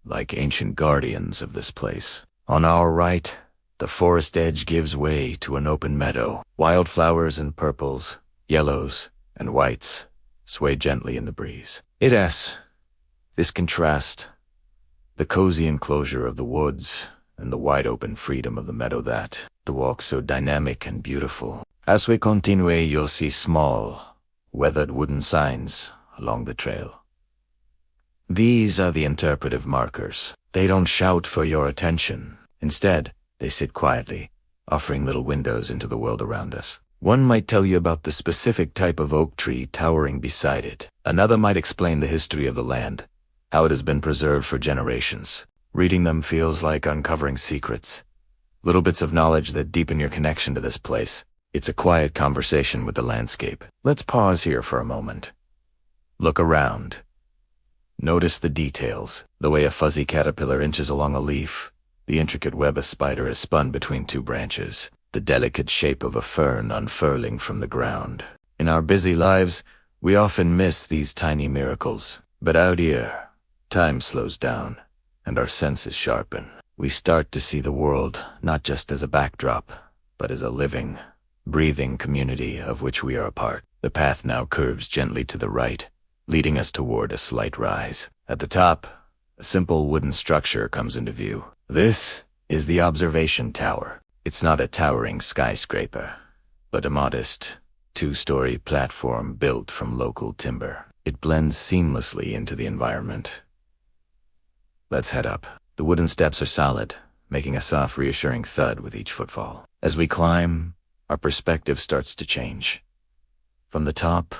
like ancient guardians of this place. On our right, the forest edge gives way to an open meadow. Wildflowers and purples, yellows, and whites sway gently in the breeze. This contrast, the cozy enclosure of the woods and the wide open freedom of the meadow, that the walk so dynamic and beautiful. As we continue, you'll see small, weathered wooden signs along the trail. These are the interpretive markers. They don't shout for your attention. Instead, they sit quietly, offering little windows into the world around us. One might tell you about the specific type of oak tree towering beside it. Another might explain the history of the land, how it has been preserved for generations. Reading them feels like uncovering secrets, little bits of knowledge that deepen your connection to this place. It's a quiet conversation with the landscape. Let's pause here for a moment. Look around. Notice the details, the way a fuzzy caterpillar inches along a leaf, the intricate web a spider has spun between two branches, the delicate shape of a fern unfurling from the ground. In our busy lives, we often miss these tiny miracles, but out here, time slows down, and our senses sharpen. We start to see the world not just as a backdrop, but as a living, breathing community of which we are a part. The path now curves gently to the right, leading us toward a slight rise. At the top, a simple wooden structure comes into view. This is the observation tower. It's not a towering skyscraper, but a modest, two-story platform built from local timber. It blends seamlessly into the environment. Let's head up. The wooden steps are solid, making a soft, reassuring thud with each footfall. As we climb, our perspective starts to change. From the top,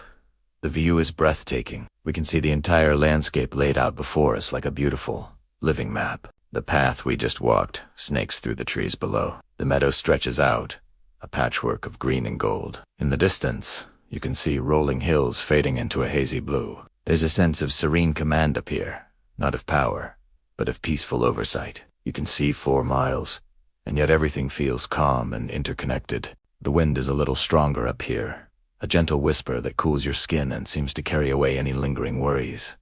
the view is breathtaking. We can see the entire landscape laid out before us like a beautiful, living map. The path we just walked snakes through the trees below. The meadow stretches out, a patchwork of green and gold. In the distance, you can see rolling hills fading into a hazy blue. There's a sense of serene command up here, not of power, but of peaceful oversight. You can see 4 miles, and yet everything feels calm and interconnected. The wind is a little stronger up here, a gentle whisper that cools your skin and seems to carry away any lingering worries.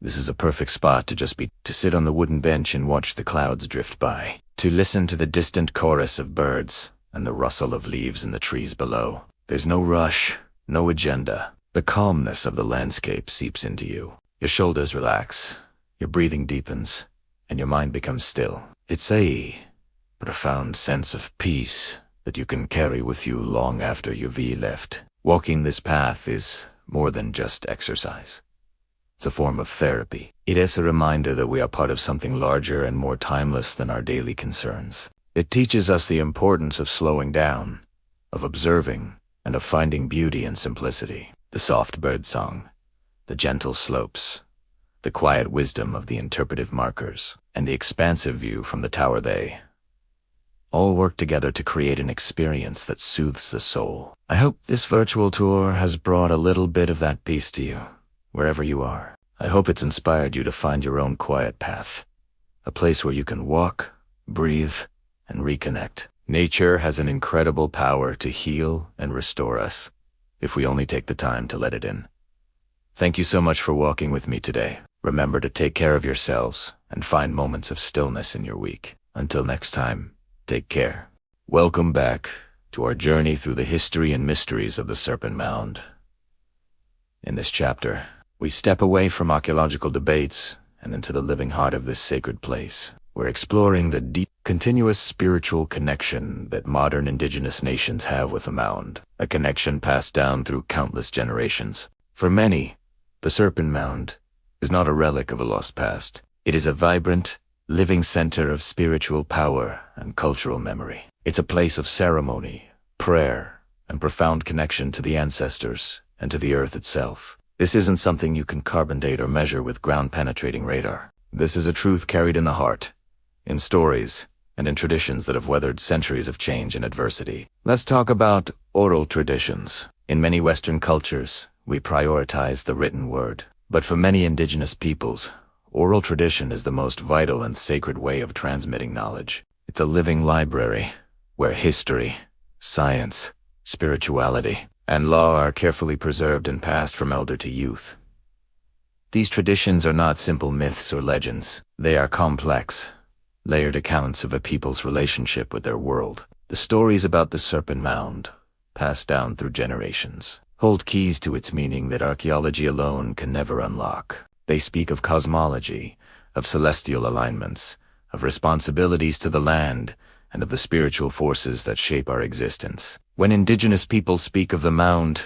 This is a perfect spot to sit on the wooden bench and watch the clouds drift by, to listen to the distant chorus of birds and the rustle of leaves in the trees below. There's no rush, no agenda. The calmness of the landscape seeps into you. Your shoulders relax, your breathing deepens, and your mind becomes still. It's a profound sense of peace that you can carry with you long after you've left. Walking this path is more than just exercise. It's a form of therapy. It is a reminder that we are part of something larger and more timeless than our daily concerns. It teaches us the importance of slowing down, of observing, and of finding beauty in simplicity. The soft birdsong, the gentle slopes, the quiet wisdom of the interpretive markers, and the expansive view from the tower, they all work together to create an experience that soothes the soul. I hope this virtual tour has brought a little bit of that peace to you, wherever you are. I hope it's inspired you to find your own quiet path, a place where you can walk, breathe, and reconnect. Nature has an incredible power to heal and restore us, if we only take the time to let it in. Thank you so much for walking with me today. Remember to take care of yourselves and find moments of stillness in your week. Until next time, take care. Welcome back to our journey through the history and mysteries of the Serpent Mound. In this chapter, we step away from archaeological debates and into the living heart of this sacred place. We're exploring the deep, continuous spiritual connection that modern indigenous nations have with the mound, a connection passed down through countless generations. For many, the Serpent Mound is not a relic of a lost past. It is a vibrant, living center of spiritual power and cultural memory. It's a place of ceremony, prayer, and profound connection to the ancestors and to the earth itself. This isn't something you can carbon date or measure with ground-penetrating radar. This is a truth carried in the heart, in stories, and in traditions that have weathered centuries of change and adversity. Let's talk about oral traditions. In many Western cultures, we prioritize the written word. But for many indigenous peoples, oral tradition is the most vital and sacred way of transmitting knowledge. It's a living library where history, science, spirituality, and law are carefully preserved and passed from elder to youth. These traditions are not simple myths or legends. They are complex, layered accounts of a people's relationship with their world. The stories about the Serpent Mound, passed down through generations, hold keys to its meaning that archaeology alone can never unlock. They speak of cosmology, of celestial alignments, of responsibilities to the land, and of the spiritual forces that shape our existence. When indigenous people speak of the mound,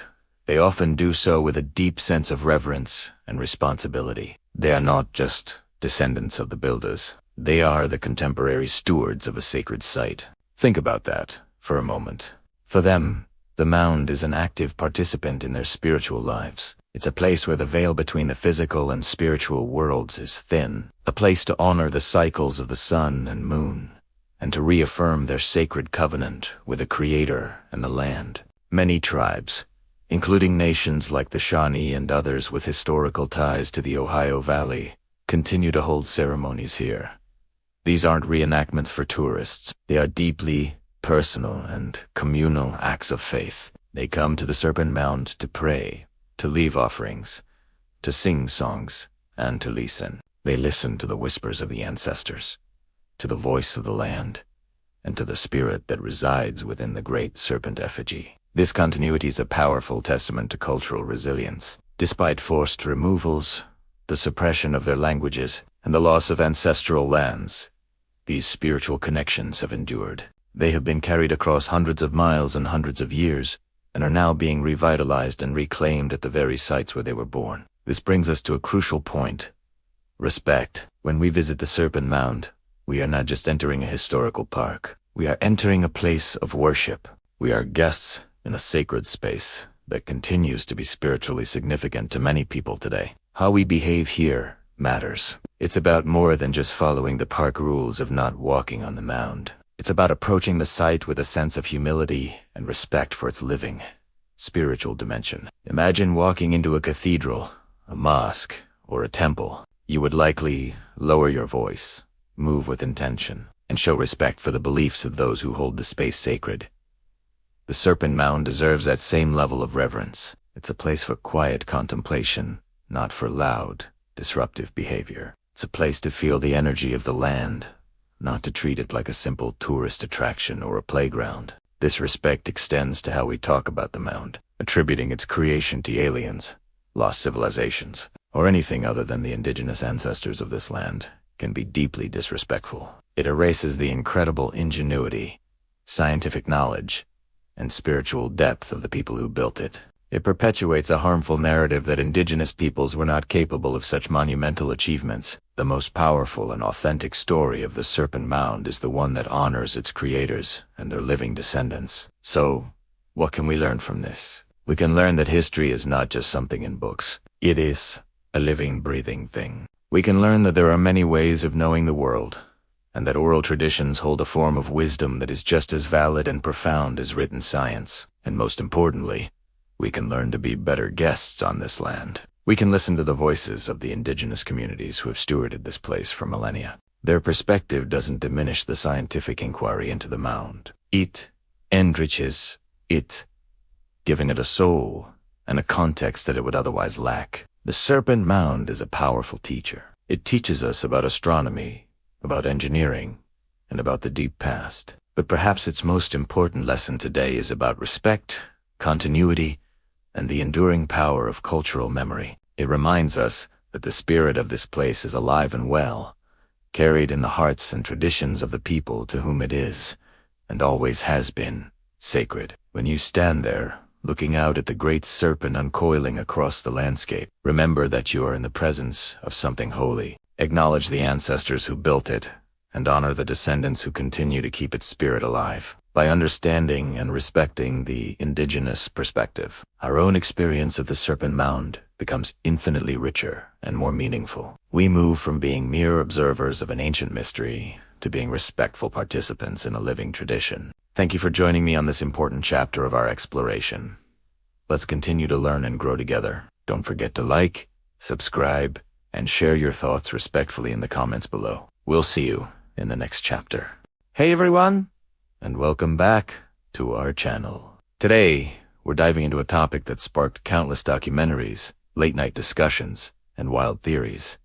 they often do so with a deep sense of reverence and responsibility. They are not just descendants of the builders. They are the contemporary stewards of a sacred site. Think about that for a moment. For them, the mound is an active participant in their spiritual lives. It's a place where the veil between the physical and spiritual worlds is thin, a place to honor the cycles of the sun and moon, and to reaffirm their sacred covenant with the Creator and the land. Many tribes, including nations like the Shawnee and others with historical ties to the Ohio Valley, continue to hold ceremonies here. These aren't reenactments for tourists. They are deeply personal and communal acts of faith. They come to the Serpent Mound to pray, to leave offerings, to sing songs, and to listen. They listen to the whispers of the ancestors, to the voice of the land, and to the spirit that resides within the great serpent effigy. This continuity is a powerful testament to cultural resilience. Despite forced removals, the suppression of their languages, and the loss of ancestral lands, these spiritual connections have endured. They have been carried across hundreds of miles and hundreds of years, and are now being revitalized and reclaimed at the very sites where they were born. This brings us to a crucial point: respect. When we visit the Serpent Mound, we are not just entering a historical park. We are entering a place of worship. We are guests in a sacred space that continues to be spiritually significant to many people today. How we behave here matters. It's about more than just following the park rules of not walking on the mound. It's about approaching the site with a sense of humility and respect for its living, spiritual dimension. Imagine walking into a cathedral, a mosque, or a temple. You would likely lower your voice, move with intention, and show respect for the beliefs of those who hold the space sacred. The Serpent Mound deserves that same level of reverence. It's a place for quiet contemplation, not for loud, disruptive behavior. It's a place to feel the energy of the land, not to treat it like a simple tourist attraction or a playground. This respect extends to how we talk about the mound, attributing its creation to aliens, lost civilizations, or anything other than the indigenous ancestors of this land can be deeply disrespectful. It erases the incredible ingenuity, scientific knowledge, and spiritual depth of the people who built it. It perpetuates a harmful narrative that indigenous peoples were not capable of such monumental achievements. The most powerful and authentic story of the Serpent Mound is the one that honors its creators and their living descendants. So, what can we learn from this? We can learn that history is not just something in books. It is a living, breathing thing. We can learn that there are many ways of knowing the world, and that oral traditions hold a form of wisdom that is just as valid and profound as written science. And most importantly, we can learn to be better guests on this land. We can listen to the voices of the indigenous communities who have stewarded this place for millennia. Their perspective doesn't diminish the scientific inquiry into the mound. It enriches it, giving it a soul and a context that it would otherwise lack. The Serpent Mound is a powerful teacher. It teaches us about astronomy, about engineering, and about the deep past. But perhaps its most important lesson today is about respect, continuity, and the enduring power of cultural memory. It reminds us that the spirit of this place is alive and well, carried in the hearts and traditions of the people to whom it is, and always has been, sacred. When you stand there, looking out at the great serpent uncoiling across the landscape, remember that you are in the presence of something holy. Acknowledge the ancestors who built it, and honor the descendants who continue to keep its spirit alive. By understanding and respecting the indigenous perspective, our own experience of the Serpent Mound becomes infinitely richer and more meaningful. We move from being mere observers of an ancient mystery to being respectful participants in a living tradition. Thank you for joining me on this important chapter of our exploration. Let's continue to learn and grow together. Don't forget to like, subscribe, and share your thoughts respectfully in the comments below. We'll see you in the next chapter. Hey everyone, and welcome back to our channel. Today, we're diving into a topic that sparked countless documentaries, late-night discussions, and wild theories.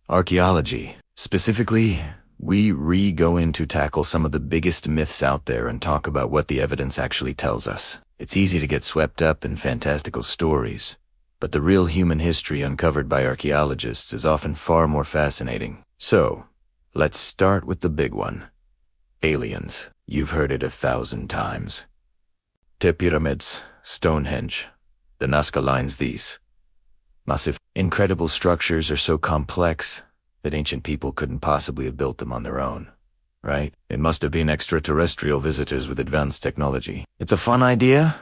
Archaeology. Specifically, we go in to tackle some of the biggest myths out there and talk about what the evidence actually tells us. It's easy to get swept up in fantastical stories, but the real human history uncovered by archaeologists is often far more fascinating. So, let's start with the big one. Aliens. You've heard it 1,000 times. The pyramids, Stonehenge, the Nazca Lines, these massive, incredible structures are so complex that ancient people couldn't possibly have built them on their own, right? It must have been extraterrestrial visitors with advanced technology. It's a fun idea,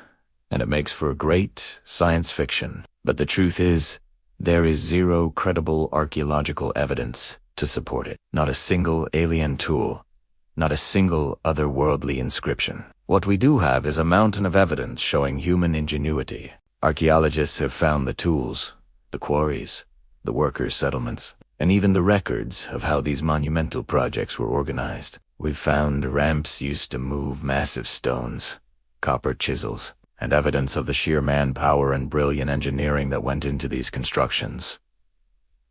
and it makes for great science fiction. But the truth is, there is zero credible archaeological evidence to support it. Not a single alien tool, not a single otherworldly inscription. What we do have is a mountain of evidence showing human ingenuity. Archaeologists have found the tools, the quarries, the workers' settlements, and even the records of how these monumental projects were organized. We've found ramps used to move massive stones, copper chisels, and evidence of the sheer manpower and brilliant engineering that went into these constructions.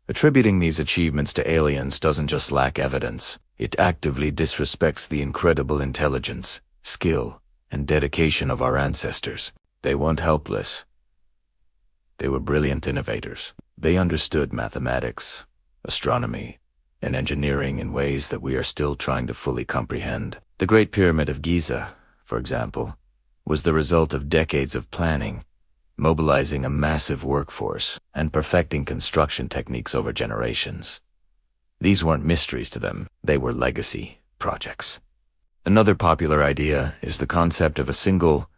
Attributing these achievements to aliens doesn't just lack evidence, it actively disrespects the incredible intelligence, skill, and dedication of our ancestors. They weren't helpless. They were brilliant innovators. They understood mathematics, astronomy, and engineering in ways that we are still trying to fully comprehend. The Great Pyramid of Giza, for example, was the result of decades of planning, mobilizing a massive workforce, and perfecting construction techniques over generations. These weren't mysteries to them, they were legacy projects. Another popular idea is the concept of a single,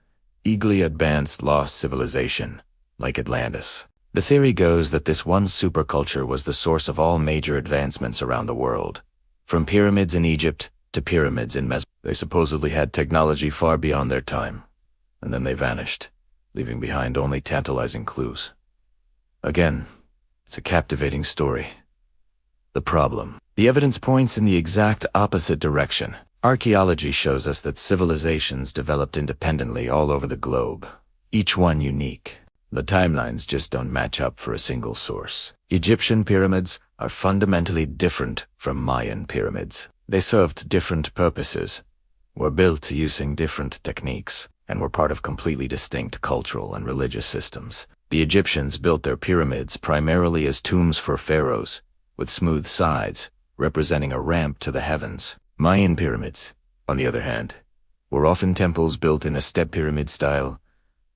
eagerly advanced lost civilization, like Atlantis. The theory goes that this one superculture was the source of all major advancements around the world. From pyramids in Egypt to pyramids in Mesopotamia, they supposedly had technology far beyond their time, and then they vanished, leaving behind only tantalizing clues. Again, it's a captivating story. The problem. The evidence points in the exact opposite direction. Archaeology shows us that civilizations developed independently all over the globe, each one unique. The timelines just don't match up for a single source. Egyptian pyramids are fundamentally different from Mayan pyramids. They served different purposes, were built using different techniques, and were part of completely distinct cultural and religious systems. The Egyptians built their pyramids primarily as tombs for pharaohs, with smooth sides, representing a ramp to the heavens. Mayan pyramids, on the other hand, were often temples built in a step pyramid style,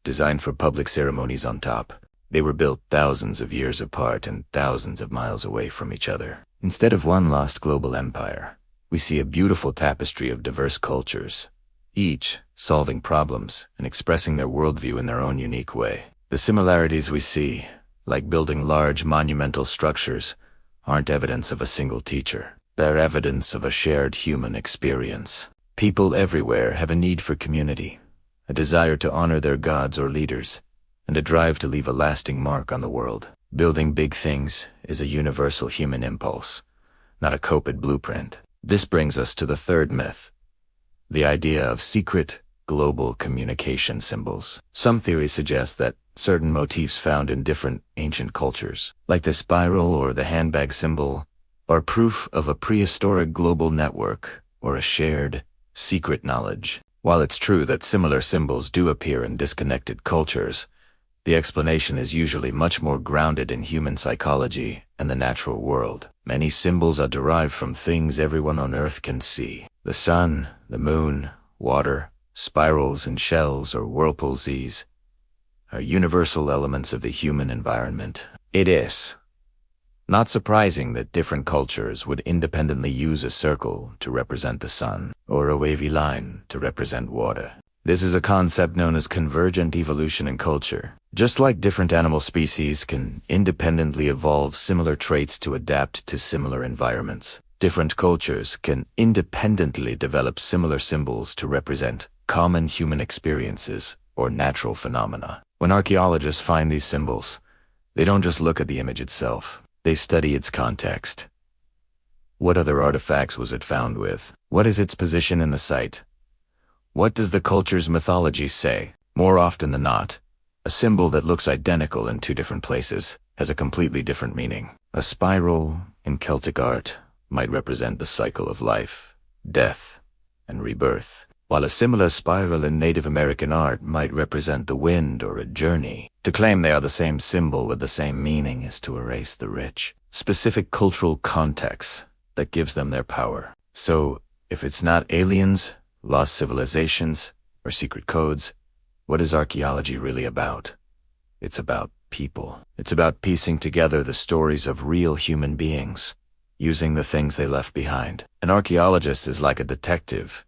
designed for public ceremonies on top. They were built thousands of years apart and thousands of miles away from each other. Instead of one lost global empire, we see a beautiful tapestry of diverse cultures, each solving problems and expressing their worldview in their own unique way. The similarities we see, like building large monumental structures, aren't evidence of a single teacher. They're evidence of a shared human experience. People everywhere have a need for community, a desire to honor their gods or leaders, and a drive to leave a lasting mark on the world. Building big things is a universal human impulse, not a copied blueprint. This brings us to the third myth, the idea of secret, global communication symbols. Some theories suggest that certain motifs found in different ancient cultures, like the spiral or the handbag symbol, are proof of a prehistoric global network or a shared, secret knowledge. While it's true that similar symbols do appear in disconnected cultures, the explanation is usually much more grounded in human psychology and the natural world. Many symbols are derived from things everyone on Earth can see. The sun, the moon, water, spirals and shells or whirlpools. These are universal elements of the human environment. It is Not surprising that different cultures would independently use a circle to represent the sun, or a wavy line to represent water. This is a concept known as convergent evolution in culture. Just like different animal species can independently evolve similar traits to adapt to similar environments, different cultures can independently develop similar symbols to represent common human experiences or natural phenomena. When archaeologists find these symbols, they don't just look at the image itself. They study its context. What other artifacts was it found with? What is its position in the site? What does the culture's mythology say? More often than not, a symbol that looks identical in two different places has a completely different meaning. A spiral in Celtic art might represent the cycle of life, death, and rebirth, while a similar spiral in Native American art might represent the wind or a journey. To claim they are the same symbol with the same meaning is to erase the rich, specific cultural context that gives them their power. So, if it's not aliens, lost civilizations, or secret codes, what is archaeology really about? It's about people. It's about piecing together the stories of real human beings, using the things they left behind. An archaeologist is like a detective,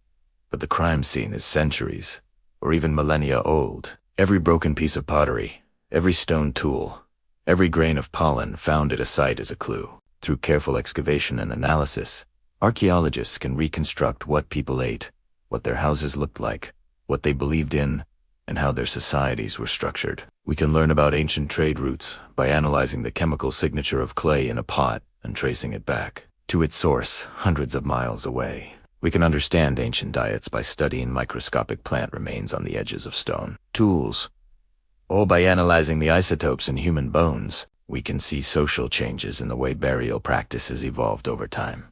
but the crime scene is centuries, or even millennia old. Every broken piece of pottery, every stone tool, every grain of pollen found at a site is a clue. Through careful excavation and analysis, archaeologists can reconstruct what people ate, what their houses looked like, what they believed in, and how their societies were structured. We can learn about ancient trade routes by analyzing the chemical signature of clay in a pot and tracing it back to its source hundreds of miles away. We can understand ancient diets by studying microscopic plant remains on the edges of stone tools, or by analyzing the isotopes in human bones. We can see social changes in the way burial practices evolved over time.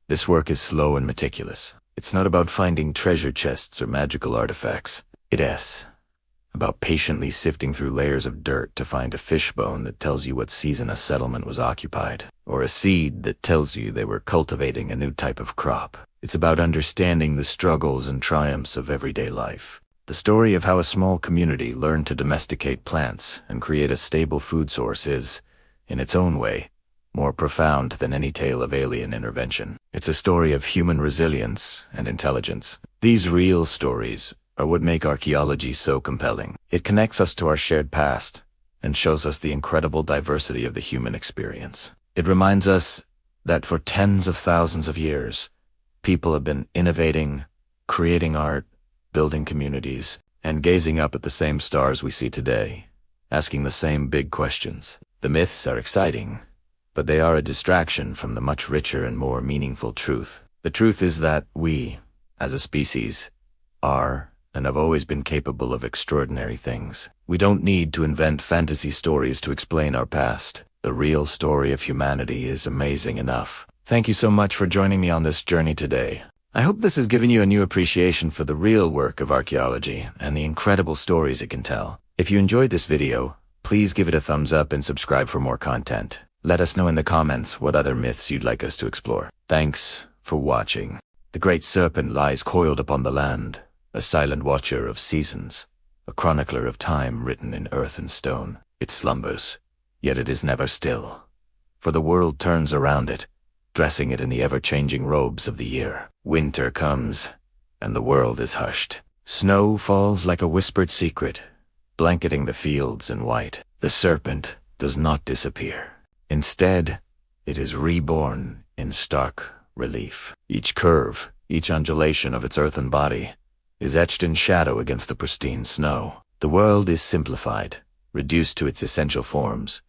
This work is slow and meticulous. It's not about finding treasure chests or magical artifacts. It is about patiently sifting through layers of dirt to find a fishbone that tells you what season a settlement was occupied, or a seed that tells you they were cultivating a new type of crop. It's about understanding the struggles and triumphs of everyday life. The story of how a small community learned to domesticate plants and create a stable food source is, in its own way, more profound than any tale of alien intervention. It's a story of human resilience and intelligence. These real stories are what make archaeology so compelling. It connects us to our shared past and shows us the incredible diversity of the human experience. It reminds us that for tens of thousands of years, people have been innovating, creating art, building communities, and gazing up at the same stars we see today, asking the same big questions. The myths are exciting, but they are a distraction from the much richer and more meaningful truth. The truth is that we, as a species, are and have always been capable of extraordinary things. We don't need to invent fantasy stories to explain our past. The real story of humanity is amazing enough. Thank you so much for joining me on this journey today. I hope this has given you a new appreciation for the real work of archaeology and the incredible stories it can tell. If you enjoyed this video, please give it a thumbs up and subscribe for more content. Let us know in the comments what other myths you'd like us to explore. Thanks for watching. The great serpent lies coiled upon the land, a silent watcher of seasons, a chronicler of time written in earth and stone. It slumbers, yet it is never still, for the world turns around it, dressing it in the ever-changing robes of the year. Winter comes, and the world is hushed. Snow falls like a whispered secret, blanketing the fields in white. The serpent does not disappear. Instead, it is reborn in stark relief. Each curve, each undulation of its earthen body is etched in shadow against the pristine snow. The world is simplified, reduced to its essential forms,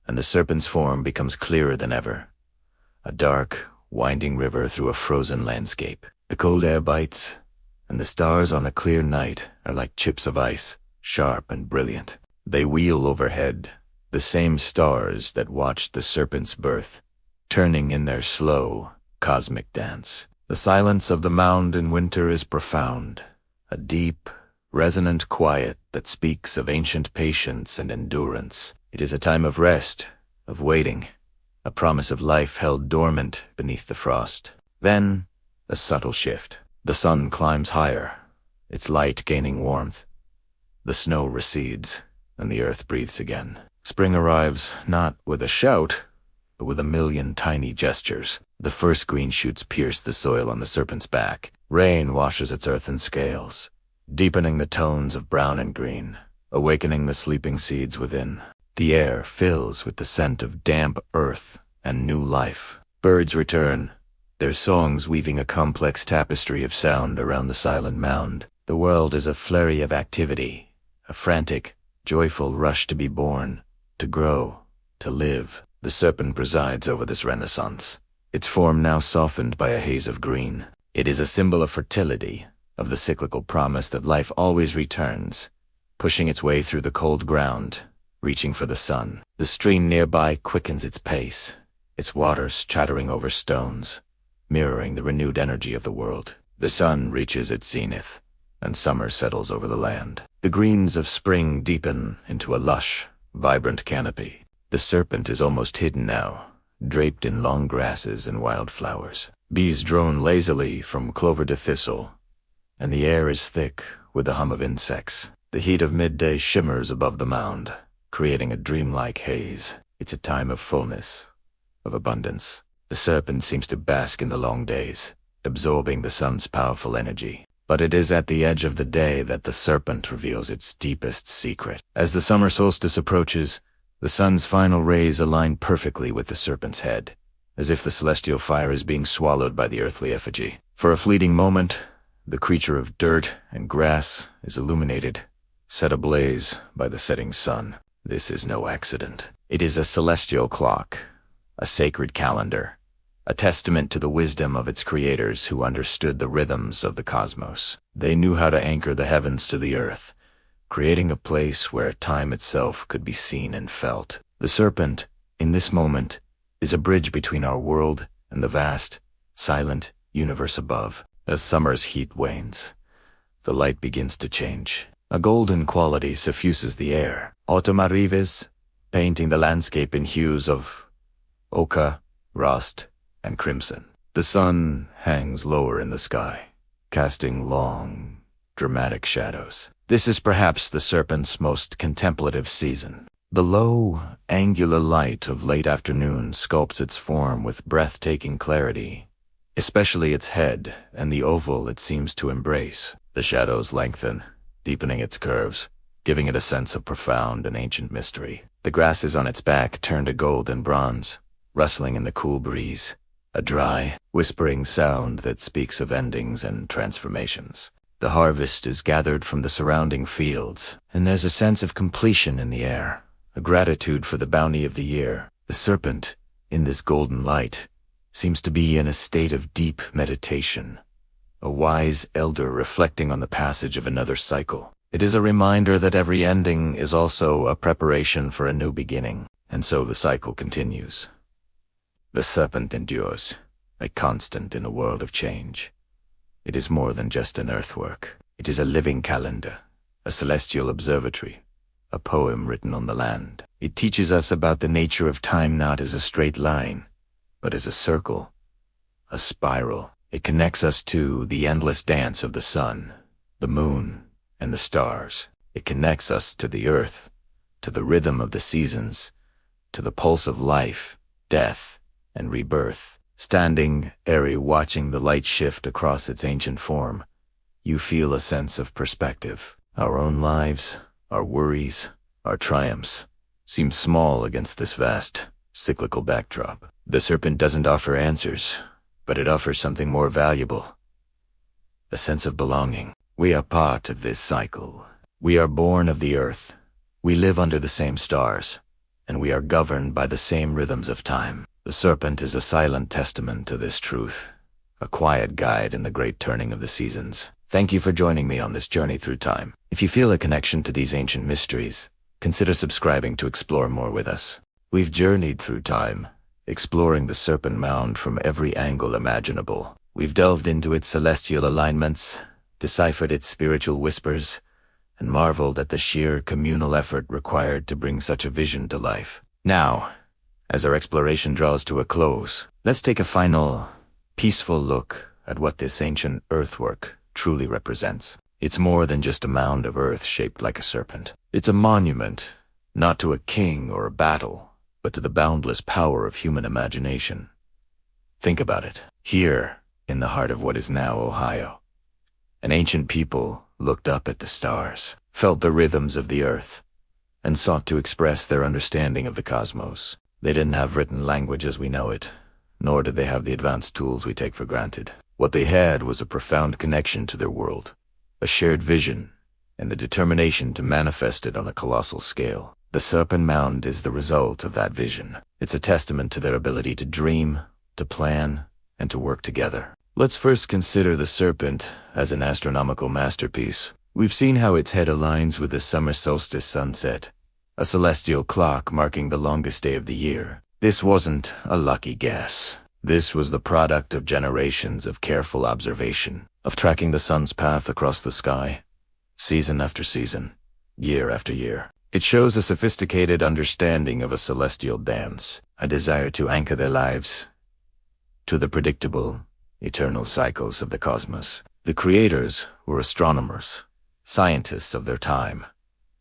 and the serpent's form becomes clearer than ever. A dark, winding river through a frozen landscape. The cold air bites, and the stars on a clear night are like chips of ice, sharp and brilliant. They wheel overhead, the same stars that watched the serpent's birth, turning in their slow, cosmic dance. The silence of the mound in winter is profound, a deep, resonant quiet that speaks of ancient patience and endurance. It is a time of rest, of waiting, a promise of life held dormant beneath the frost. Then, a subtle shift. The sun climbs higher, its light gaining warmth. The snow recedes, and the earth breathes again. Spring arrives not with a shout, but with a million tiny gestures. The first green shoots pierce the soil on the serpent's back. Rain washes its earthen scales, deepening the tones of brown and green, awakening the sleeping seeds within. The air fills with the scent of damp earth and new life. Birds return, their songs weaving a complex tapestry of sound around the silent mound. The world is a flurry of activity, a frantic, joyful rush to be born, to grow, to live. The serpent presides over this renaissance, its form now softened by a haze of green. It is a symbol of fertility, of the cyclical promise that life always returns, pushing its way through the cold ground, reaching for the sun. The stream nearby quickens its pace, its waters chattering over stones, mirroring the renewed energy of the world. The sun reaches its zenith, and summer settles over the land. The greens of spring deepen into a lush, vibrant canopy. The serpent is almost hidden now, draped in long grasses and wild flowers. Bees drone lazily from clover to thistle, and the air is thick with the hum of insects. The heat of midday shimmers above the mound, creating a dreamlike haze. It's a time of fullness, of abundance. The serpent seems to bask in the long days, absorbing the sun's powerful energy. But it is at the edge of the day that the serpent reveals its deepest secret. As the summer solstice approaches, the sun's final rays align perfectly with the serpent's head, as if the celestial fire is being swallowed by the earthly effigy. For a fleeting moment, the creature of dirt and grass is illuminated, set ablaze by the setting sun. This is no accident. It is a celestial clock, a sacred calendar, a testament to the wisdom of its creators who understood the rhythms of the cosmos. They knew how to anchor the heavens to the earth, creating a place where time itself could be seen and felt. The serpent, in this moment, is a bridge between our world and the vast, silent universe above. As summer's heat wanes, the light begins to change. A golden quality suffuses the air. Autumn arrives, painting the landscape in hues of ochre, rust, and crimson. The sun hangs lower in the sky, casting long, dramatic shadows. This is perhaps the serpent's most contemplative season. The low, angular light of late afternoon sculpts its form with breathtaking clarity, especially its head and the oval it seems to embrace. The shadows lengthen, deepening its curves, giving it a sense of profound and ancient mystery. The grasses on its back turn to gold and bronze, rustling in the cool breeze, a dry, whispering sound that speaks of endings and transformations. The harvest is gathered from the surrounding fields, and there's a sense of completion in the air, a gratitude for the bounty of the year. The serpent, in this golden light, seems to be in a state of deep meditation, a wise elder reflecting on the passage of another cycle. It is a reminder that every ending is also a preparation for a new beginning, and so the cycle continues. The serpent endures, a constant in a world of change. It is more than just an earthwork. It is a living calendar, a celestial observatory, a poem written on the land. It teaches us about the nature of time not as a straight line, but as a circle, a spiral. It connects us to the endless dance of the sun, the moon, and the stars. It connects us to the earth, to the rhythm of the seasons, to the pulse of life, death, and rebirth. Standing, airy, watching the light shift across its ancient form, you feel a sense of perspective. Our own lives, our worries, our triumphs, seem small against this vast, cyclical backdrop. The serpent doesn't offer answers, but it offers something more valuable: a sense of belonging. We are part of this cycle. We are born of the earth. We live under the same stars, and we are governed by the same rhythms of time. The serpent is a silent testament to this truth, a quiet guide in the great turning of the seasons. Thank you for joining me on this journey through time. If you feel a connection to these ancient mysteries, consider subscribing to explore more with us. We've journeyed through time, exploring the Serpent Mound from every angle imaginable. We've delved into its celestial alignments, deciphered its spiritual whispers, and marveled at the sheer communal effort required to bring such a vision to life. Now, as our exploration draws to a close, let's take a final, peaceful look at what this ancient earthwork truly represents. It's more than just a mound of earth shaped like a serpent. It's a monument not to a king or a battle, but to the boundless power of human imagination. Think about it. Here, in the heart of what is now Ohio, an ancient people looked up at the stars, felt the rhythms of the earth, and sought to express their understanding of the cosmos. They didn't have written language as we know it, nor did they have the advanced tools we take for granted. What they had was a profound connection to their world, a shared vision, and the determination to manifest it on a colossal scale. The Serpent Mound is the result of that vision. It's a testament to their ability to dream, to plan, and to work together. Let's first consider the serpent as an astronomical masterpiece. We've seen how its head aligns with the summer solstice sunset, a celestial clock marking the longest day of the year. This wasn't a lucky guess. This was the product of generations of careful observation, of tracking the sun's path across the sky, season after season, year after year. It shows a sophisticated understanding of a celestial dance, a desire to anchor their lives to the predictable, eternal cycles of the cosmos. The creators were astronomers, scientists of their time,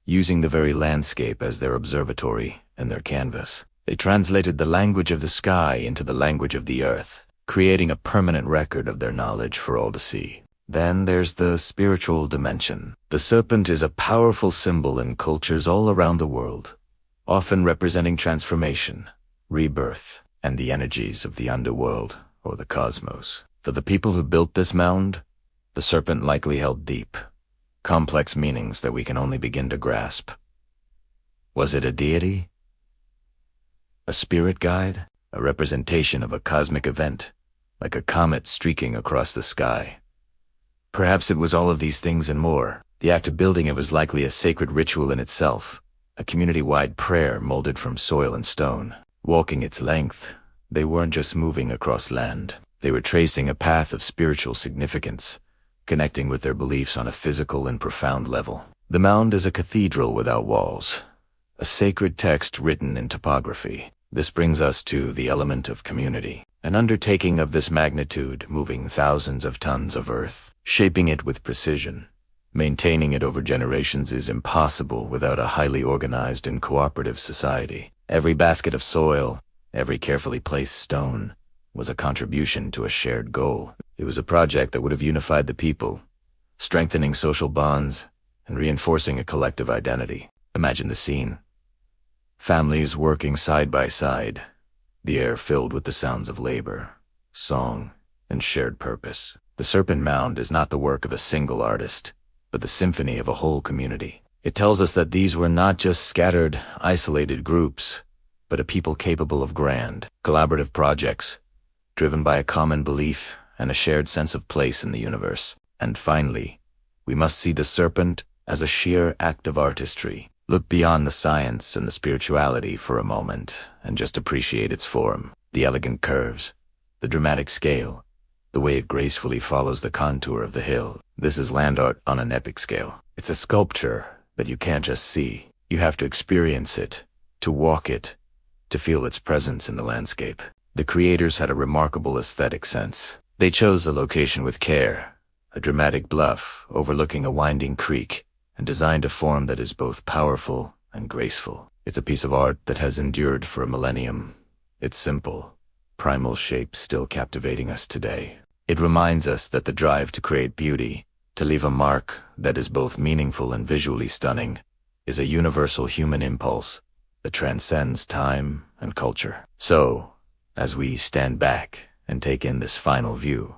using the very landscape as their observatory and their canvas. They translated the language of the sky into the language of the earth, creating a permanent record of their knowledge for all to see. Then there's the spiritual dimension. The serpent is a powerful symbol in cultures all around the world, often representing transformation, rebirth, and the energies of the underworld or the cosmos. For the people who built this mound, the serpent likely held deep, complex meanings that we can only begin to grasp. Was it a deity? A spirit guide? A representation of a cosmic event, like a comet streaking across the sky? Perhaps it was all of these things and more. The act of building it was likely a sacred ritual in itself, a community-wide prayer molded from soil and stone. Walking its length, they weren't just moving across land. They were tracing a path of spiritual significance, connecting with their beliefs on a physical and profound level. The mound is a cathedral without walls, a sacred text written in topography. This brings us to the element of community. An undertaking of this magnitude, moving thousands of tons of earth, shaping it with precision, maintaining it over generations, is impossible without a highly organized and cooperative society. Every basket of soil, every carefully placed stone, was a contribution to a shared goal. It was a project that would have unified the people, strengthening social bonds and reinforcing a collective identity. Imagine the scene. Families working side by side, the air filled with the sounds of labor, song, and shared purpose. The Serpent Mound is not the work of a single artist, but the symphony of a whole community. It tells us that these were not just scattered, isolated groups, but a people capable of grand, collaborative projects, driven by a common belief and a shared sense of place in the universe. And finally, we must see the serpent as a sheer act of artistry. Look beyond the science and the spirituality for a moment and just appreciate its form, the elegant curves, the dramatic scale, the way it gracefully follows the contour of the hill. This is land art on an epic scale. It's a sculpture that you can't just see. You have to experience it, to walk it, to feel its presence in the landscape. The creators had a remarkable aesthetic sense. They chose a location with care, a dramatic bluff overlooking a winding creek, and designed a form that is both powerful and graceful. It's a piece of art that has endured for a millennium. Its simple, primal shape still captivating us today. It reminds us that the drive to create beauty, to leave a mark that is both meaningful and visually stunning, is a universal human impulse that transcends time and culture. So, as we stand back and take in this final view,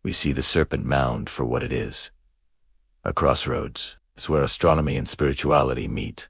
we see the Serpent Mound for what it is. A crossroads. It's where astronomy and spirituality meet,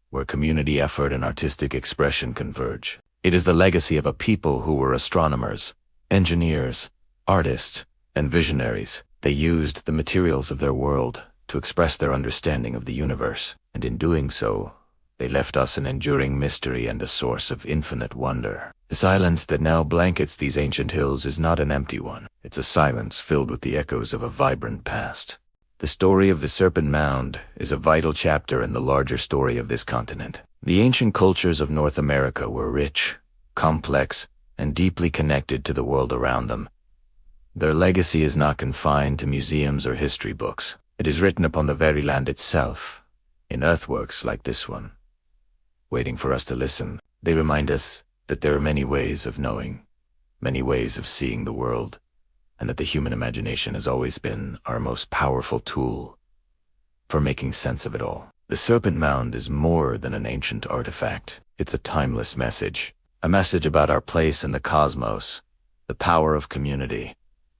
where community effort and artistic expression converge. It is the legacy of a people who were astronomers, engineers, artists, and visionaries. They used the materials of their world to express their understanding of the universe, and in doing so, they left us an enduring mystery and a source of infinite wonder. The silence that now blankets these ancient hills is not an empty one. It's a silence filled with the echoes of a vibrant past. The story of the Serpent Mound is a vital chapter in the larger story of this continent. The ancient cultures of North America were rich, complex, and deeply connected to the world around them. Their legacy is not confined to museums or history books. It is written upon the very land itself, in earthworks like this one. waiting for us to listen. They remind us that there are many ways of knowing, many ways of seeing the world, and that the human imagination has always been our most powerful tool for making sense of it all. The Serpent Mound is more than an ancient artifact. It's a timeless message, a message about our place in the cosmos, the power of community,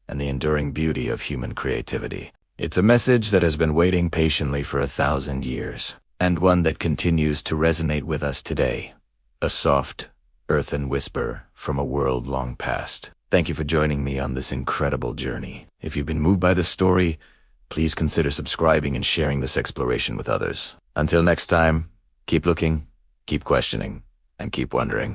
and the enduring beauty of human creativity. It's a message that has been waiting patiently for 1,000 years, and one that continues to resonate with us today. A soft, earthen whisper from a world long past. Thank you for joining me on this incredible journey. If you've been moved by this story, please consider subscribing and sharing this exploration with others. Until next time, keep looking, keep questioning, and keep wondering.